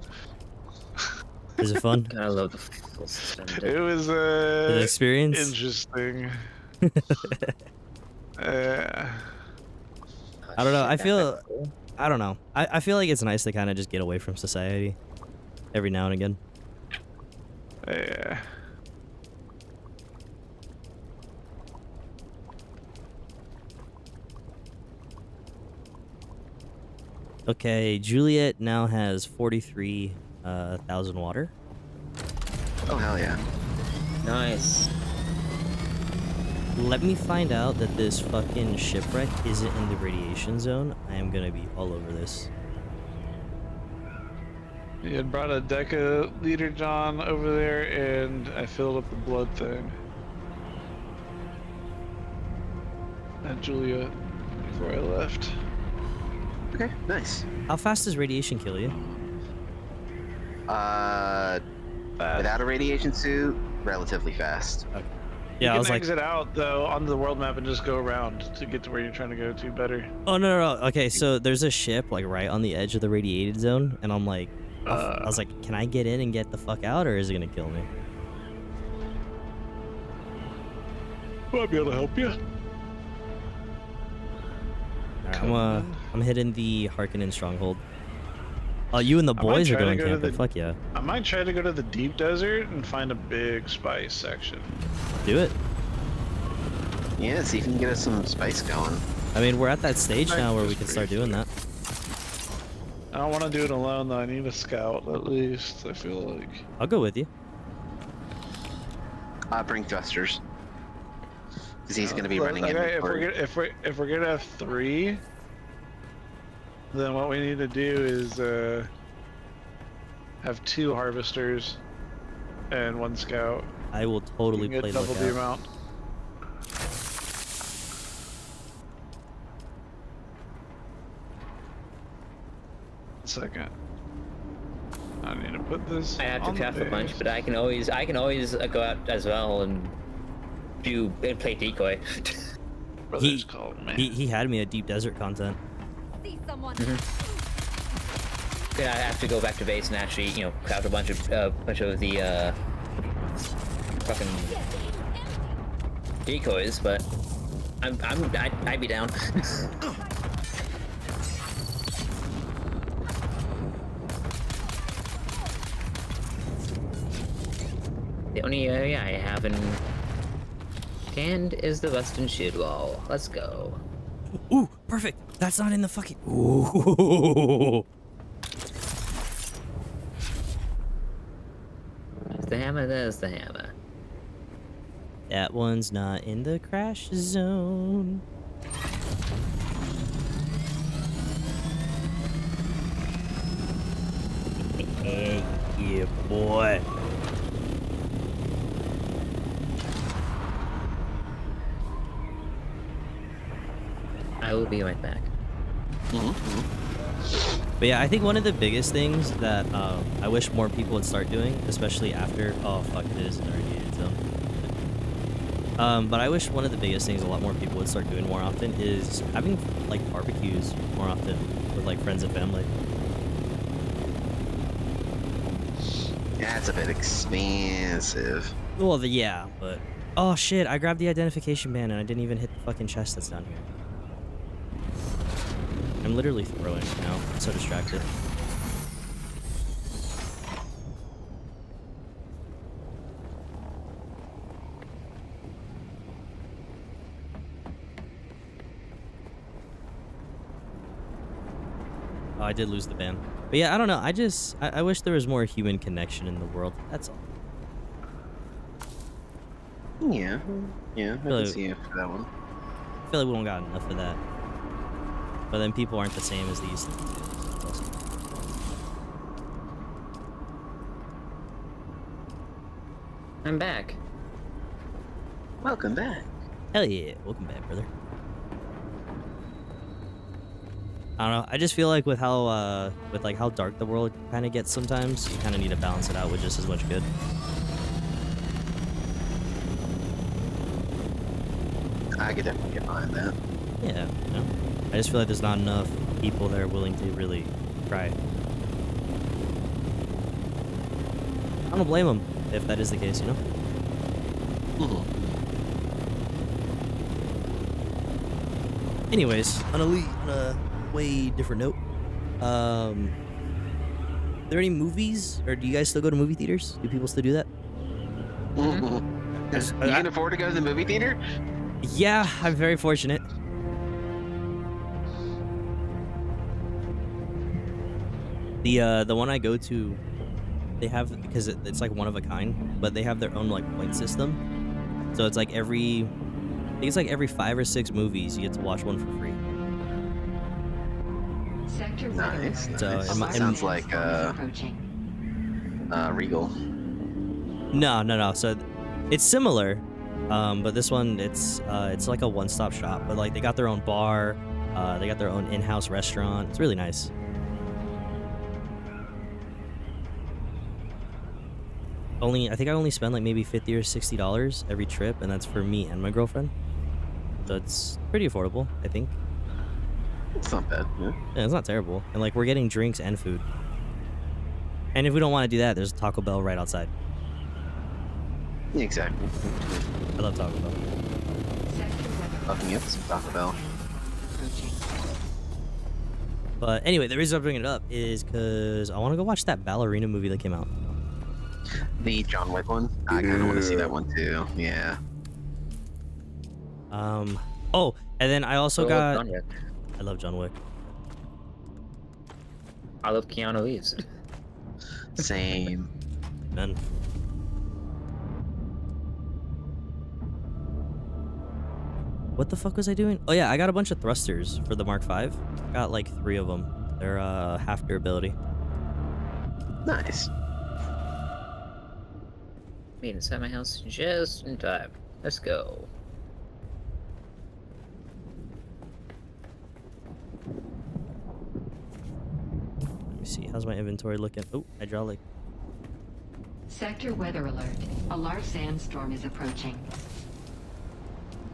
Is it fun? I love the full suspended. It was an experience. Interesting. I don't know. I don't know. I feel like it's nice to kind of just get away from society every now and again. Yeah. Okay, Juliet now has 43,000 water. Oh hell yeah! Nice. Let me find out that this fucking shipwreck isn't in the radiation zone. I am gonna be all over this. You had brought a Deca Leader John over there, and I filled up the blood thing. And Julia before I left. Okay, nice. How fast does radiation kill you? Without a radiation suit, relatively fast. Okay. You Yeah, I was can like, exit out though onto the world map and just go around to get to where you're trying to go to better. oh no. Okay, so there's a ship like right on the edge of the radiated zone, and I'm like, I was like, can I get in and get the fuck out, or is it gonna kill me? Might be able to help you. Alright, I'm hitting the Harkonnen stronghold. Oh, you and the boys are going camping. Fuck yeah. I might try to go to the deep desert and find a big spice section. Do it. Yeah, see if you can get us some spice going. I mean, we're at that stage now where we can start doing that. I don't want to do it alone though. I need a scout at least. I feel like. I'll go with you. Bring thrusters. Because he's going to be running inventory. If we're gonna have 3, then what we need to do is have 2 harvesters and 1 scout. I will totally play double the amount. Second. I need to put this. I have to craft a bunch, but I can always go out as well and play decoy. He had me at deep desert content. See someone. Yeah, I have to go back to base and actually, craft a bunch of the fucking decoys, but I'd be down. The only area I haven't scanned is the western shield wall. Let's go. Ooh, perfect. That's not in the fucking. Ooh. There's the hammer. There's the hammer. That one's not in the crash zone. Yeah, boy. I will be right back. But yeah, I think one of the biggest things that I wish more people would start doing, especially after... Oh, fuck, it is an irradiated zone. But I wish one of the biggest things a lot more people would start doing more often is having, like, barbecues more often with, like, friends and family. Yeah, it's a bit expensive. Well, yeah, but... Oh, shit, I grabbed the identification band and I didn't even hit the fucking chest that's down here. I'm literally throwing it now. I'm so distracted. Oh, I did lose the band. But yeah, I don't know. I wish there was more human connection in the world. That's all. Yeah. Yeah, I can see you for that one. I feel like we don't got enough of that. But then people aren't the same as these things. That's awesome. I'm back. Welcome back. Hell yeah. Welcome back, brother. I don't know. I just feel like with how dark the world kind of gets sometimes, you kind of need to balance it out with just as much good. I could definitely get behind that. Yeah, you know. I just feel like there's not enough people that are willing to really try. I don't blame them if that is the case, you know? Anyways, on a way different note, are there any movies, or do you guys still go to movie theaters? Do people still do that? You can afford to go to the movie theater? Yeah, I'm very fortunate. The one I go to, they have, because it's like one of a kind, but they have their own like point system. So it's like I think it's like every 5 or 6 movies you get to watch one for free. Nice. So It sounds like Regal. No. So it's similar, but this one it's like a one-stop shop. But like they got their own bar, they got their own in-house restaurant. It's really nice. I think I only spend like maybe $50 or $60 every trip, and that's for me and my girlfriend. So it's pretty affordable, I think. It's not bad. Yeah. Yeah, it's not terrible. And like we're getting drinks and food. And if we don't want to do that, there's Taco Bell right outside. Yeah, exactly. I love Taco Bell. Fucking up some Taco Bell. But anyway, the reason I'm bringing it up is because I want to go watch that ballerina movie that came out. The John Wick one? I kind of want to see that one too. Yeah. Oh, and then I also got... John Wick. I love John Wick. I love Keanu Reeves. Same. Man. What the fuck was I doing? Oh yeah, I got a bunch of thrusters for the Mark V. I got like 3 of them. They're half durability. Nice. Made inside my house just in time. Let's go. Let me see. How's my inventory looking? Oh, hydraulic. Sector weather alert. A large sandstorm is approaching.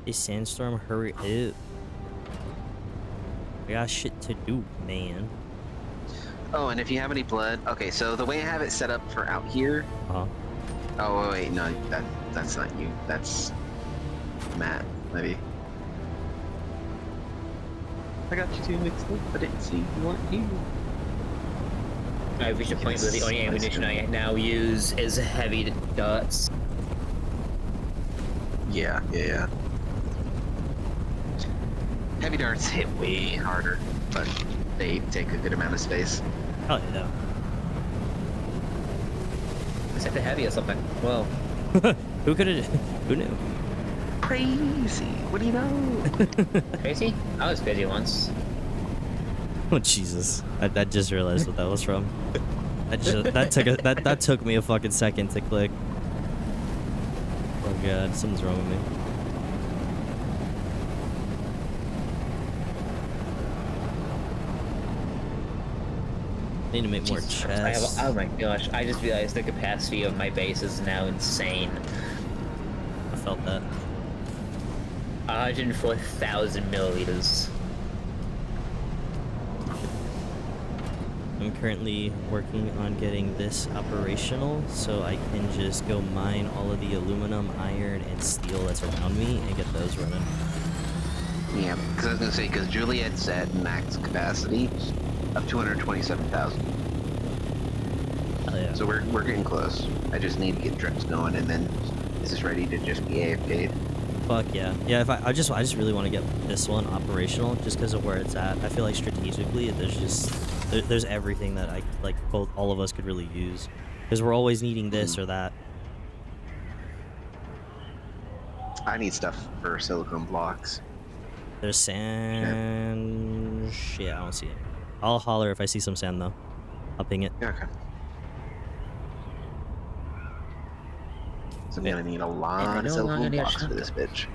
A sandstorm, hurry up. I got shit to do, man. Oh, and if you have any blood, okay. So the way I have it set up for out here. Oh wait, no, that's not you. That's Matt, maybe. I got you two mixed up. I didn't see you weren't here. I've reached a point where the only ammunition I now use is heavy darts. Yeah. Heavy darts hit way harder, but they take a good amount of space. Oh yeah. Except the heavy or something. Well. Who could have? Who knew? Crazy. What do you know? Crazy? I was crazy once. Oh Jesus! I just realized what that was from. That took me a fucking second to click. Oh god, something's wrong with me. Need to make more chests. Oh my gosh! I just realized the capacity of my base is now insane. I felt that. 104,000 milliliters. I'm currently working on getting this operational so I can just go mine all of the aluminum, iron, and steel that's around me and get those running. Yeah, because I was gonna say, because Juliet's at max capacity of 227,000. Hell yeah. So we're getting close. I just need to get drips going, and then this is ready to just be AFK'd. Fuck yeah. Yeah, if I just really want to get this one operational just because of where it's at. I feel like strategically there's everything that all of us could really use. Because we're always needing this or that. I need stuff for silicone blocks. There's sand. Shit, I don't see it. I'll holler if I see some sand though. I'll ping it. Okay. So I'm gonna need a lot of silicone blocks for this bitch.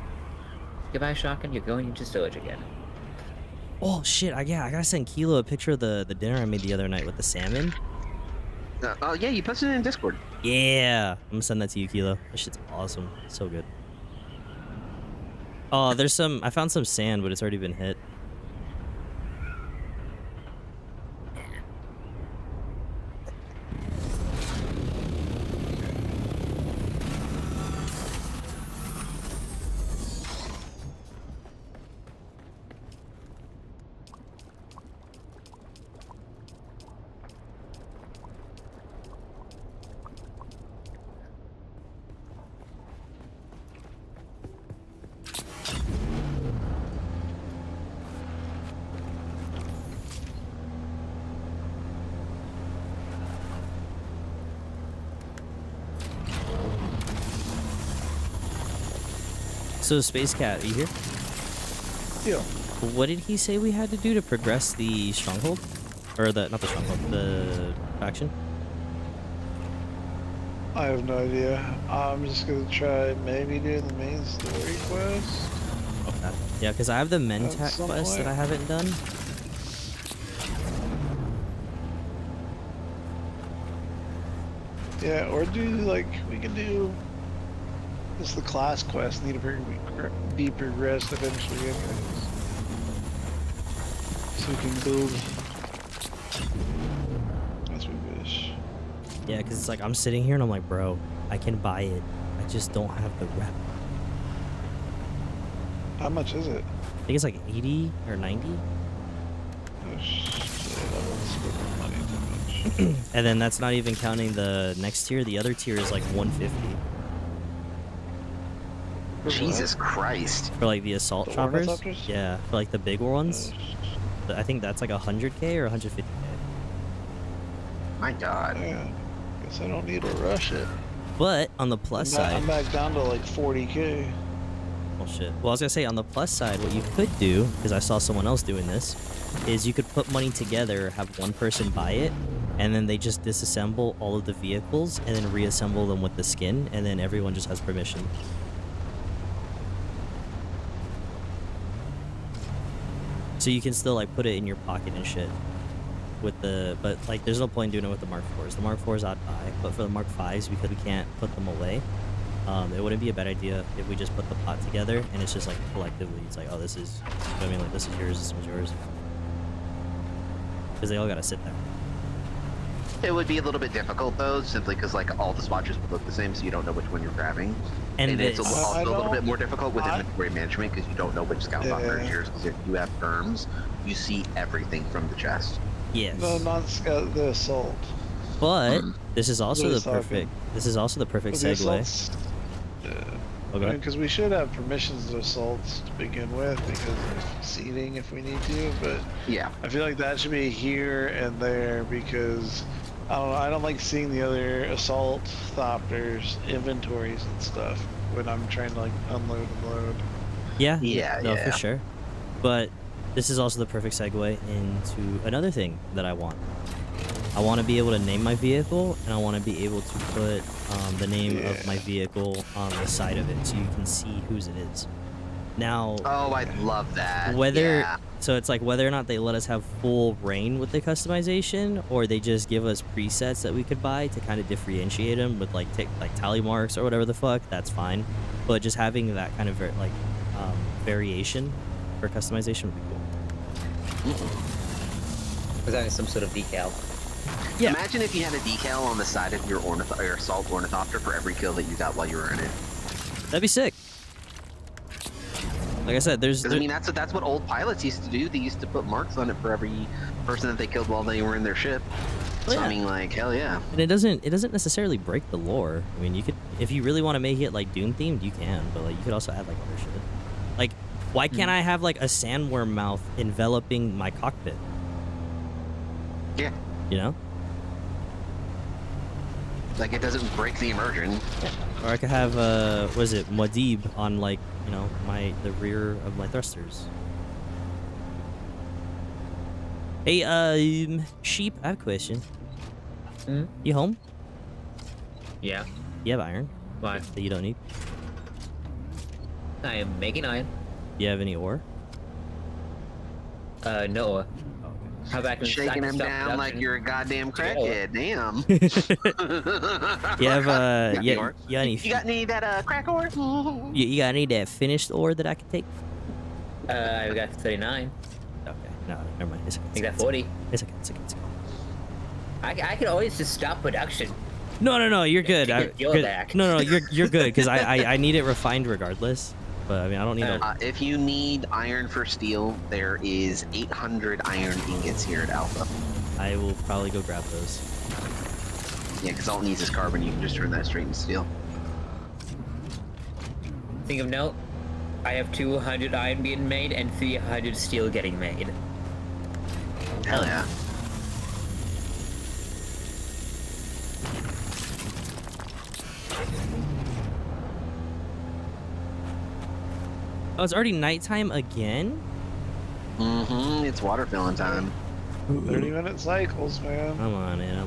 Goodbye, shotgun. You're going into storage again. Oh shit! I gotta send Kilo a picture of the dinner I made the other night with the salmon. Oh yeah, you posted it in Discord. Yeah, I'm gonna send that to you, Kilo. That shit's awesome. So good. Oh, I found some sand, but it's already been hit. So, Space Cat, are you here? Yeah. What did he say we had to do to progress the stronghold? Or not the stronghold, the faction? I have no idea. I'm just gonna try maybe doing the main story quest. Okay. Yeah, because I have the Mentat some quest point. that I haven't done. Yeah, or we can do. This is the class quest. Need to be progressed eventually, anyways. So we can build as we wish. Yeah, because it's like I'm sitting here and I'm like, bro, I can buy it. I just don't have the rep. How much is it? I think it's like 80 or 90. Oh shit! I won't spend my money too much. And then that's not even counting the next tier. The other tier is like 150 Jesus Christ. for like the assault The choppers. Ornithopters? Yeah, for like the big ones. I think that's like 100k or 150k. My God. Yeah. Guess I don't need to rush it. But on the plus side, I'm back down to like 40k. well shit. Well, I was gonna say on the plus side, what you could do, because I saw someone else doing this, is you could put money together, have one person buy it, and then they just disassemble all of the vehicles and then reassemble them with the skin, and then everyone just has permission. So you can still like put it in your pocket and shit. But like there's no point doing it with the Mark 4s. The Mark 4s I'd buy, but for the Mark 5s, because we can't put them away, it wouldn't be a bad idea if we just put the pot together and it's just like collectively, it's like, oh, this is, you know what I mean, like this is yours, this one's yours. Because they all gotta sit there. It would be a little bit difficult though, simply because like all the swatches would look the same, so you don't know which one you're grabbing. And it's also a little bit more difficult with inventory management because you don't know which scout offer is yours. Because if you have firms, you see everything from the chest. Yes. No, not scout, the assault. But this is also What the he's talking. perfect. This is also the perfect But the segue. assaults, Okay. because we should have permissions to assaults to begin with because of seating if we need to. But Yeah. I feel like that should be here and there because I don't know. I don't like seeing the other assault thopters inventories and stuff when I'm trying to like unload and load. Yeah. Yeah, No, yeah. for sure. But this is also the perfect segue into another thing that I want. I want to be able to name my vehicle, and I want to be able to put the name of my vehicle on the side of it so you can see whose it is. Now, Oh, I love that. whether Yeah. so it's like whether or not they let us have full reign with the customization, or they just give us presets that we could buy to kind of differentiate them with like tally marks or whatever the fuck, that's fine. But just having that kind of variation for customization would be cool. Was having some sort of decal. Yeah. Imagine if you had a decal on the side of your assault ornithopter for every kill that you got while you were in it. That'd be sick. Like I said, Because I mean, that's what old pilots used to do. They used to put marks on it for every person that they killed while they were in their ship. Oh, So yeah. I mean, like, hell yeah. And it doesn't necessarily break the lore. I mean, you could, if you really want to make it like Dune themed, you can, but like you could also add like other shit. Like, why can't I have like a sandworm mouth enveloping my cockpit? Yeah. You know? Like, it doesn't break the immersion. Or I could have what is it, Muad'Dib on like, you know, the rear of my thrusters. Hey, Sheep, I have a question. Hmm? You home? Yeah. You have iron Why? that you don't need? I am making iron. You have any ore? No. How about I can Shaking him stop down like production? you're a goddamn crackhead. Damn. You have Got any yeah, ore? you got any? You got any of that crack ore? You got any of that finished ore that I could take? I got 39. Okay, no, never mind. It's okay. I got 40. It's okay. It's okay. It's okay. I could always just stop production. No, you're good. Take your good. back. No, you're good because I need it refined regardless. But I mean, I don't need a. If you need iron for steel, there is 800 iron ingots here at Alpha. I will probably go grab those. Yeah, because all it needs is carbon. You can just turn that straight into steel. Think of note, I have 200 iron being made and 300 steel getting made. Hell yeah. Oh, it's already nighttime again? Mm-hmm. It's water filling time. 30-minute cycles, man. I'm on it.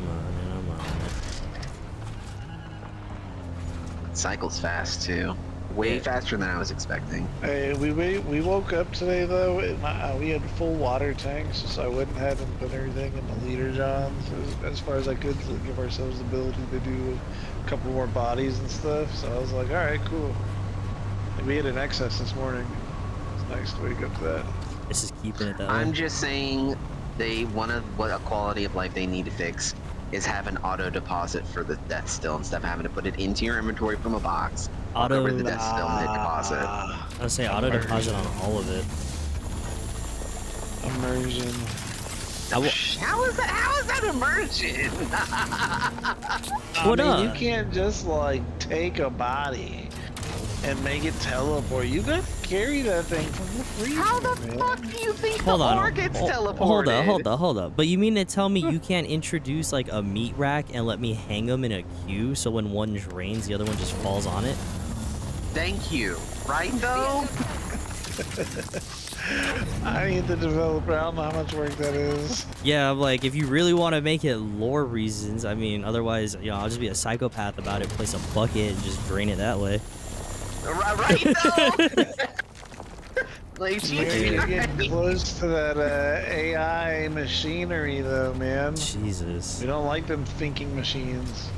It cycles fast too. Way Yeah. faster than I was expecting. Hey, we woke up today though, and we had full water tanks, so I went ahead and put everything in the liter johns as far as I could to give ourselves the ability to do a couple more bodies and stuff. So I was like, all right, cool. And we had an excess this morning. It's nice to wake up to that. This is keeping it that way. I'm just saying, one of what a quality of life they need to fix is have an auto deposit for the death still instead of having to put it into your inventory from a box. Auto- over the death still and hit deposit. I would say auto deposit on all of it. Immersion. How is that immersion? What I mean, up? you can't just like take a body and make it teleport. You gotta carry that thing from the freezer. How the man. fuck do you think Hold the on. ore gets teleported? Hold up. But you mean to tell me you can't introduce like a meat rack and let me hang them in a queue so when one drains, the other one just falls on it? Thank you. Right though? I need the developer. I don't know how much work that is. Yeah, I'm like, if you really want to make it lore reasons, I mean, otherwise, you know, I'll just be a psychopath about it, place a bucket and just drain it that way. Right though? Like, Maybe you're getting geez. close to that AI machinery, though, man. Jesus. We don't like them thinking machines.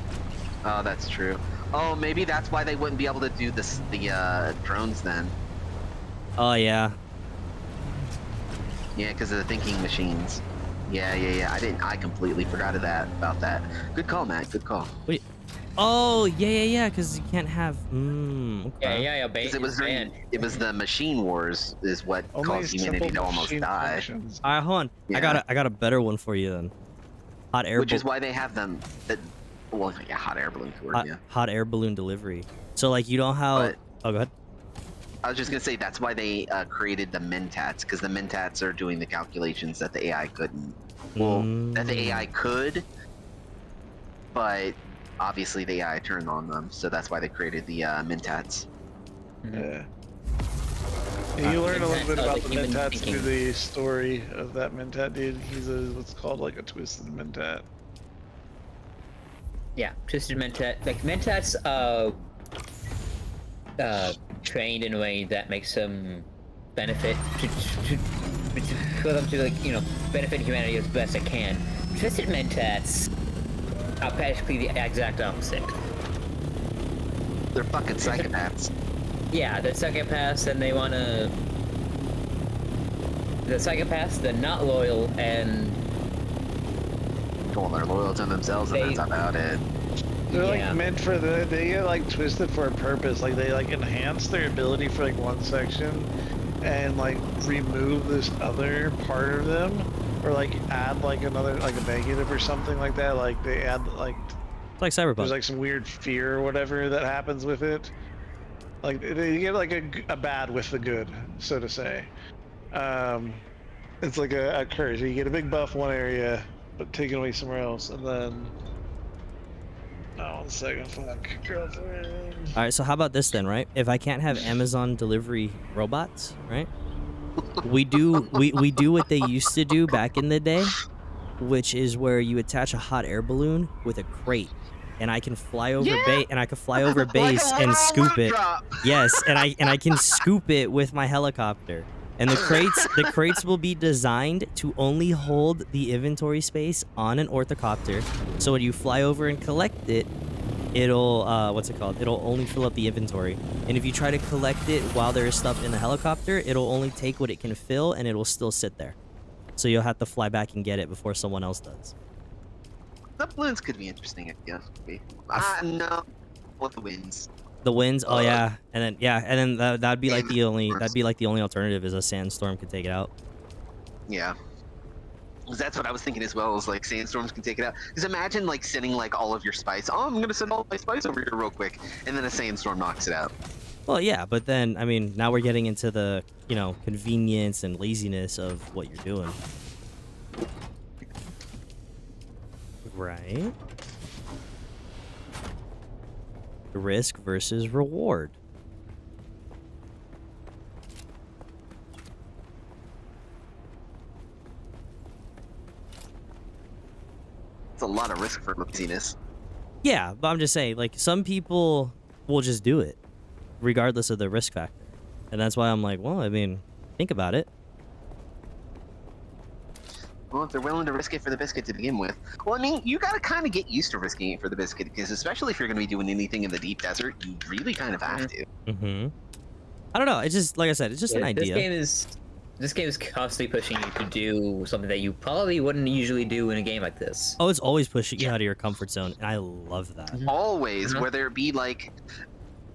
Oh, that's true. Oh, maybe that's why they wouldn't be able to do the drones then. Oh, yeah. Yeah, because of the thinking machines. Yeah. I completely forgot about that. Good call, Matt. Good call. Wait. Oh, yeah, because you can't have... okay. Yeah. Because it was the machine wars is what caused humanity to almost die. functions. All right, hold on. Yeah. I got a better one for you then. Hot air Which is why they have them. Well, yeah, hot air balloon tour, yeah. hot air balloon delivery. So like you know how... But- Oh, go ahead. I was just gonna say that's why they created the Mentats, because the Mentats are doing the calculations that the AI couldn't. Well, that the AI could, but obviously the AI turned on them, so that's why they created the Mentats. Yeah. You learn a little bit about the human Mentats thinking. through the story of that Mentat dude. He's what's called like a twisted Mentat. Yeah, twisted Mentat. Like Mentats, trained in a way that makes them benefit for them to, like, you know, benefit humanity as best it can. Twisted Mentats are practically the exact opposite. They're fucking psychopaths. Yeah, they're psychopaths, and they wanna. They're psychopaths. They're not loyal, and Well, they're loyal to themselves, and that's about it. They're Yeah. like meant for they get like twisted for a purpose. Like they like enhance their ability for like one section, and like remove this other part of them, or like add like another like a negative or something like that. Like they add like It's like Cyberpunk. there's like some weird fear or whatever that happens with it. Like they get like a bad with the good, so to say. It's like a curse. You get a big buff one area, but taken away somewhere else, and then. Oh, 1 second, fuck, girlfriend. All right, so how about this then, right? If I can't have Amazon delivery robots, right? We do what they used to do back in the day, which is where you attach a hot air balloon with a crate, and I can fly over base and scoop it. Yes, and I can scoop it with my helicopter. And the crates will be designed to only hold the inventory space on an orthocopter. So when you fly over and collect it, it'll what's it called? It'll only fill up the inventory. And if you try to collect it while there is stuff in the helicopter, it'll only take what it can fill, and it'll still sit there. So you'll have to fly back and get it before someone else does. The balloons could be interesting, I guess. No, with the winds. The winds, oh yeah, and then that'd be like the only alternative is a sandstorm could take it out. Yeah. 'Cause that's what I was thinking as well, is like sandstorms can take it out. Because imagine like sending like all of your spice. Oh, I'm gonna send all my spice over here real quick, and then a sandstorm knocks it out. Well, yeah, but then I mean, now we're getting into the convenience and laziness of what you're doing, right? Risk versus reward. It's a lot of risk for laziness. Yeah, but I'm just saying, like, some people will just do it, regardless of the risk factor. And that's why I'm like, well, I mean, think about it. Well, if they're willing to risk it for the biscuit to begin with. Well, I mean, you gotta kind of get used to risking it for the biscuit, because especially if you're gonna be doing anything in the deep desert, you really kind of have to. Mm-hmm. I don't know. It's just, like I said, it's just an idea. This game is constantly pushing you to do something that you probably wouldn't usually do in a game like this. Oh, it's always pushing you out of your comfort zone, and I love that. Always, whether it be like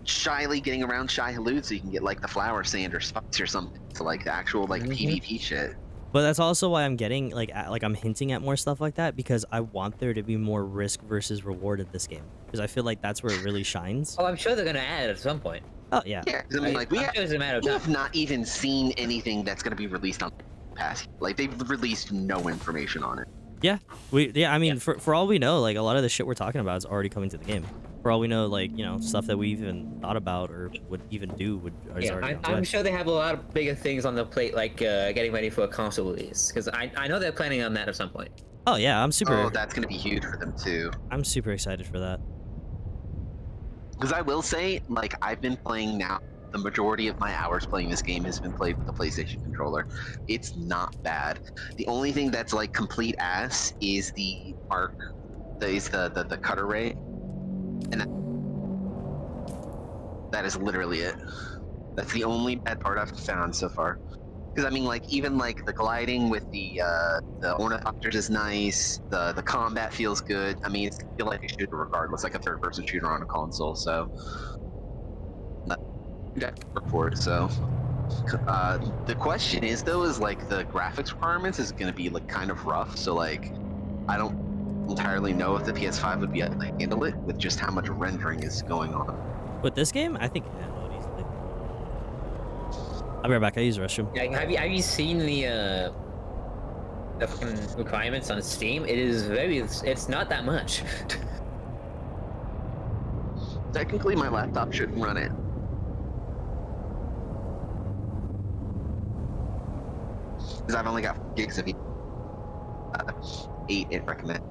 shyly getting around shy halud so you can get like the flower sand or spice or something, to like the actual like PvP shit. But that's also why I'm getting like I'm hinting at more stuff like that, because I want there to be more risk versus reward in this game, because I feel like that's where it really shines. Oh, I'm sure they're gonna add it at some point. Oh yeah. Yeah, 'cause I mean, like we have not even seen anything that's gonna be released on Pass. Like they've released no information on it. Yeah, I mean, for all we know, like a lot of the shit we're talking about is already coming to the game. For all we know, like stuff that we even thought about or would even do is already. I'm sure they have a lot of bigger things on the plate, like getting ready for a console release, because I know they're planning on that at some point. Oh yeah, I'm super. Oh, that's gonna be huge for them too. I'm super excited for that. Because I will say, like, I've been playing now. The majority of my hours playing this game has been played with the PlayStation controller. It's not bad. The only thing that's like complete ass is the arc, the cutter ray, and that is literally it. That's the only bad part I've found so far. Because I mean, like even like the gliding with the Ornithopters is nice. The combat feels good. I mean, it's feel like a shooter regardless, like a third-person shooter on a console. So for it. So the question is though, is like the graphics requirements is going to be like kind of rough. So like, I don't entirely know if the PS5 would be able to handle it with just how much rendering is going on. With this game, I think. I'll be right back. I use the restroom. Yeah, have you seen the fucking requirements on Steam? It's not that much. Technically, my laptop shouldn't run it. Because I've only got 4 gigs of 8 it recommend.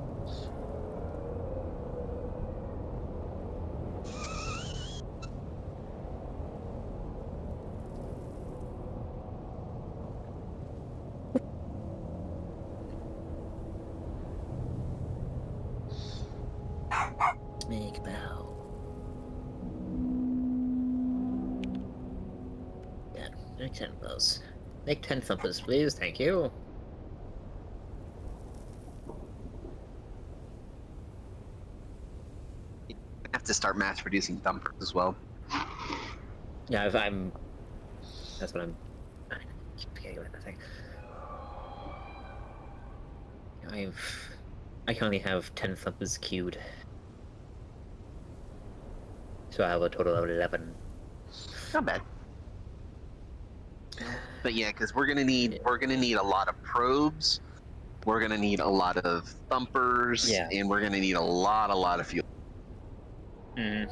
Make bow. Yeah, make 10 of those. Make 10 thumpers, please. Thank you. I have to start mass producing thumpers as well. Yeah, if I'm. That's what I'm. I keep forgetting about that thing. I can only have 10 thumpers queued. So I have a total of 11. Not bad. But yeah, because we're gonna need a lot of probes, we're gonna need a lot of thumpers, Yeah. and we're gonna need a lot of fuel. Mm.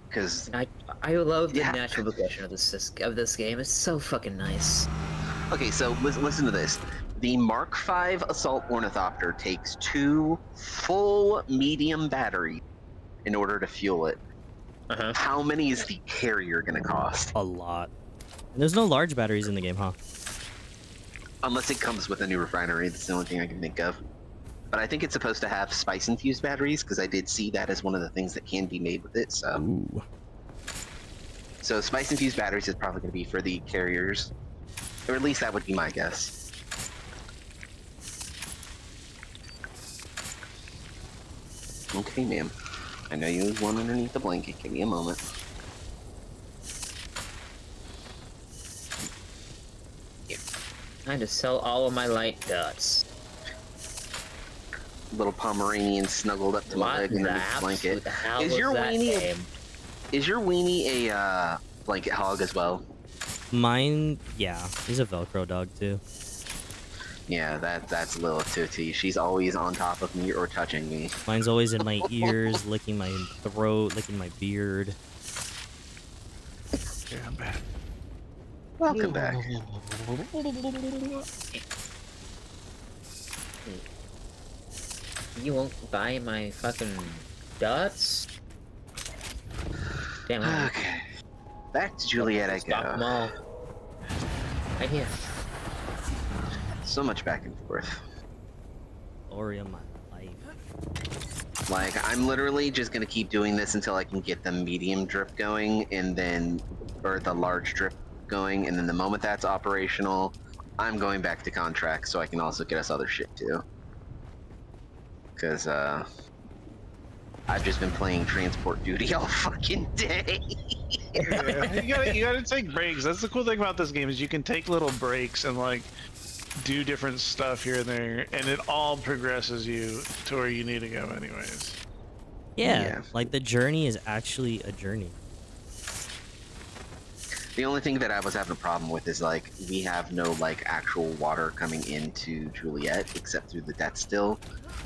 Because I love the Yeah. natural progression of this game. It's so fucking nice. okay, so listen to this. The Mark V Assault Ornithopter takes 2 full medium batteries in order to fuel it. Uh-huh. How many is the carrier gonna cost? A lot. And there's no large batteries in the game, huh? Unless it comes with a new refinery, that's the only thing I can think of. But I think it's supposed to have spice-infused batteries, because I did see that as one of the things that can be made with it, so... Ooh. So spice-infused batteries is probably going to be for the carriers. Or at least that would be my guess. Okay, ma'am. I know you was one underneath the blanket. Give me a moment. Time to sell all of my light dots. Little Pomeranian snuggled up to my leg underneath the blanket. Is your weenie a blanket hog as well? Mine, yeah. He's a Velcro dog, too. Yeah, that's Lil Tutti. She's always on top of me or touching me. Mine's always in my ears, licking my throat, licking my beard. Yeah, I'm back. Welcome back. You won't buy my fucking dots? Damn it. Okay. Back to Juliet I Stop them go. all. Right here. So much back and forth. Glory of my life. Like, I'm literally just gonna keep doing this until I can get the medium drip going, and then, or the large drip going, and then the moment that's operational, I'm going back to contract so I can also get us other shit too. Because, I've just been playing transport duty all fucking day. Yeah, you gotta take breaks. That's the cool thing about this game is you can take little breaks and like do different stuff here and there, and it all progresses you to where you need to go anyways. Yeah, like the journey is actually a journey. The only thing that I was having a problem with is like we have no like actual water coming into Juliet except through the death still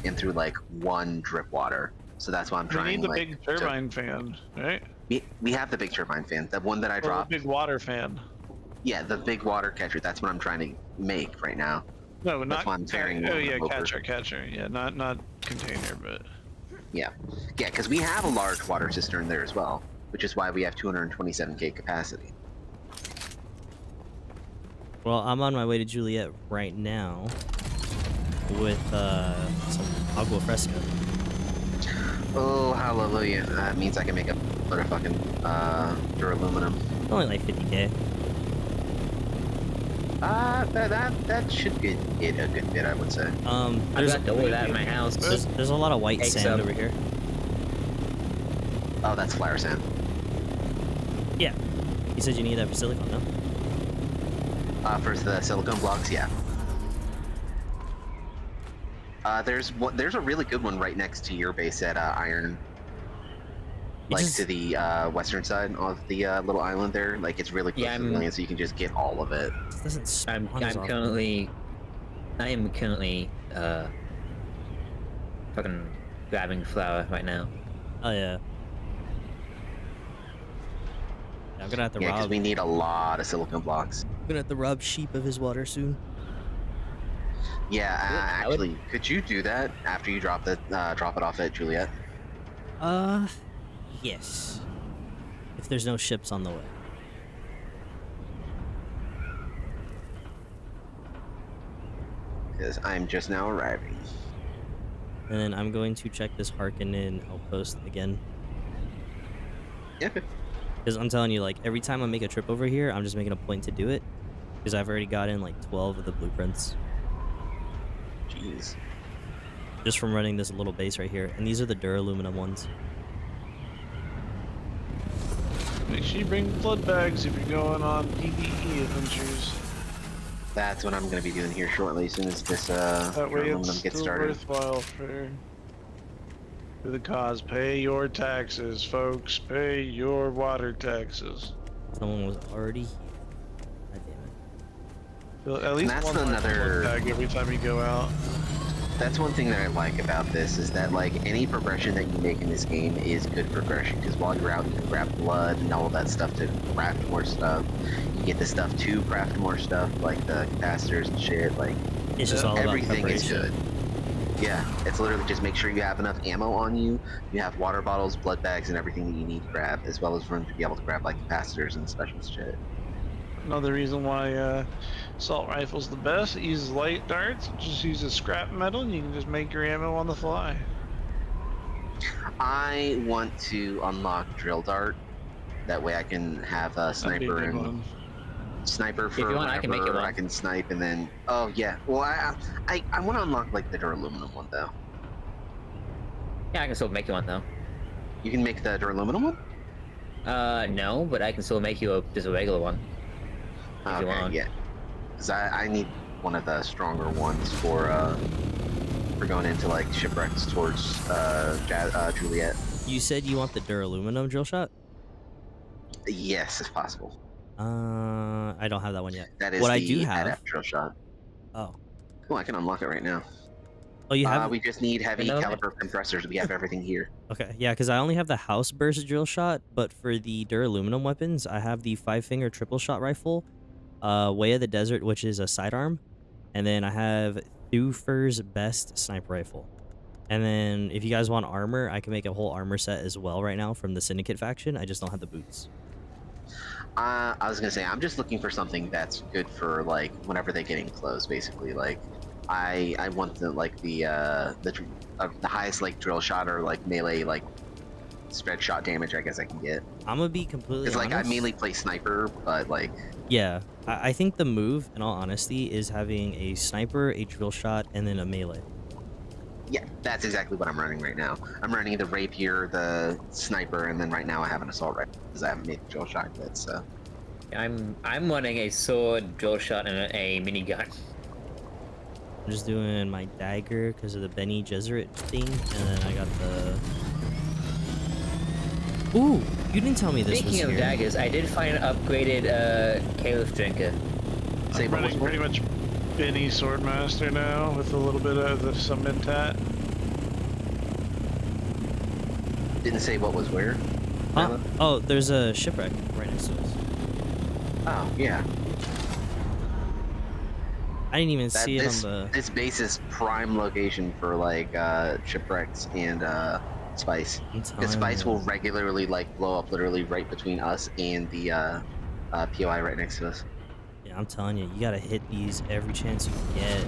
and through like one drip water. So that's why I'm trying. We need the like, big turbine fan, right? We have the big turbine fan, the one that I dropped. The big water fan. Yeah, the big water catcher. That's what I'm trying to make right now. No, That's not. why I'm tearing Oh yeah, over. catcher. Yeah, not container, but. Yeah, because we have a large water cistern there as well, which is why we have 227k capacity. Well, I'm on my way to Juliet right now with some agua fresca. Oh, hallelujah! That means I can make a lot of fucking duraluminum. Only like 50k. That should get it a good bit, I would say. I've There's got double that in my house. there's a lot of white sand over here. Oh, that's flower sand. Yeah. You said you need that for silicone, no? For the silicone blocks, yeah. There's a really good one right next to your base at Iron. Like to the western side of the little island there. Like it's really close to the land, so you can just get all of it. This doesn't I'm spawn as often. currently I am currently fucking grabbing flour right now. Oh yeah. Yeah, I'm gonna have to Yeah, because rob. we need a lot of silicon blocks. I'm gonna have to rob sheep of his water soon. Yeah, I would- actually, could you do that after you drop it off at Juliet? Yes. If there's no ships on the way. Because I'm just now arriving. And then I'm going to check this Harkonnen outpost again. Yeah. Because I'm telling you, like, every time I make a trip over here, I'm just making a point to do it. Because I've already gotten, like, 12 of the blueprints. Jeez. Just from running this little base right here. And these are the duraluminum ones. Make sure you bring blood bags if you're going on PvE adventures. That's what I'm going to be doing here shortly, as soon as this That way aluminum it's gets still started. worthwhile for the cause. Pay your taxes, folks. Pay your water taxes. Someone was already here. God damn it. Well, at least that's one more another- blood bag every time you go out. That's one thing that I like about this, is that like any progression that you make in this game is good progression, because while you're out you can grab blood and all of that stuff to craft more stuff. You get the stuff to craft more stuff, like the capacitors and shit, like It's just all about everything is preparation. good. Yeah, it's literally just make sure you have enough ammo on you, you have water bottles, blood bags, and everything that you need to grab, as well as room to be able to grab like capacitors and special shit. Another reason why assault rifle's the best. It uses light darts. It just uses scrap metal, and you can just make your ammo on the fly. I want to unlock drill dart. That way I can have a That'd be a sniper good and one. sniper for you want, I can make it whenever one. I can snipe, and then oh yeah. Well, I want to unlock like the duraluminum one though. Yeah, I can still make you one though. You can make the duraluminum one. No, but I can still make you just a regular one. If you Okay, want. yeah. Because I need one of the stronger ones for going into like shipwrecks towards Juliet. You said you want the duraluminum drill shot? Yes, if possible. I don't have that one yet. That is what the I do have. adept drill shot. Oh. Oh, I can unlock it right now. Oh, you have. We just need heavy No. caliber compressors. We have everything here. Okay, yeah, because I only have the house burst drill shot, but for the duraluminum weapons, I have the 5-finger triple shot rifle, Way of the Desert, which is a sidearm, and then I have Thufir's best sniper rifle. And then if you guys want armor, I can make a whole armor set as well right now from the Syndicate faction. I just don't have the boots. I was gonna say I'm just looking for something that's good for like whenever they're getting close. Basically, like I want the highest like drill shot or like melee like spread shot damage I guess I can get. I'm gonna be completely Because like I honest. mainly play sniper, but like Yeah, I think the move, in all honesty, is having a sniper, a drill shot, and then a melee. yeah, that's exactly what I'm running right now. I'm running the rapier, the sniper, and then right now I have an assault rifle because I haven't made the drill shot yet. So I'm running a sword, drill shot, and a minigun. I'm just doing my dagger because of the Bene Gesserit thing, and then I got the... Ooh, you didn't tell me this was Speaking of here. daggers, I did find an upgraded Caliph drinker. say I'm what was running pretty much Bene Swordmaster now with a little bit of some Mentat. didn't say what was where. Huh? Oh, there's a shipwreck right next to us. Oh yeah. I didn't even see it on the... This base is prime location for like shipwrecks and spice. I'm Because telling spice you. will regularly like blow up literally right between us and the POI right next to us. Yeah, I'm telling you, you gotta hit these every chance you get.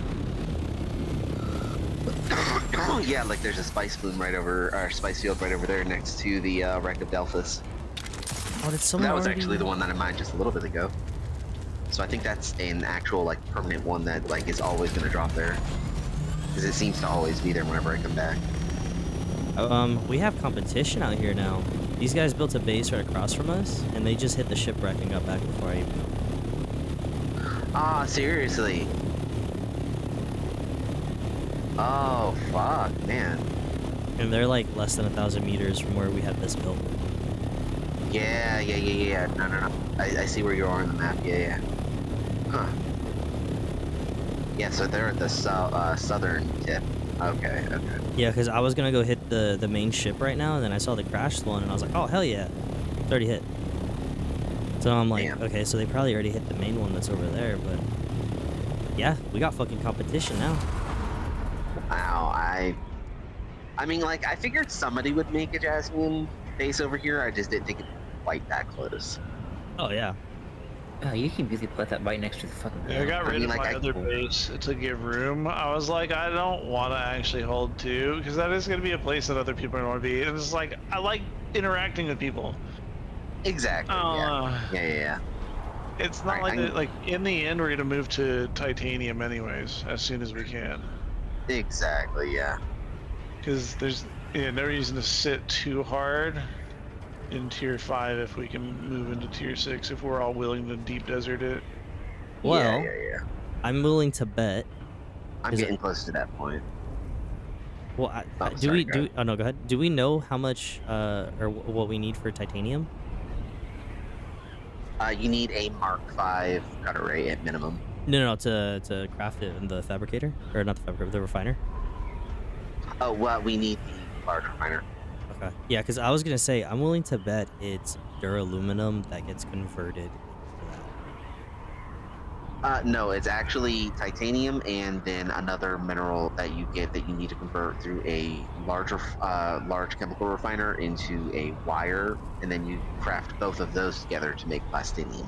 Oh yeah, like there's a spice bloom right over, or spice field right over there next to the wreck of Delphus. Oh, did someone That was already... actually the one that I mined just a little bit ago. So I think that's an actual like permanent one that like is always gonna drop there. Because it seems to always be there whenever I come back. We have competition out here now. These guys built a base right across from us, and they just hit the shipwreck and got back before I even know. Ah, seriously? Oh, fuck, man. And they're like less than 1,000 meters from where we had this built. Yeah. No. I see where you are on the map. Yeah. Huh. Yeah, so they're at the southern tip. Okay, okay. Yeah, because I was gonna go hit the main ship right now, and then I saw the crashed one, and I was like, oh hell yeah, it's already hit. So I'm like, Damn. okay, so they probably already hit the main one that's over there, but yeah, we got fucking competition now. Wow, I mean, like, I figured somebody would make a Jasmine base over here. I just didn't think it'd be quite that close. Oh yeah. Oh, you can really put that right next to the fucking Yeah, I got rid of like, my other base to give room. I was like, I don't want to actually hold two, because that is going to be a place that other people are going to be. And it's like, I like interacting with people. Exactly. Yeah. It's not like in the end, we're going to move to titanium anyways, as soon as we can. Exactly. Yeah. Because there's no reason to sit too hard in tier 5 if we can move into tier 6 if we're all willing to deep desert it. Well, yeah. I'm willing to bet. I'm getting close to that point. Well, oh no, go ahead. Do we know how much or what we need for titanium? You need a Mark V cutter ray at minimum. No, to craft it in the fabricator, or not the fabricator, the refiner. Oh, well, we need the large refiner. Okay. Yeah, because I was gonna say I'm willing to bet it's duraluminum that gets converted into that. No, it's actually titanium and then another mineral that you get that you need to convert through a large chemical refiner into a wire, and then you craft both of those together to make plastinium.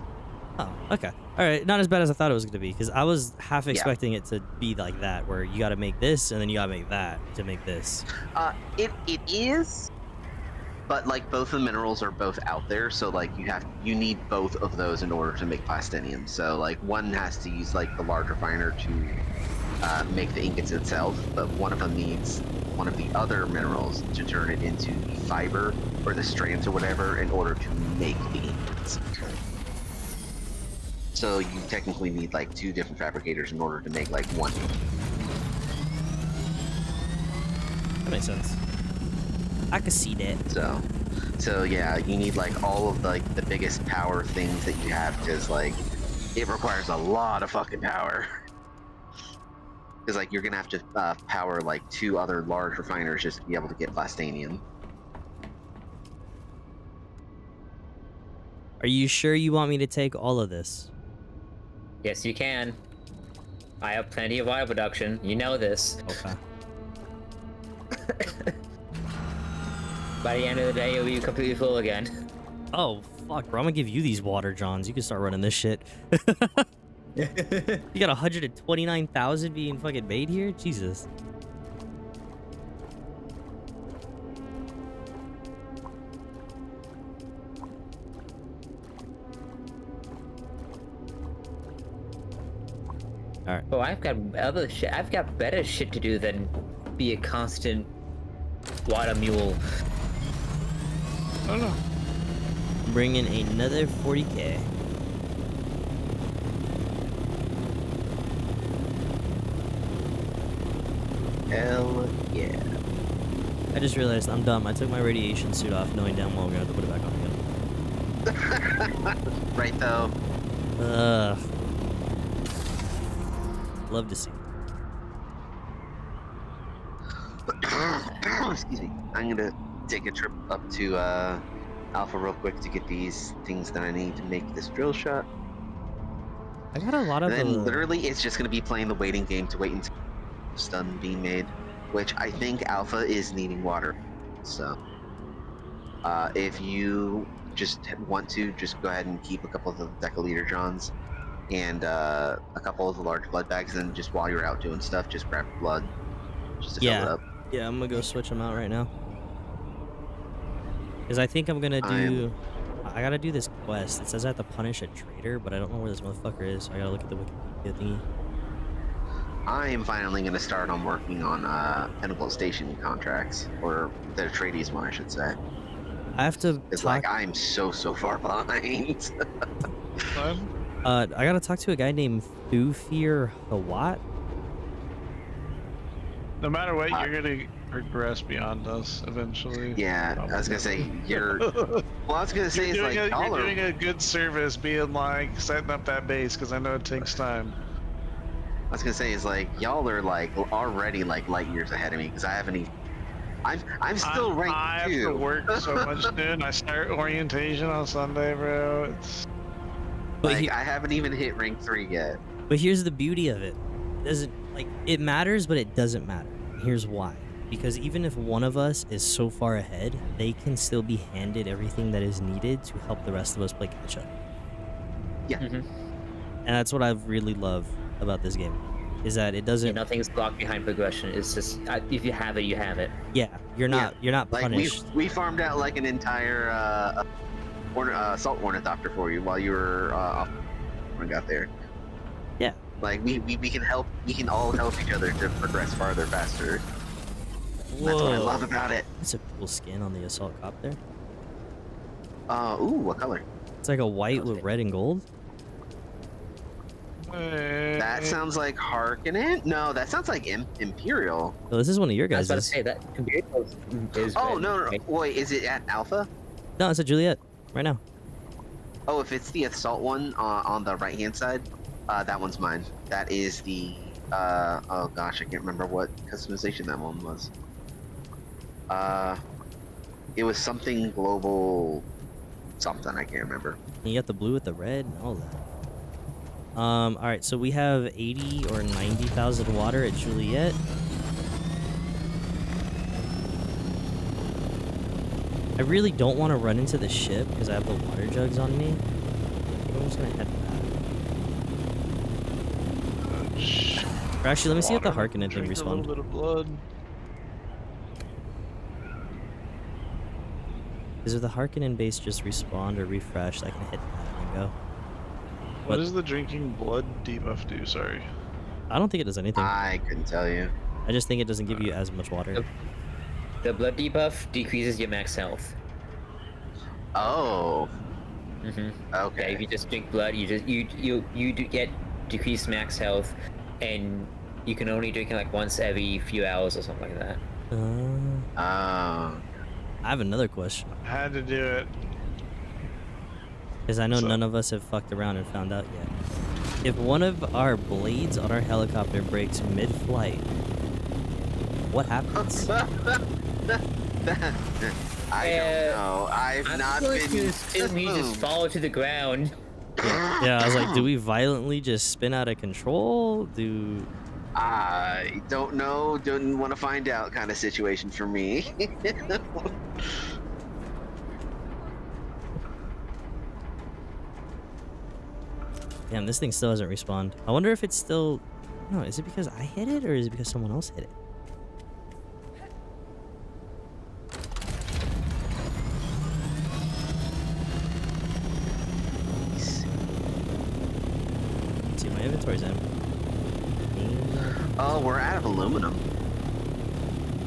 Oh, okay. All right, not as bad as I thought it was going to be, because I was half expecting it to be like that, where you got to make this and then you got to make that to make this. It is, but like both the minerals are both out there, so like you need both of those in order to make plastinium. So like one has to use like the large refiner to make the ingots itself, but one of them needs one of the other minerals to turn it into the fiber or the strands or whatever in order to make the ingots. So you technically need like 2 different fabricators in order to make like one. That makes sense. I could see that. So yeah, you need like all of like the biggest power things that you have, because like it requires a lot of fucking power. Because like you're gonna have to power like 2 other large refiners just to be able to get plastinium. Are you sure you want me to take all of this? Yes, you can. I have plenty of oil production. You know this. Okay. By the end of the day, you'll be completely full again. Oh, fuck, bro. I'm gonna give you these water johns. You can start running this shit. You got 129,000 being fucking made here? Jesus. Alright. Oh, I've got other shit. I've got better shit to do than be a constant water mule. Oh no. Bring in another 40k. Hell yeah. I just realized I'm dumb. I took my radiation suit off knowing damn well I'm gonna have to put it back on again. Right though. Love to see. Excuse me. I'm gonna take a trip up to Alpha real quick to get these things that I need to make this drill shot. I got a lot of. And then literally, it's just gonna be playing the waiting game to wait until it's done being made, which I think Alpha is needing water. So, if you just want to, just go ahead and keep a couple of the deciliter johns and a couple of the large blood bags, and just while you're out doing stuff, just grab blood just to fill it up. Yeah, I'm gonna go switch them out right now. Because I think I'm gonna do... I gotta do this quest. It says I have to punish a traitor, but I don't know where this motherfucker is, so I gotta look at the Wikipedia thingy. I am finally gonna start on working on Pinnacle Station contracts, or the Atreides one, I should say. I have to It's like I'm so far behind. I gotta talk to a guy named Thufir Hawat. No matter what, you're gonna progress beyond us eventually. Yeah, I was gonna say you're. Well, I was gonna say you're it's like you're doing a good service being like setting up that base, because I know it takes time. was gonna say is like y'all are like already like light years ahead of me because I haven't even. I'm still ranked I have 2. to work so much, dude. I start orientation on Sunday, bro. It's But Like I haven't even hit rank 3 yet. But here's the beauty of it. It doesn't like it matters, but it doesn't matter. Here's why. Because even if one of us is so far ahead, they can still be handed everything that is needed to help the rest of us play catch up. Yeah. And that's what I really love about this game, is that it doesn't. Nothing's blocked behind progression. It's just if you have it, you have it. Yeah, you're not Like punished. we farmed out like an entire salt ornithopter for you while you were off when we got there. Yeah. Like we can help. We can all help each other to progress farther, faster. That's what I love about it. That's a cool skin on the assault cop there. Ooh, what color? It's like a white with red and gold. That sounds like Harkonnen. No, that sounds like Imperial. Oh, this is one of your I was guys'. about to say that Imperial is Oh red, no, right? wait, is it at Alpha? No, it's a Juliet right now. Oh, if it's the assault one on the right hand side, that one's mine. That is the oh gosh, I can't remember what customization that one was. It was something global, something I can't remember. And you got the blue with the red and all that. All right, so we have 80 or 90,000 water at Juliet. I really don't want to run into the ship because I have the water jugs on me. I'm just gonna head back. Or actually, let me see if the Harkonnen thing drink a respawned. little bit of blood. Is if the Harkonnen base just respawned or refreshed, I can hit that and go. What does the drinking blood debuff do? Sorry. I don't think it does anything. I couldn't tell you. I just think it doesn't give you as much water. The blood debuff decreases your max health. Oh, Yeah, okay. if you just drink blood, you do get decreased max health, and you can only drink it like once every few hours or something like that. I have another question. I had to do it. Because I know So- none of us have fucked around and found out yet. If one of our blades on our helicopter breaks mid-flight, what happens? I don't know. I'm going to assume you just fall to the ground. Yeah, I was like, do we violently just spin out of control? I don't know. Don't want to find out kind of situation for me. Damn, this thing still hasn't respawned. I wonder if it's still... No, is it because I hit it or is it because someone else hit it? Let's see, my inventory's empty. Oh, we're out of aluminum.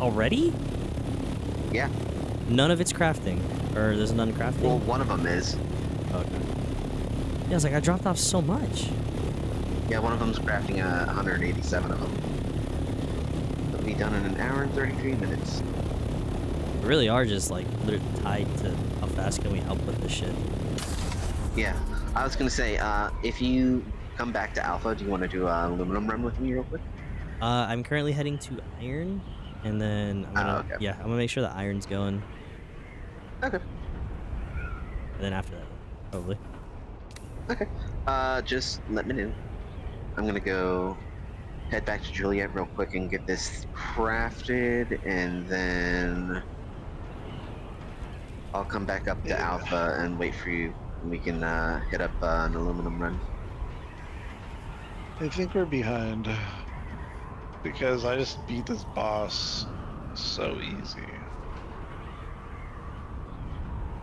Already? Yeah. None of it's crafting. Or there's none crafting? Well, one of them is. Okay. Yeah, I was like, I dropped off so much. Yeah, one of them's crafting 187 of them. It'll be done in an hour and 33 minutes. We really are just like literally tied to how fast can we help with this shit. Yeah, I was gonna say, if you come back to Alpha, do you want to do an aluminum run with me real quick? I'm currently heading to iron, and then I'm gonna, okay. yeah, I'm gonna make sure the iron's going, Okay. and then after that, probably. Okay. Just let me know. I'm gonna go head back to Juliet real quick and get this crafted, and then I'll come back up to Alpha and wait for you. And we can hit up an aluminum run. I think we're behind. Because I just beat this boss so easy.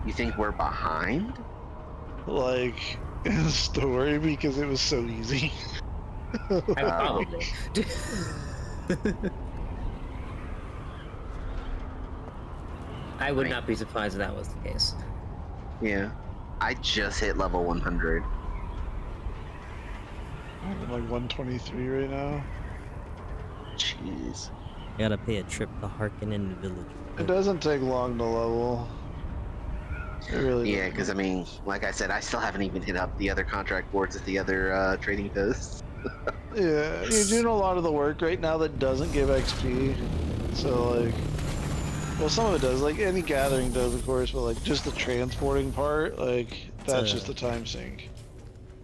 You think we're behind? Like, in the story, because it was so easy. Probably. I would not be surprised if that was the case. Yeah. I just hit level 100. I'm like 123 right now. Jeez. I gotta pay a trip to Harkonnen Village. It doesn't take long to level. It really Yeah, because I mean, like I said, I still haven't even hit up the other contract boards at the other trading posts. Yeah, you're doing a lot of the work right now that doesn't give XP. So like, well, some of it does. Like any gathering does, of course, but like just the transporting part, like that's just the time sink.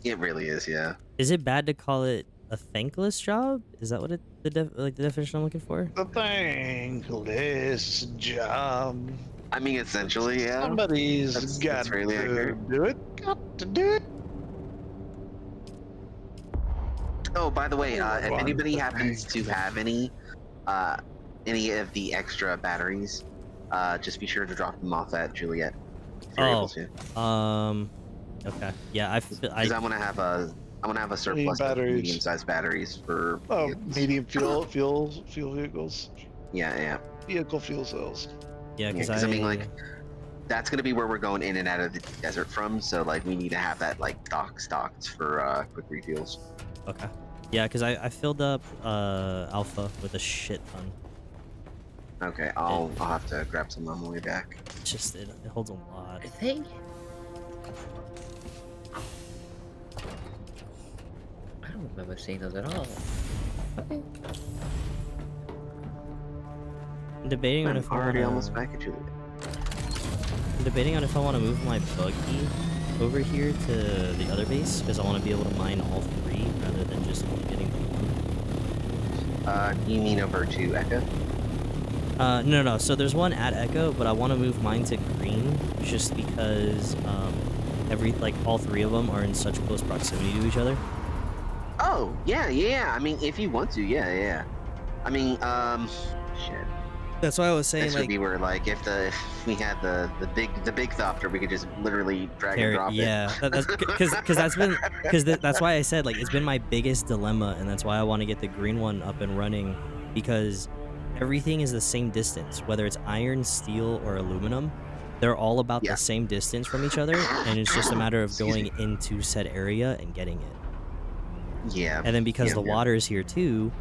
It really is, yeah. Is it bad to call it a thankless job? Is that what the definition I'm looking for? The thankless job. I mean, essentially, yeah. Somebody's got that's really to accurate. do it. Got to do it. Oh, by the way, if One anybody thing. happens to have any of the extra batteries, just be sure to drop them off at Juliet if you're able to. Okay. Yeah, Because I'm gonna have a surplus of batteries. medium-sized batteries for. Oh, vehicles. medium fuel vehicles. Yeah. Vehicle fuel cells. Yeah, because I mean, like, that's gonna be where we're going in and out of the desert from. So like, we need to have that like stocked for quick refuels. Okay. Yeah, because I filled up Alpha with a shit ton. Okay, I'll have to grab some on the way back. It's just it holds a lot. I think. I don't remember seeing those at all. Okay. I'm debating on I'm if I already wanna, almost back at Juliet. I'm debating on if I want to move my buggy over here to the other base because I want to be able to mine all three rather than just only getting the one. You mean over to Echo? No. So there's one at Echo, but I want to move mine to green just because all three of them are in such close proximity to each other. Oh, yeah. I mean, if you want to, yeah. I mean, shit. That's why I was saying This would be where, like, if we had the big thopter, we could just literally drag and drop it. Yeah, that's why I said like it's been my biggest dilemma, and that's why I want to get the green one up and running because everything is the same distance, whether it's iron, steel, or aluminum. They're all about the same distance from each other, and it's just a matter of going into said area and getting it. Yeah. And then because the water is here too,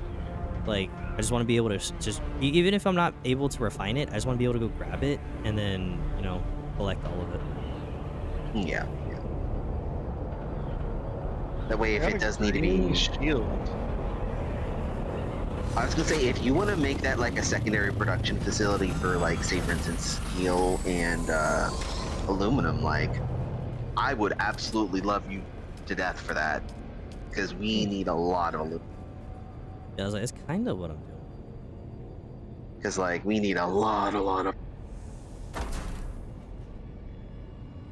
like I just want to be able to just even if I'm not able to refine it, I just want to be able to go grab it and then collect all of it. Yeah. That way, if it does need to be shield. I was gonna say, if you want to make that like a secondary production facility for, like, say for instance, steel and aluminum, like, I would absolutely love you to death for that, because we need a lot of aluminum. Yeah, I was like, it's kind of what I'm doing. Because, like, we need a lot of.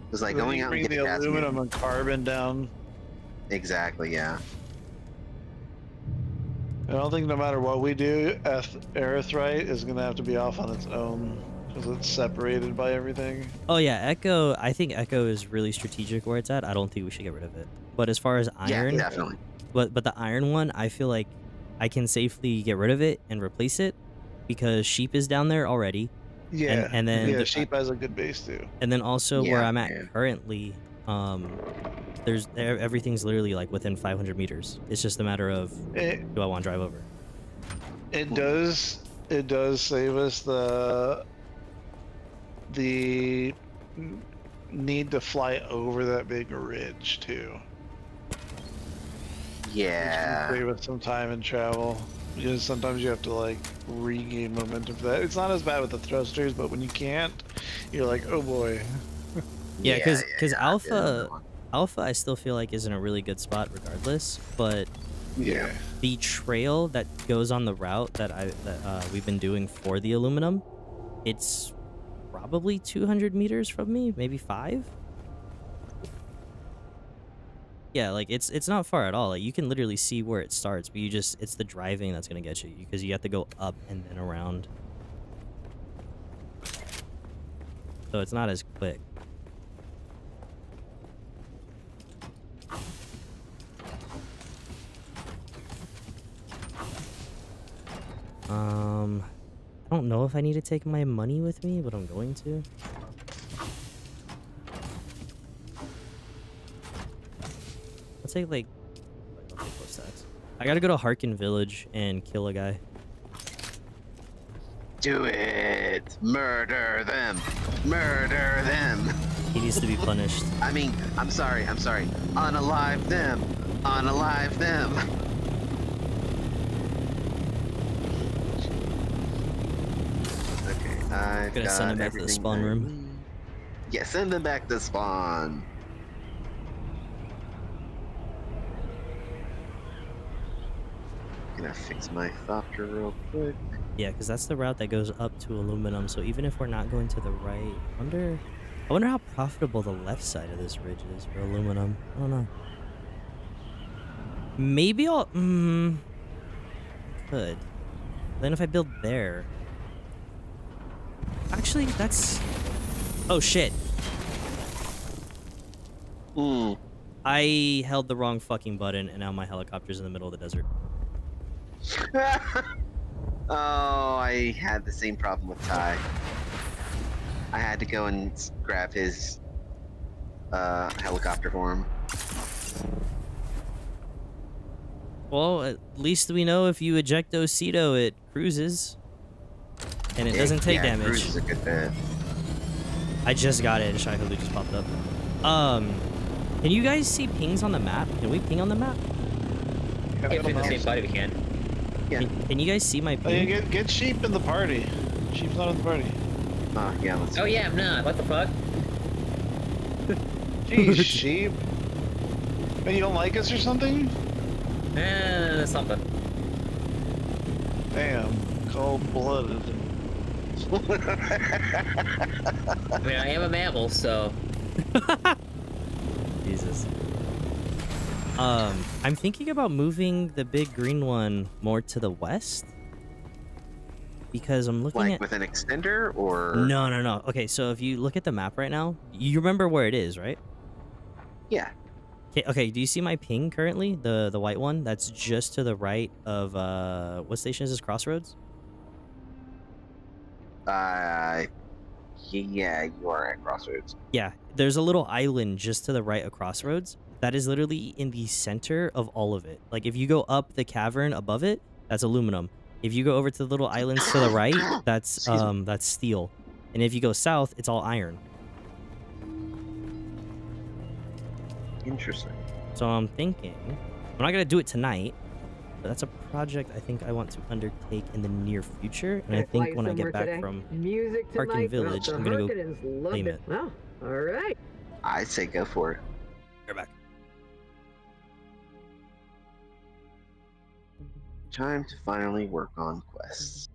Because, like, going out and bring getting the aluminum and carbon down. Exactly, yeah. I don't think no matter what we do, Aerothrite is going to have to be off on its own because it's separated by everything. Oh yeah, Echo. I think Echo is really strategic where it's at. I don't think we should get rid of it. But as far as iron, yeah, definitely. But the iron one, I feel like I can safely get rid of it and replace it because sheep is down there already. Yeah, and then sheep has a good base too. And then also where I'm at currently, everything's literally like within 500 meters. It's just a matter of do I want to drive over? It does save us the need to fly over that big ridge too. Yeah. Which can save us some time and travel. Because sometimes you have to like regain momentum for that. It's not as bad with the thrusters, but when you can't, you're like, oh boy. Yeah, because Alpha I still feel like is in a really good spot regardless, but the trail that goes on the route that we've been doing for the aluminum, it's probably 200 meters from me, maybe 5. Yeah, like it's not far at all. Like you can literally see where it starts, but it's the driving that's gonna get you because you have to go up and then around. So it's not as quick. I don't know if I need to take my money with me, but I'm going to. I'll take like I'll take those stacks. I gotta go to Harkin Village and kill a guy. Do it! Murder them! Murder them! He needs to be punished. I mean, I'm sorry. Unalive them! Unalive them! I'm gonna send him back to the spawn room. Yeah, send him back to spawn. Gonna fix my Thopter real quick. Yeah, because that's the route that goes up to aluminum. So even if we're not going to the right, I wonder how profitable the left side of this ridge is for aluminum. I don't know. Maybe I'll could. Then if I build there, actually that's. Oh shit! I held the wrong fucking button, and now my helicopter's in the middle of the desert. Oh, I had the same problem with Ty. I had to go and grab his helicopter for him. Well, at least we know if you eject Ojito, it cruises. And it doesn't take damage. Cruise is a good bet. I just got it, and Shai-Hulud just popped up. Can you guys see pings on the map? Can we ping on the map? Yeah, If in the same spot, if we can. Yeah. Can you guys see my Oh, yeah, ping? get sheep in the party. Sheep's not in the party. Yeah, let's Oh yeah, I'm not. What the fuck? Jeez, sheep. Man, you don't like us or something? Something. Damn, cold-blooded. I mean, I am a mammal, so. Jesus. I'm thinking about moving the big green one more to the west. Because I'm looking like at... with an extender, or? No. Okay, so if you look at the map right now, you remember where it is, right? Yeah. Okay, do you see my ping currently? The white one? That's just to the right of, what station is this? Crossroads? Yeah, you are at Crossroads. Yeah, there's a little island just to the right of Crossroads. That is literally in the center of all of it. Like, if you go up the cavern above it, that's aluminum. If you go over to the little islands to the right, that's steel. And if you go south, it's all iron. Interesting. So I'm thinking, I'm not gonna do it tonight, but that's a project I think I want to undertake in the near future. And I think when I get back from Parking Village, I'm gonna go claim it. Well, all right. I say go for it. You're back. Time to finally work on quests.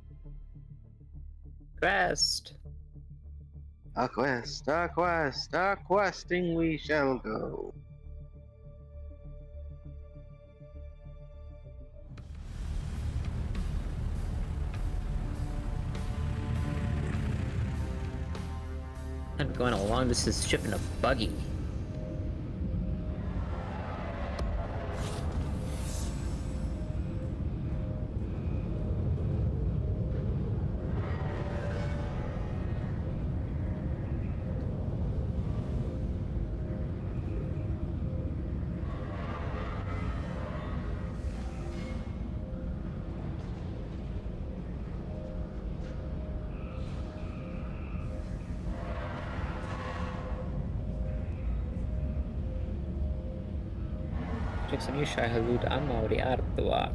Quest. A quest, a quest, a questing we shall go. I'm going along. This is shipping a buggy. Jackson, you Shai-Hulud, I'm already out of the walk.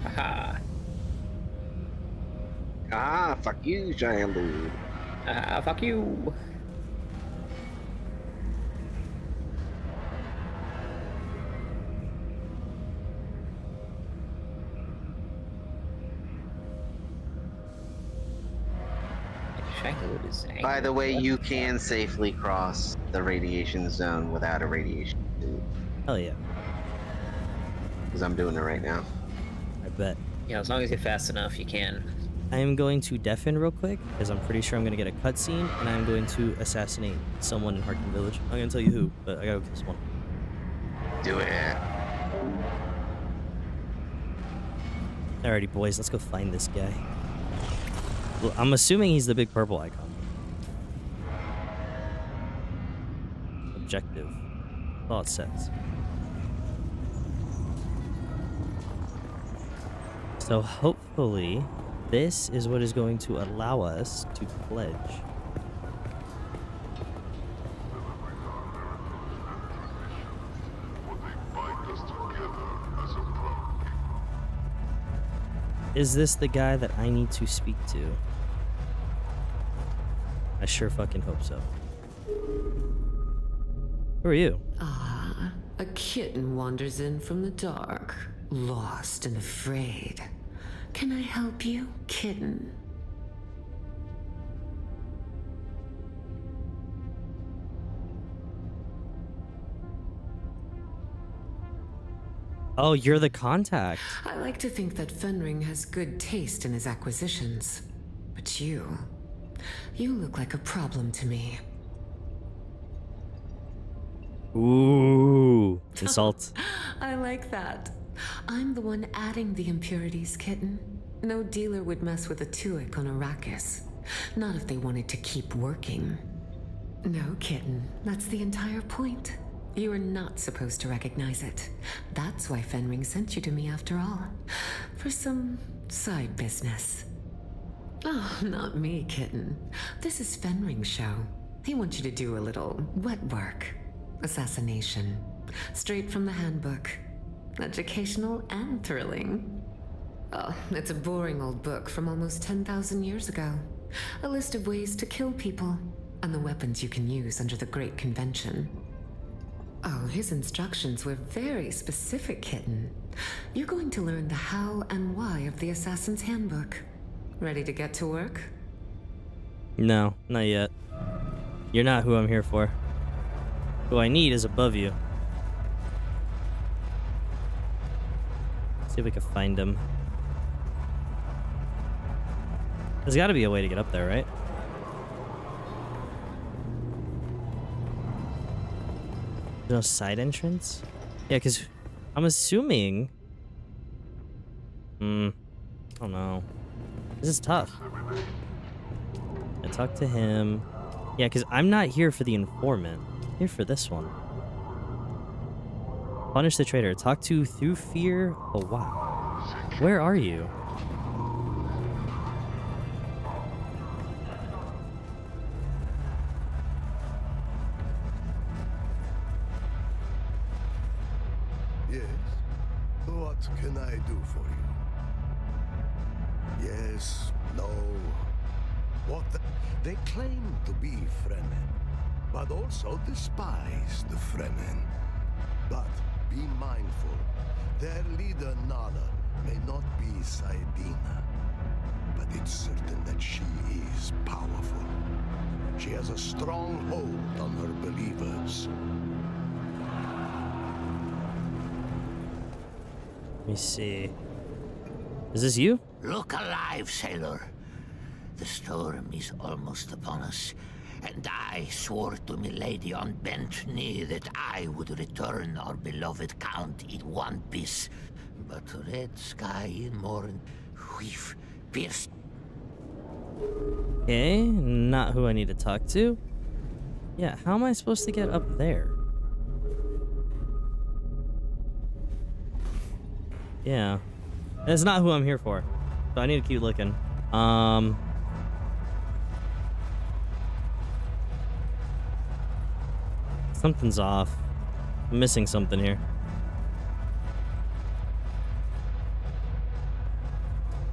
Haha. Ah, fuck you, Shai-Hulud. Haha, fuck you. Shai-Hulud is angry. By the way, you can safely cross the radiation zone without a radiation suit. Hell yeah. Because I'm doing it right now. I bet. Yeah, as long as you're fast enough, you can. I am going to deafen real quick, because I'm pretty sure I'm going to get a cutscene, and I'm going to assassinate someone in Harkin Village. I'm going to tell you who, but I gotta go kill someone. Do it. Alrighty, boys, let's go find this guy. Well, I'm assuming he's the big purple icon. Objective. That's all it says. So hopefully, this is what is going to allow us to pledge. Is this the guy that I need to speak to? I sure fucking hope so. Who are you? Ah, a kitten wanders in from the dark, lost and afraid. Can I help you, kitten? Oh, you're the contact. I like to think that Fenring has good taste in his acquisitions. But you look like a problem to me. Ooh, insult. I like that. I'm the one adding the impurities, kitten. No dealer would mess with a Tuic on Arrakis. Not if they wanted to keep working. No, kitten. That's the entire point. You are not supposed to recognize it. That's why Fenring sent you to me after all. For some side business. Oh, not me, kitten. This is Fenring's show. He wants you to do a little wet work. Assassination. Straight from the handbook. Educational and thrilling. Oh, it's a boring old book from almost 10,000 years ago. A list of ways to kill people, and the weapons you can use under the Great Convention. Oh, his instructions were very specific, kitten. You're going to learn the how and why of the Assassin's Handbook. Ready to get to work? No, not yet. You're not who I'm here for. Who I need is above you. See if we can find him. There's got to be a way to get up there, right? There's no side entrance? Yeah, because I'm assuming... I don't know. This is tough. I talk to him. Yeah, because I'm not here for the informant. I'm here for this one. Punish the traitor. Talk to through fear. Oh, wow. Where are you? Yes. What can I do for you? Yes, no. What they claim to be Fremen, but also despise the Fremen. But be mindful, their leader Nala may not be Saidina, but it's certain that she is powerful. She has a strong hold on her believers. Let me see. Is this you? Look alive, sailor. The storm is almost upon us, and I swore to milady on bent knee that I would return our beloved Count in one piece. But red sky in morn, we've pierced. Okay, not who I need to talk to. Yeah, how am I supposed to get up there? Yeah. That's not who I'm here for. So I need to keep looking. Something's off. I'm missing something here.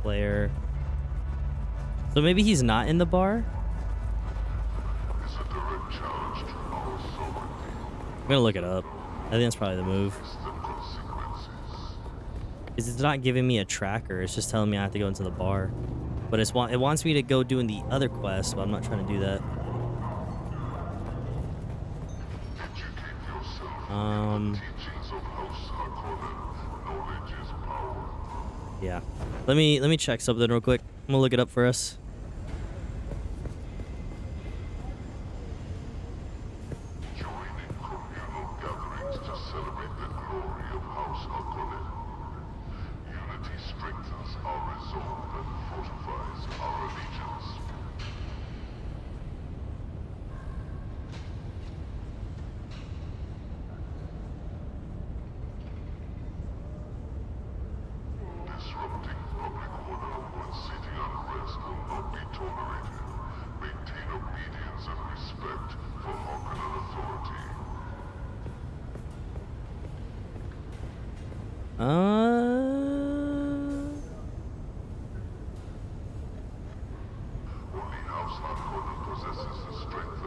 Player. So maybe he's not in the bar? I'm gonna look it up. I think that's probably the move. It's not giving me a tracker, it's just telling me I have to go into the bar. But it wants me to go doing the other quest, but I'm not trying to do that. Yeah. Let me check something real quick. I'm gonna look it up for us.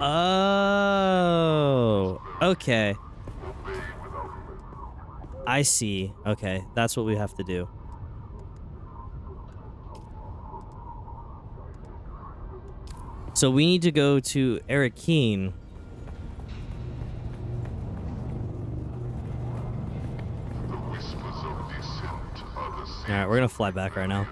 Oh, okay. I see. Okay, that's what we have to do. So we need to go to Arakeen. Alright, we're gonna fly back right now.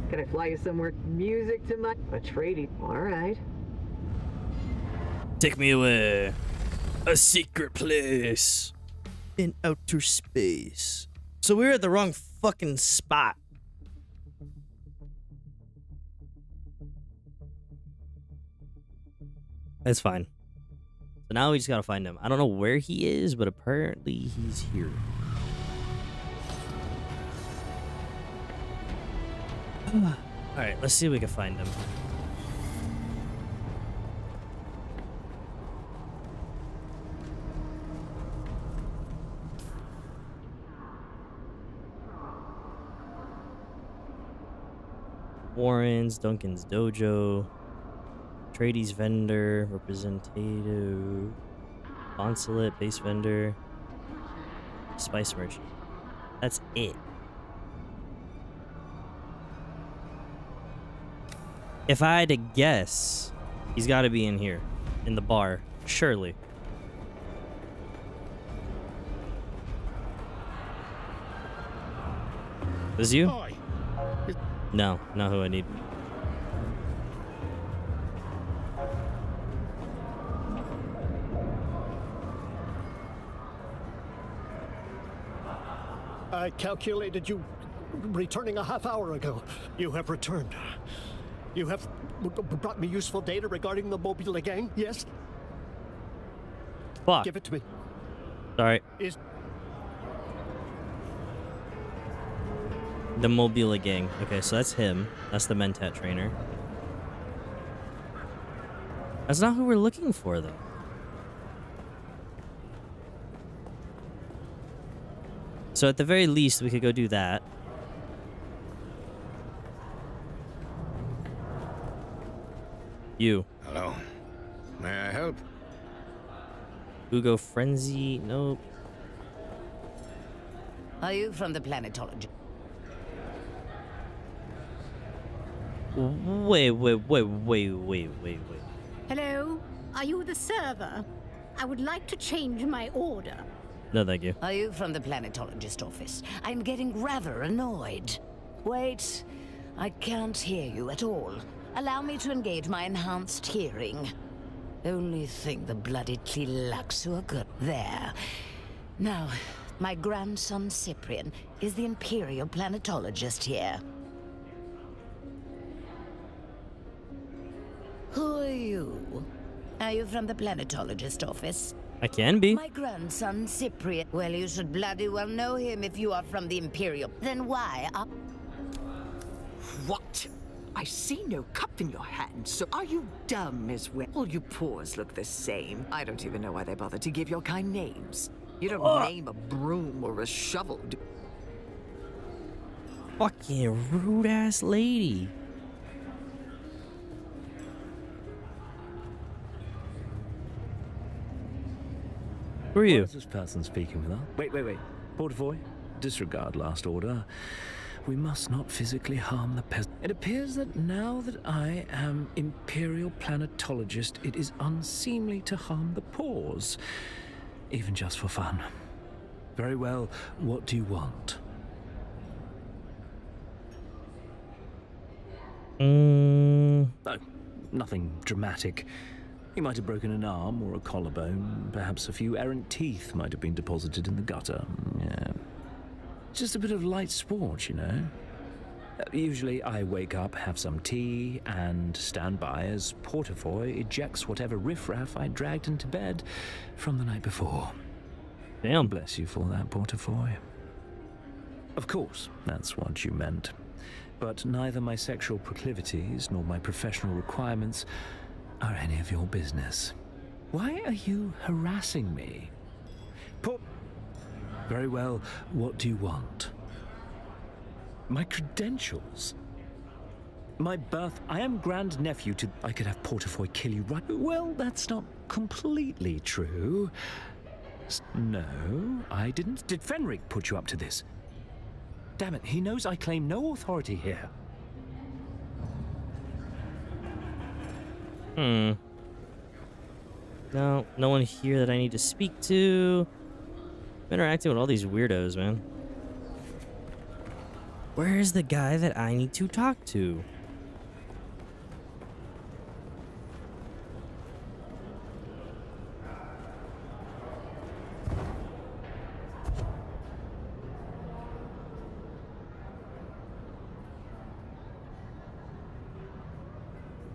Can I fly you somewhere? Music to my Atreides. All right. Take me away. A secret place in outer space. So we were at the wrong fucking spot. It's fine. So now we just gotta find him. I don't know where he is, but apparently he's here. Alright, let's see if we can find him. Warren's, Duncan's Dojo, Atreides vendor, representative, consulate, base vendor, spice merchant. That's it. If I had to guess, he's got to be in here, in the bar, surely. Is you? No, not who I need. I calculated you returning a half hour ago. You have returned. You have brought me useful data regarding the Mobile gang, yes? Fuck. Give it to me. Sorry. Is the Mobile gang. Okay, so that's him. That's the Mentat trainer. That's not who we're looking for, though. So at the very least, we could go do that. You. Hello. May I help? Ugo Frenzy. Nope. Are you from the planetology? Wait. Hello? Are you the server? I would like to change my order. No, thank you. Are you from the planetologist office? I'm getting rather annoyed. Wait, I can't hear you at all. Allow me to engage my enhanced hearing. Only thing the bloody Tlilaxu are good. There. Now, my grandson Cyprian is the Imperial planetologist here. Who are you? Are you from the planetologist office? I can be. My grandson Cyprian. Well, you should bloody well know him if you are from the Imperial. Then why are... What? I see no cup in your hand, so are you dumb as well? All you paws look the same. I don't even know why they bothered to give your kind names. You don't name a broom or a shovel. Fucking rude ass lady. Who are you? What is this person speaking with us? Wait. Portavoy, disregard last order. We must not physically harm the peasant. It appears that now that I am Imperial Planetologist, it is unseemly to harm the paws. Even just for fun. Very well, what do you want? No, nothing dramatic. He might have broken an arm or a collarbone. Perhaps a few errant teeth might have been deposited in the gutter. Yeah. Just a bit of light sport, you know. Usually I wake up, have some tea, and stand by as Portafoy ejects whatever riffraff I dragged into bed from the night before. Damn. Bless you for that, Portafoy. Of course, that's what you meant. But neither my sexual proclivities nor my professional requirements are any of your business. Why are you harassing me? Very well, what do you want? My credentials? My birth? I am grandnephew to... I could have Portafoy kill you right... Well, that's not completely true. No, I didn't. Did Fenric put you up to this? Damn it, he knows I claim no authority here. No one here that I need to speak to. I'm interacting with all these weirdos, man. Where's the guy that I need to talk to?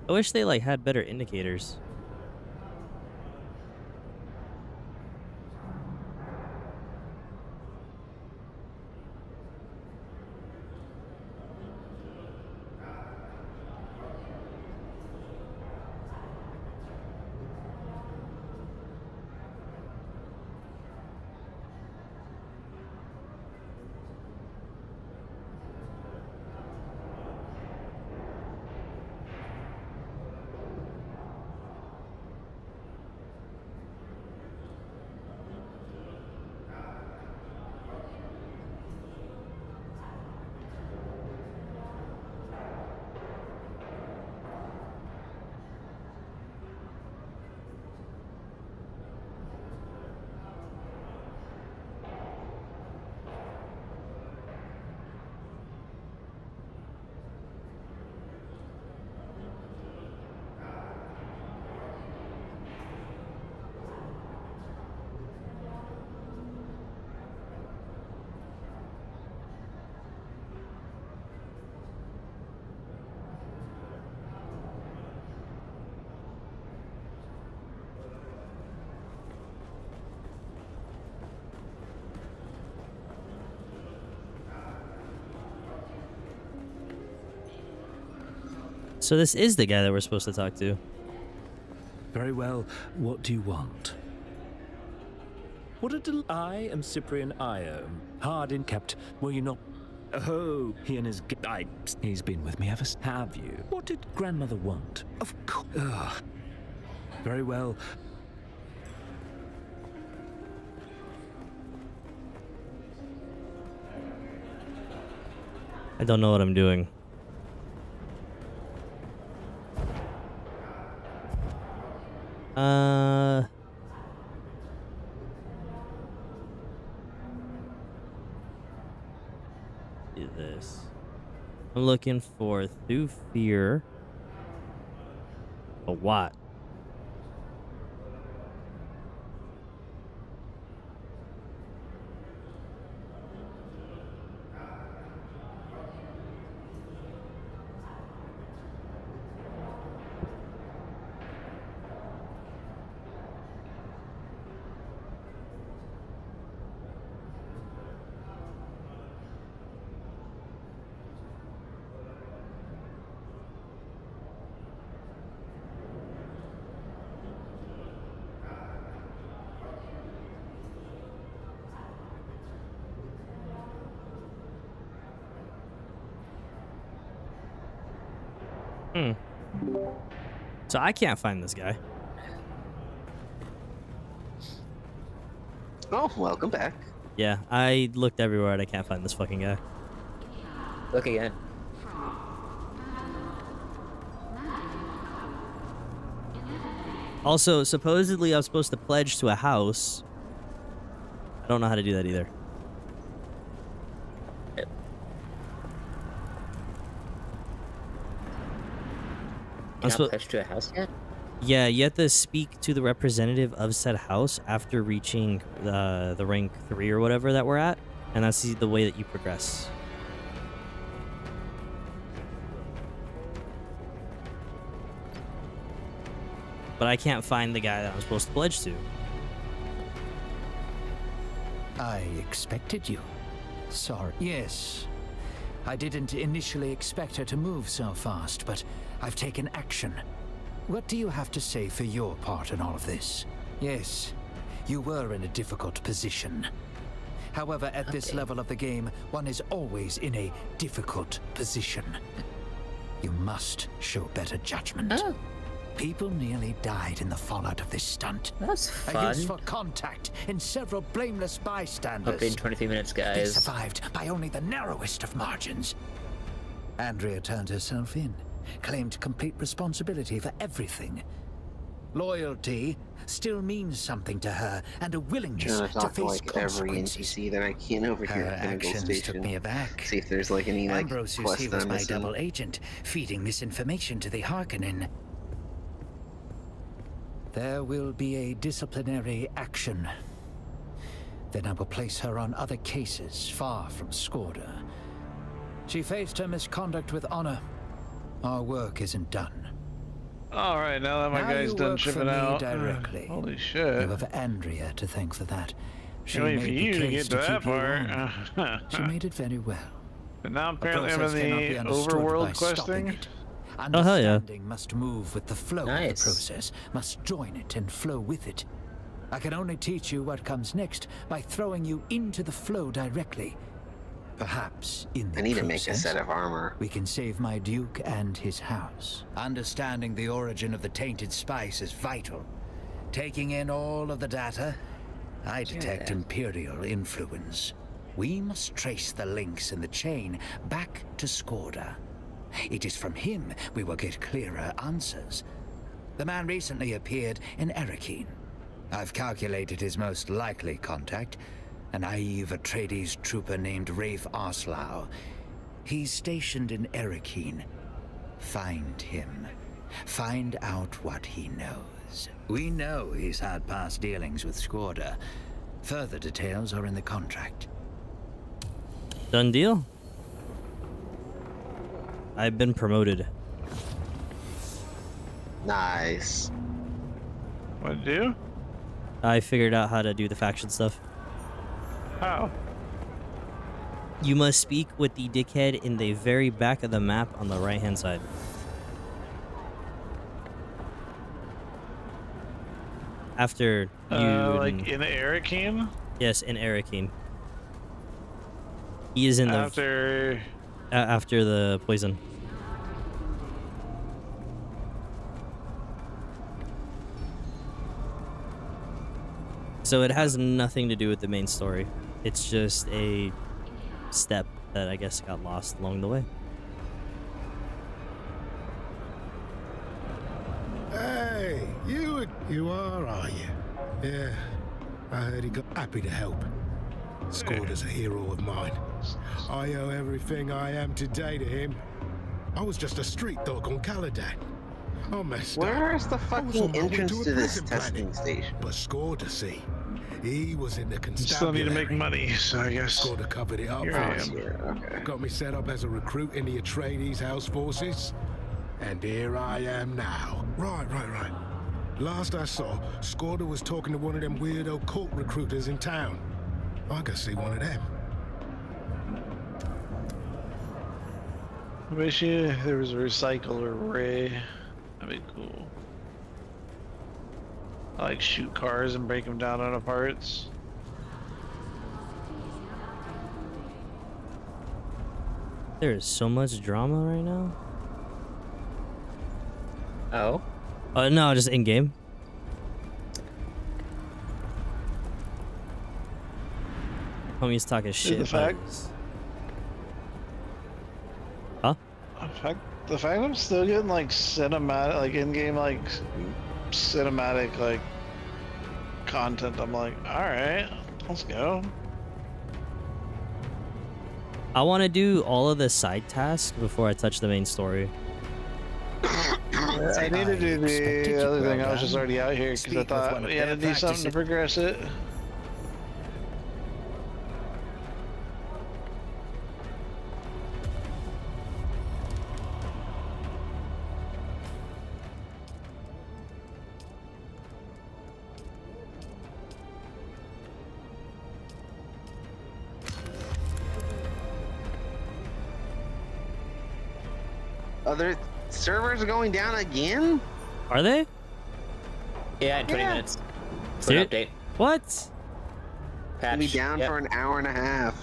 I wish they like had better indicators. So this is the guy that we're supposed to talk to. Very well, what do you want? What a I am Cyprian Io, hard in kept. Were you not? Oh, he and his... he's been with me ever... Have you? What did grandmother want? Of course... Ugh. Very well. I don't know what I'm doing. Do this. I'm looking for through fear. A what? So I can't find this guy. Oh, welcome back. Yeah, I looked everywhere and I can't find this fucking guy. Look again. Also, supposedly I'm supposed to pledge to a house. I don't know how to do that either. You're not pledged to a house yet? Yeah, you have to speak to the representative of said house after reaching the rank 3 or whatever that we're at, and that's the way that you progress. but I can't find the guy that I'm supposed to pledge to. I expected you. Sorry. Yes. I didn't initially expect her to move so fast, but I've taken action. What do you have to say for your part in all of this? Yes, you were in a difficult position. However, at this level of the game, one is always in a difficult position. You must show better judgment. Oh. People nearly died in the fallout of this stunt. That's fun. A useful contact in several blameless bystanders. Up in 23 minutes, guys. They survived by only the narrowest of margins. Andrea turned herself in, claimed complete responsibility for everything. Loyalty still means something to her, and a willingness to face consequences. Every NPC that I can over here Her at Bene actions Gesserit. took me aback. See if there's like any like Ambrosius quest here that was I'm my missing. double agent, feeding misinformation to the Harkonnen. There will be a disciplinary action. Then I will place her on other cases far from Skorda. She faced her misconduct with honor. Our work isn't done. All right, now that my guy's done shipping out. Directly. Holy shit. You have Andrea to thank for that. She I mean, made for the you to case get to that keep you part. on. She made it very well. But now A apparently I'm process in cannot be the understood by overworld stopping questing. it. Oh, hell yeah. Understanding must move with the flow of the process, must join it and flow with it. I can only teach you what comes next by throwing you into the flow directly. Perhaps in the I need to process, make a set of armor. we can save my Duke and his house. Understanding the origin of the tainted spice is vital. Taking in all of the data, I detect Imperial influence. We must trace the links in the chain back to Skorda. It is from him we will get clearer answers. The man recently appeared in Erekine. I've calculated his most likely contact, a naive Atreides trooper named Rafe Arslau. He's stationed in Erekine. Find him. Find out what he knows. We know he's had past dealings with Skorda. Further details are in the contract. Done deal. I've been promoted. Nice. What to do? I figured out how to do the faction stuff. How? You must speak with the dickhead in the very back of the map on the right-hand side. After you... like in Erekine? Yes, in Erekine. He is in the... After the poison. So it has nothing to do with the main story. It's just a step that I guess got lost along the way. Hey, you are you? Yeah, I heard he got happy to help. Skorda's a hero of mine. I owe everything I am today to him. I was just a street dog on Caladan. I messed up. Where's the I was fucking on my way entrance to a to this prison testing planet. station? But Skorda, see, he was in the constabulary. Still need to make money, so I guess. Skorda covered it up Here for I us. am. Okay. Got me set up as a recruit in the Atreides house forces. And here I am now. Right. Last I saw, Skorda was talking to one of them weirdo cult recruiters in town. I gotta see one of them. I wish there was a recycler array. That'd be cool. I like shoot cars and break them down into parts. There is so much drama right now. Oh? No, just in-game. Homie's talking shit. The fact, huh? the fact I'm still getting like cinematic, like in-game, like cinematic, like content. I'm like, all right, let's go. I want to do all of the side tasks before I touch the main story. I need to do the other thing. I was just already out here because I thought we had to do something to progress it. Other servers are going down again? Are they? Yeah, in 20 minutes. For an update. What? Patch. Be down for an hour and a half.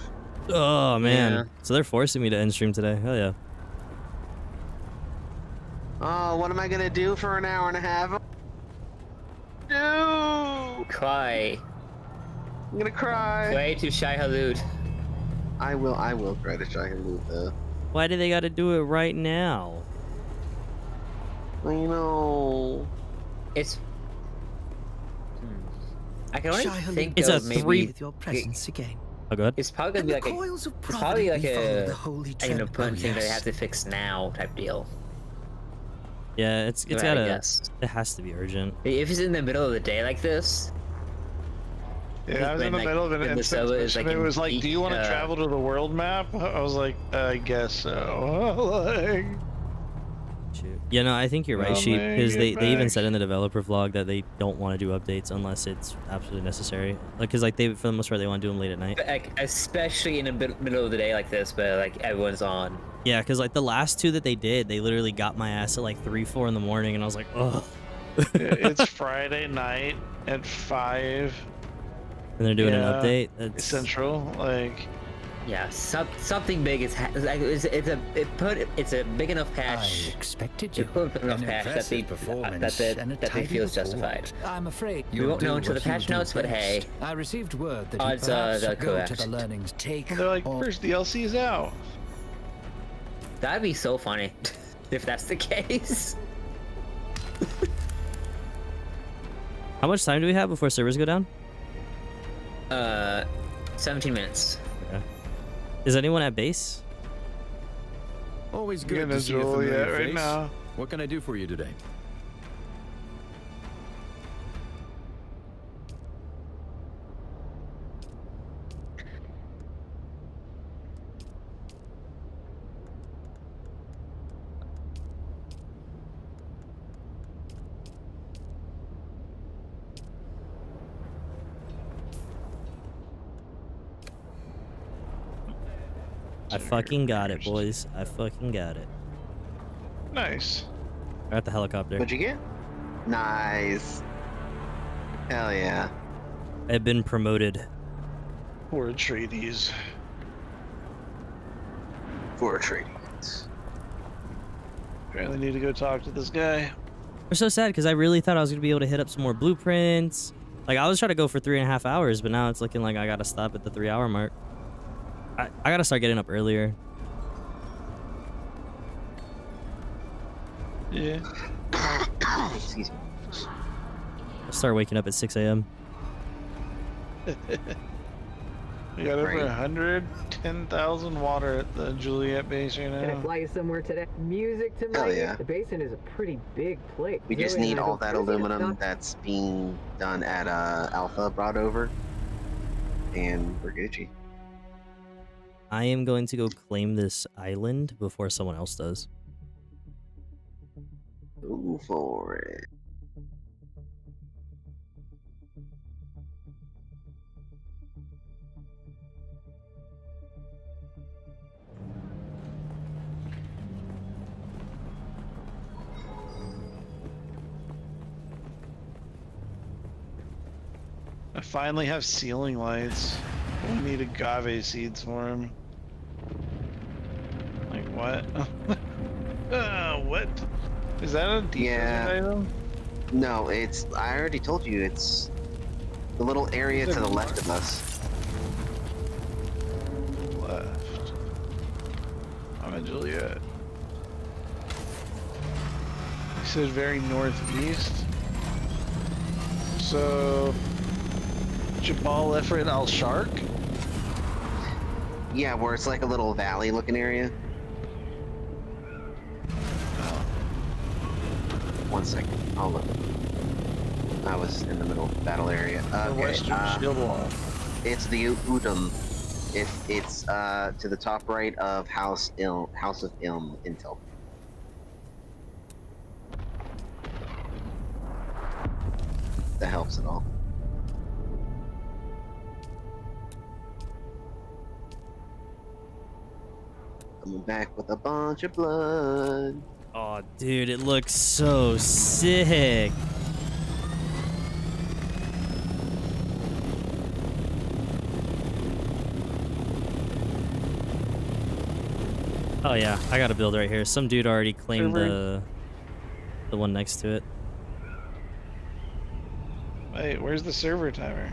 Oh man. Yeah. So they're forcing me to end stream today. Hell yeah. Oh, what am I gonna do for an hour and a half? No! Cry. I'm gonna cry. Play to Shai Halud. I will cry to Shai Halud though. Why do they gotta do it right now? Well, you know... It's... I can only think it's of a maybe... With your presence again. Oh, good. It's probably gonna be like a... It's probably like an opponent thing that they have to fix now type deal. Yeah, it's gotta... It has to be urgent. If it's in the middle of the day like this... Yeah, I was in the middle of an instance mission. It was like, do you want to travel to the world map? I was like, I guess so. Like... Yeah, no, I think you're right, Sheep, because they even said in the developer vlog that they don't want to do updates unless it's absolutely necessary. Like, because like they, for the most part, they want to do them late at night. Like, especially in the middle of the day like this, but like everyone's on. Yeah, because like the last two that they did, they literally got my ass at like 3, 4 in the morning, and I was like, ugh. It's Friday night at 5. And they're doing an update. That's... Central, like. Yeah, something big is it's a big enough patch. I expected you. Enough patch that they feel is justified. I'm afraid we won't know until the patch notes, but hey, I received word that odds you are go to the learnings take. They're like, first DLC is out. That'd be so funny if that's the case. How much time do we have before servers go down? 17 minutes. Okay. Is anyone at base? Always good to see a familiar face. Right now. What can I do for you today? I fucking got it, boys. I fucking got it. Nice. I got the helicopter. What'd you get? Nice. Hell yeah. I've been promoted. Poor Atreides. Poor Atreides. Apparently need to go talk to this guy. We're so sad because I really thought I was gonna be able to hit up some more blueprints. Like I was trying to go for 3.5 hours, but now it's looking like I gotta stop at the 3-hour mark. I gotta start getting up earlier. Yeah. Excuse me. I'll start waking up at 6 a.m. We got over 110,000 water at the Juliet base right now. Can I fly you somewhere today? Music to my yeah. The basin is a pretty big place. We just need all that aluminum that's being done at Alpha brought over, and we're Gucci. I am going to go claim this island before someone else does. Go for it. I finally have ceiling lights. We need agave seeds for him. Like what? What? Is that a defensive item? No, it's. I already told you. It's the little area to the left of us. Left. I'm in Juliet. You said very northeast. So. Jabal Efrat Al Shark? Yeah, where it's like a little valley looking area. Oh. 1 second, I'll look. I was in the middle of the battle area. The western shield wall. It's the Udum. It's to the top right of House of Ilm Intel. That helps at all. Coming back with a bunch of blood. Oh, dude, it looks so sick. Oh yeah, I got a build right here. Some dude already claimed the one next to it. Wait, where's the server timer?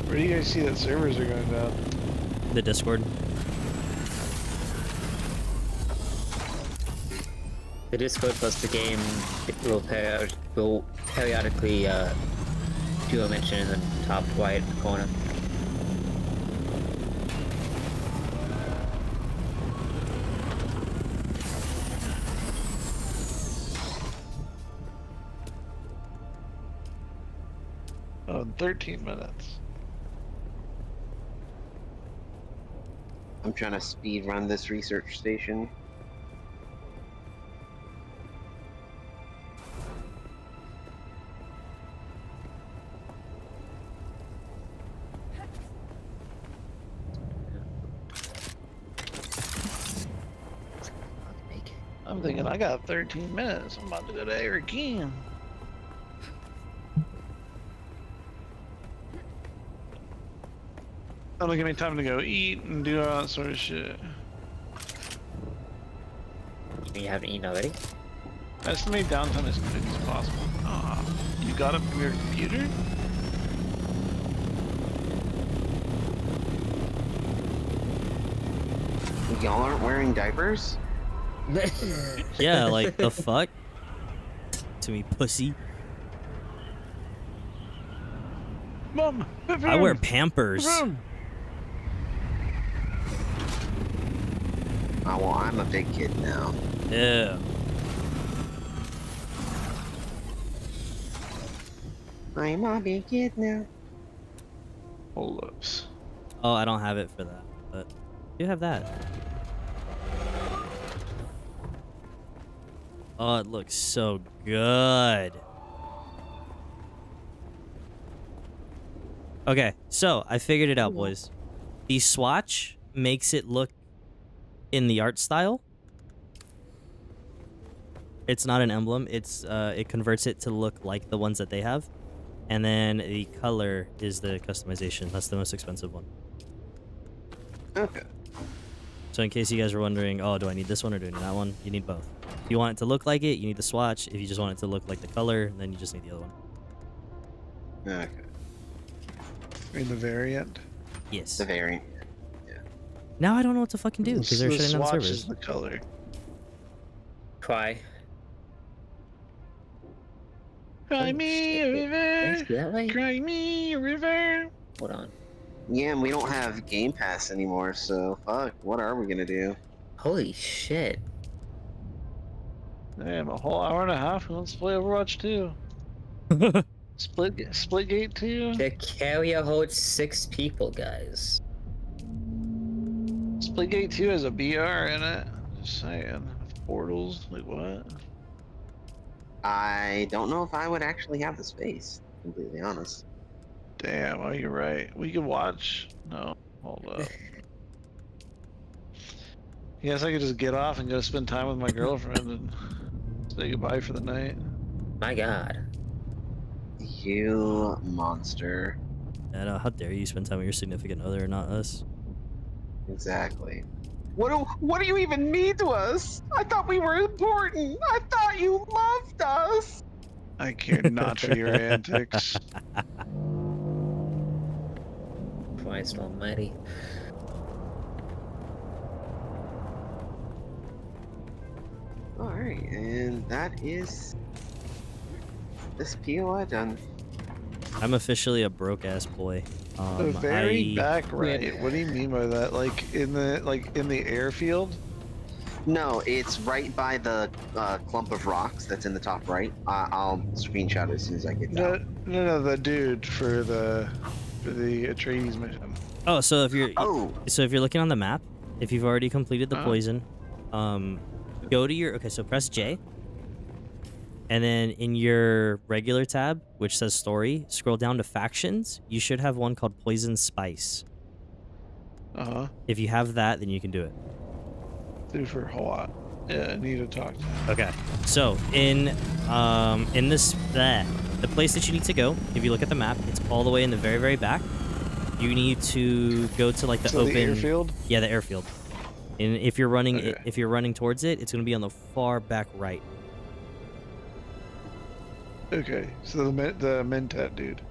Where do you guys see that servers are going down? The Discord. The Discord plus the game will periodically do a mention in the top right corner. Oh, in 13 minutes. I'm trying to speed run this research station. I'm thinking I got 13 minutes. I'm about to go to air again. That'll give me time to go eat and do all that sort of shit. You haven't eaten already? Estimate downtime as quick as possible. Ah, you got it from your computer? Y'all aren't wearing diapers? Yeah, like the fuck? To me, pussy. Mom, I wear Pampers. Oh, well, I'm a big kid now. Yeah. I'm a big kid now. Hold ups. Oh, I don't have it for that, but you have that. Oh, it looks so good. Okay, so I figured it out, boys. The swatch makes it look in the art style. It's not an emblem. It's it converts it to look like the ones that they have. And then the color is the customization. That's the most expensive one. Okay. So in case you guys were wondering, oh, do I need this one or do I need that one? You need both. If you want it to look like it, you need the swatch. If you just want it to look like the color, then you just need the other one. Okay. In the variant? Yes. The variant. Now I don't know what to fucking do because they're shutting down the swatch servers. is the color. Cry. Cry me a river. Cry me a river. Hold on. Yeah, and we don't have Game Pass anymore, so fuck, what are we gonna do? Holy shit. Damn, a whole hour and a half. Let's play Overwatch 2. Splitgate 2. The carrier holds 6 people, guys. Splitgate 2 has a BR in it. Just saying. Portals, like what? I don't know if I would actually have the space, completely honest. Damn, oh, you're right. We could watch. No, hold up. Yes, I could just get off and go spend time with my girlfriend and say goodbye for the night. My god. You monster. I know, how dare you spend time with your significant other and not us? Exactly. What do you even mean to us? I thought we were important. I thought you loved us. I care not for your antics. Christ almighty. Alright, and that is this POI done. I'm officially a broke ass boy. The very back right. What do you mean by that? Like in the airfield? No, it's right by the clump of rocks that's in the top right. I'll screenshot it as soon as I get down. No, the dude for the Atreides mission. Oh, so if you're looking on the map, if you've already completed the poison, go to your so press J. And then in your regular tab, which says story, scroll down to factions. You should have one called Poison Spice. Uh-huh. If you have that, then you can do it. Super hot. Yeah, I need to talk to him. Okay. So in this the place that you need to go, if you look at the map, it's all the way in the very, very back. You need to go to like the open the airfield? Yeah, the airfield. And if you're running towards it, it's gonna be on the far back right. Okay, so the Mentat dude.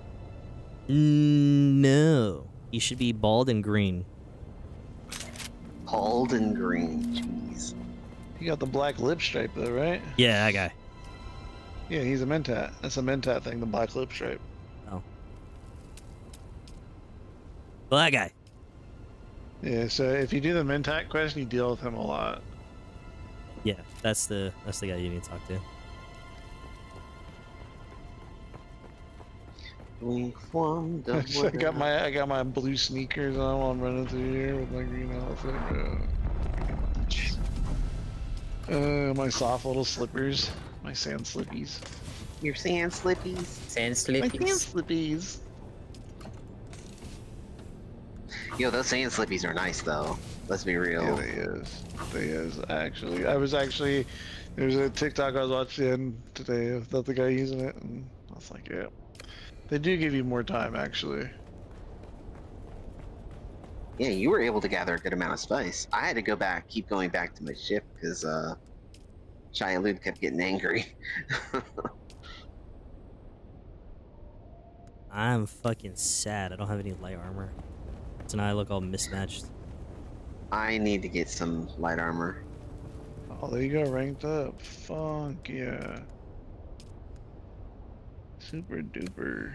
No, he should be bald and green. Bald and green, jeez. He got the black lip stripe though, right? Yeah, that guy. Yeah, he's a Mentat. That's a Mentat thing, the black lip stripe. Oh. Well, that guy. Yeah, so if you do the Mentat quest, you deal with him a lot. Yeah, that's the guy you need to talk to. I got my blue sneakers on while I'm running through here with my green outfit. My soft little slippers, my sand slippies. Your sand slippies? Sand My slippies. sand slippies. Yo, those sand slippies are nice though. Let's be real. Yeah, they is. Actually, there's a TikTok I was watching today about the guy using it, and I was like, yeah. They do give you more time, actually. Yeah, you were able to gather a good amount of spice. I had to keep going back to my ship because Shia kept getting angry. I'm fucking sad. I don't have any light armor. So now I look all mismatched. I need to get some light armor. Oh, there you go, ranked up. Fuck yeah. Super duper.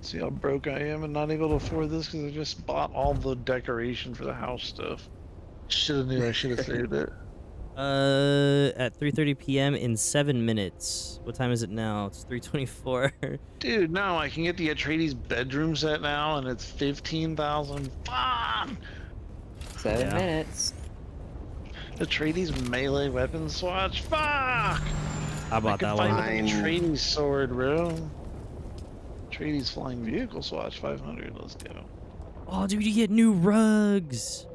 See how broke I am and not able to afford this because I just bought all the decoration for the house stuff. Should have saved it. At 3:30 p.m. in 7 minutes. What time is it now? It's 3:24. Dude, no, I can get the Atreides bedroom set now and it's 15,000. Fuck! 7 minutes. Atreides melee weapon swatch. Fuck! I bought that one. Atreides sword, bro. Atreides flying vehicle swatch 500. Let's go. Oh, dude, you get new rugs.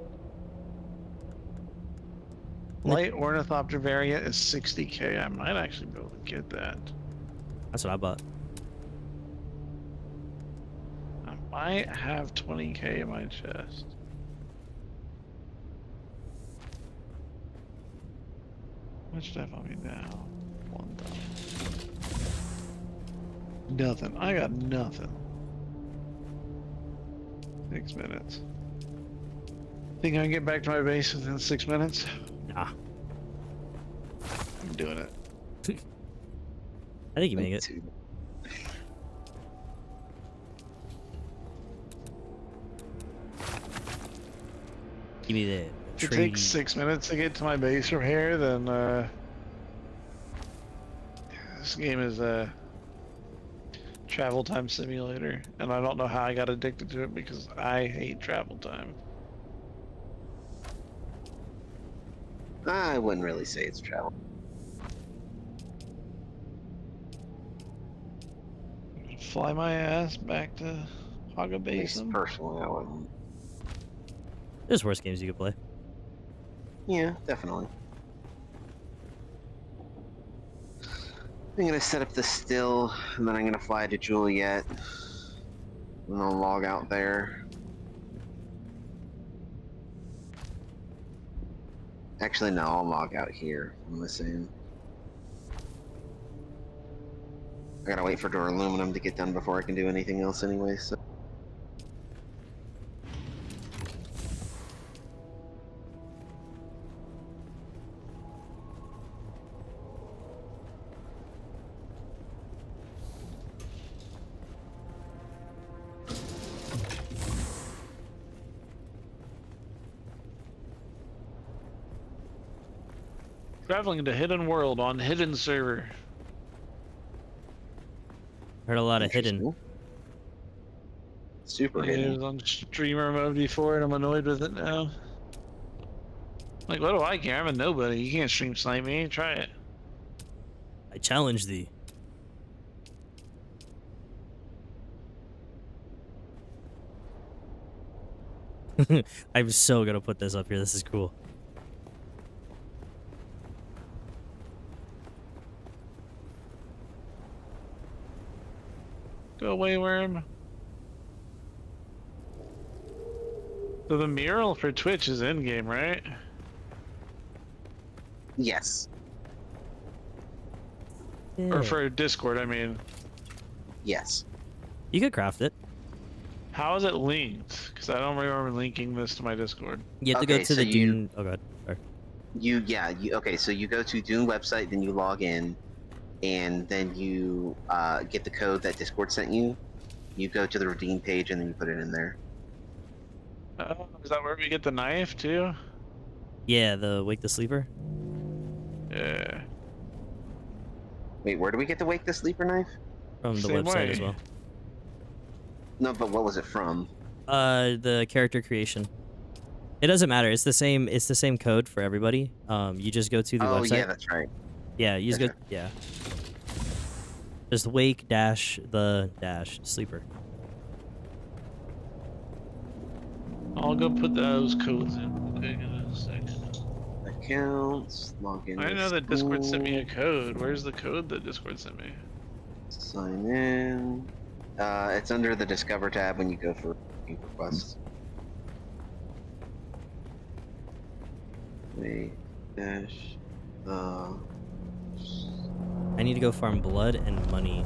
Light Ornithopter variant is 60k. I might actually be able to get that. That's what I bought. I might have 20k in my chest. How much did I have on me now? 1,000. Nothing. I got nothing. 6 minutes. Think I can get back to my base within 6 minutes? Nah. I'm doing it. I think you make it. Give me the If it takes 6 minutes to get to my base from here, then this game is a travel time simulator, and I don't know how I got addicted to it because I hate travel time. I wouldn't really say it's travel. Fly my ass back to Haga Basin. Personally, I wouldn't. There's worse games you could play. Yeah, definitely. I'm gonna set up the still, and then I'm gonna fly to Juliet. And I'll log out there. Actually, no, I'll log out here. I'm assuming. I gotta wait for door aluminum to get done before I can do anything else anyway, so. Traveling to Hidden World on Hidden server. Heard a lot of hidden. Super It hidden. was on streamer mode before, and I'm annoyed with it now. Like, what do I care? I'm a nobody. You can't stream snipe me. Try it. I challenge thee. I'm so gonna put this up here. This is cool. Go away, worm. So the mural for Twitch is in game, right? Yes. Yeah. Or for Discord, I mean. Yes. You could craft it. How is it linked? Because I don't remember linking this to my Discord. You have to go to the Dune. Oh god. Sorry. Okay, so you go to Dune website, then you log in, and then you get the code that Discord sent you. You go to the redeem page, and then you put it in there. Oh, is that where we get the knife too? Yeah, the Wake the Sleeper. Yeah. Wait, where do we get the Wake the Sleeper knife? From the Same website way. as well. No, but what was it from? The character creation. It doesn't matter. It's the same. It's the same code for everybody. You just go to the website. Oh yeah, that's right. Yeah, you just go. Yeah. Just Wake dash the dash Sleeper. I'll go put those codes in. Okay, in a second. Accounts, login. I know that Discord sent me a code. Where's the code that Discord sent me? Sign in. It's under the Discover tab when you go for requests. Wait, dash. I need to go farm blood and money.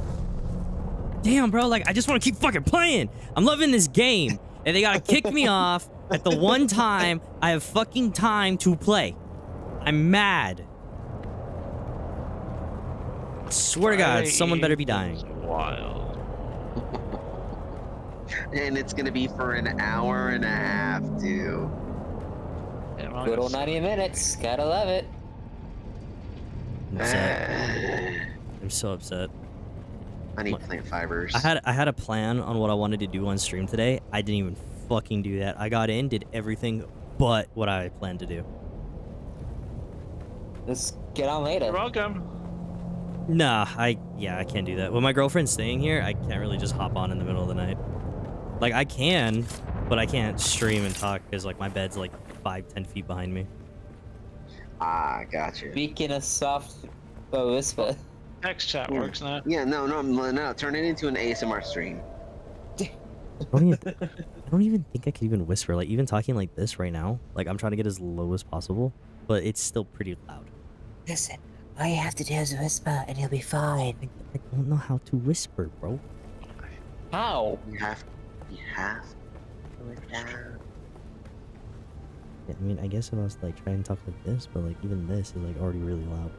Damn, bro, like, I just want to keep fucking playing. I'm loving this game, and they gotta kick me off at the one time I have fucking time to play. I'm mad. I swear to God, someone better be dying. Wild. And it's gonna be for an hour and a half, too. Good old 90 minutes. Gotta love it. I'm upset. I'm so upset. I need plant fibers. I had a plan on what I wanted to do on stream today. I didn't even fucking do that. I got in, did everything but what I planned to do. Let's get on later. You're welcome. Nah, I can't do that. When my girlfriend's staying here, I can't really just hop on in the middle of the night. Like, I can, but I can't stream and talk because, like, my bed's, like, 5-10 feet behind me. Ah, gotcha. Speaking of soft whisper. Text chat works now. Yeah, no. Turn it into an ASMR stream. I don't even think I could even whisper. Like, even talking like this right now, like, I'm trying to get as low as possible, but it's still pretty loud. Listen, all you have to do is whisper and you'll be fine. I don't know how to whisper, bro. How? You have to do it down. Yeah, I mean, I guess if I was, like, trying to talk like this, but, like, even this is, like, already really loud.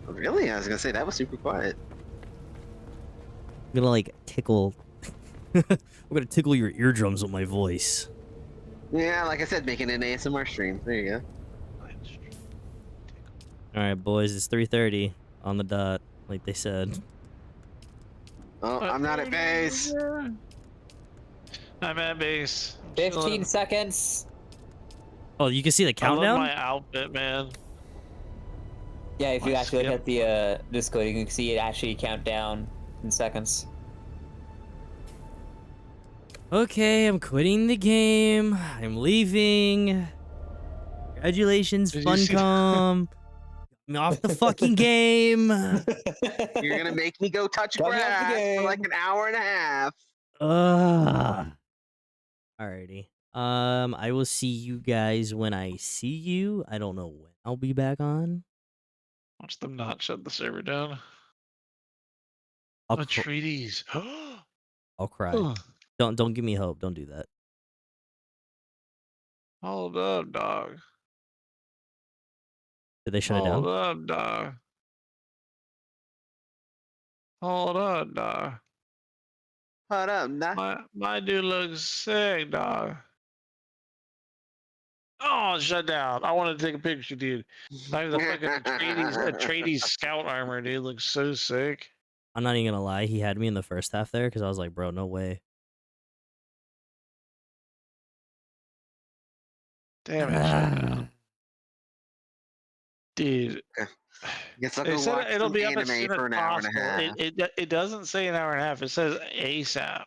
Really? I was gonna say, that was super quiet. I'm gonna, like, tickle... I'm gonna tickle your eardrums with my voice. Yeah, like I said, making an ASMR stream. There you go. Alright, boys, it's 3:30 on the dot, like they said. Oh, I'm not at base. I'm at base. 15 seconds. Oh, you can see the countdown? I love my outfit, man. Yeah, if you actually look at the Discord, you can see it actually count down in seconds. Okay, I'm quitting the game. I'm leaving. Congratulations, Funcom. I'm off the fucking game. You're gonna make me go touch grass for like an hour and a half. Alrighty. I will see you guys when I see you. I don't know when I'll be back on. Watch them not shut the server down. I'll Atreides. I'll cry. Don't give me hope. Don't do that. Hold up, dog. Did they shut it down? Hold up, dog. Hold up, dog. Hold up, dog. My dude looks sick, dog. Oh, shut down. I want to take a picture, dude. Like the fucking Atreides scout armor, dude, looks so sick. I'm not even gonna lie. He had me in the first half there because I was like, bro, no Damn it, shut down. Dude. Guess I'll They go said watch it'll some be up anime as soon as for an hour and a possible. half. It doesn't say an hour and a half. It says ASAP.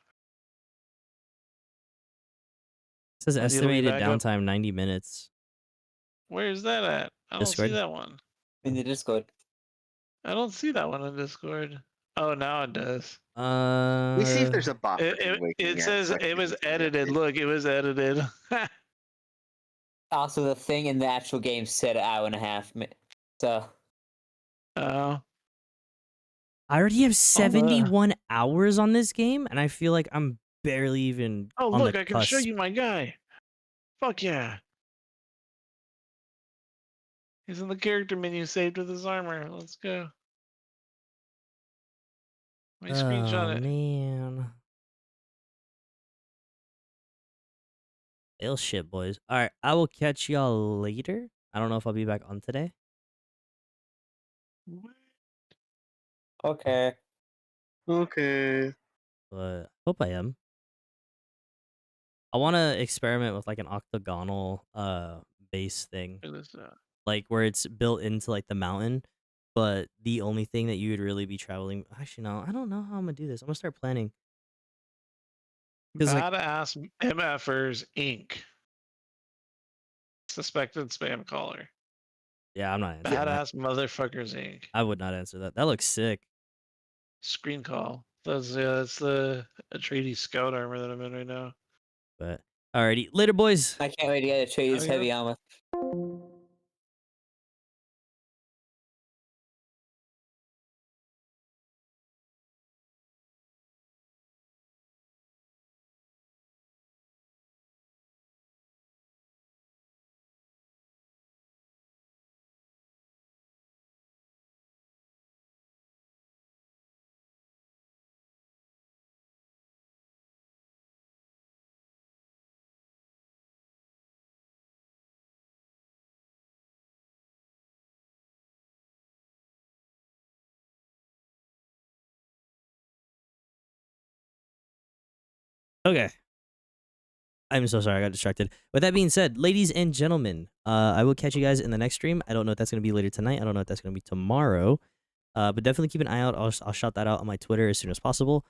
says estimated downtime 90 minutes. Where's that at? I don't Discord? see that one. In the Discord. I don't see that one in Discord. Oh, now it does. Let me see if there's a bot. It says it was edited. Look, it was edited. Also, the thing in the actual game said an hour and a half. So. Oh. I already have 71 hours on this game, and I feel like I'm barely even. Oh, on look, the I can cusp. show you my guy. Fuck yeah. He's in the character menu saved with his armor. Let's go. Let me screenshot it. Man. Ill shit, boys. All right, I will catch y'all later. I don't know if I'll be back on today. Okay. Okay. But hope I am. I want to experiment with like an octagonal base thing. Like where it's built into like the mountain, but the only thing that you would really be traveling. Actually, no, I don't know how I'm gonna do this. I'm gonna start planning. Badass MFers Inc. Suspected spam caller. Yeah, I'm not answering Badass Motherfuckers Inc. I would not answer that. That looks sick. Screen call. That's the Atreides scout armor that I'm in right now. But alrighty, later, boys. I can't wait to get Atreides heavy armor. Okay. I'm so sorry, I got distracted. With that being said, ladies and gentlemen, I will catch you guys in the next stream. I don't know if that's going to be later tonight. I don't know if that's going to be tomorrow. But definitely keep an eye out. I'll shout that out on my Twitter as soon as possible.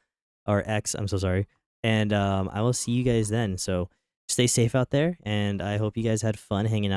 Or X, I'm so sorry. And I will see you guys then. So stay safe out there. And I hope you guys had fun hanging out.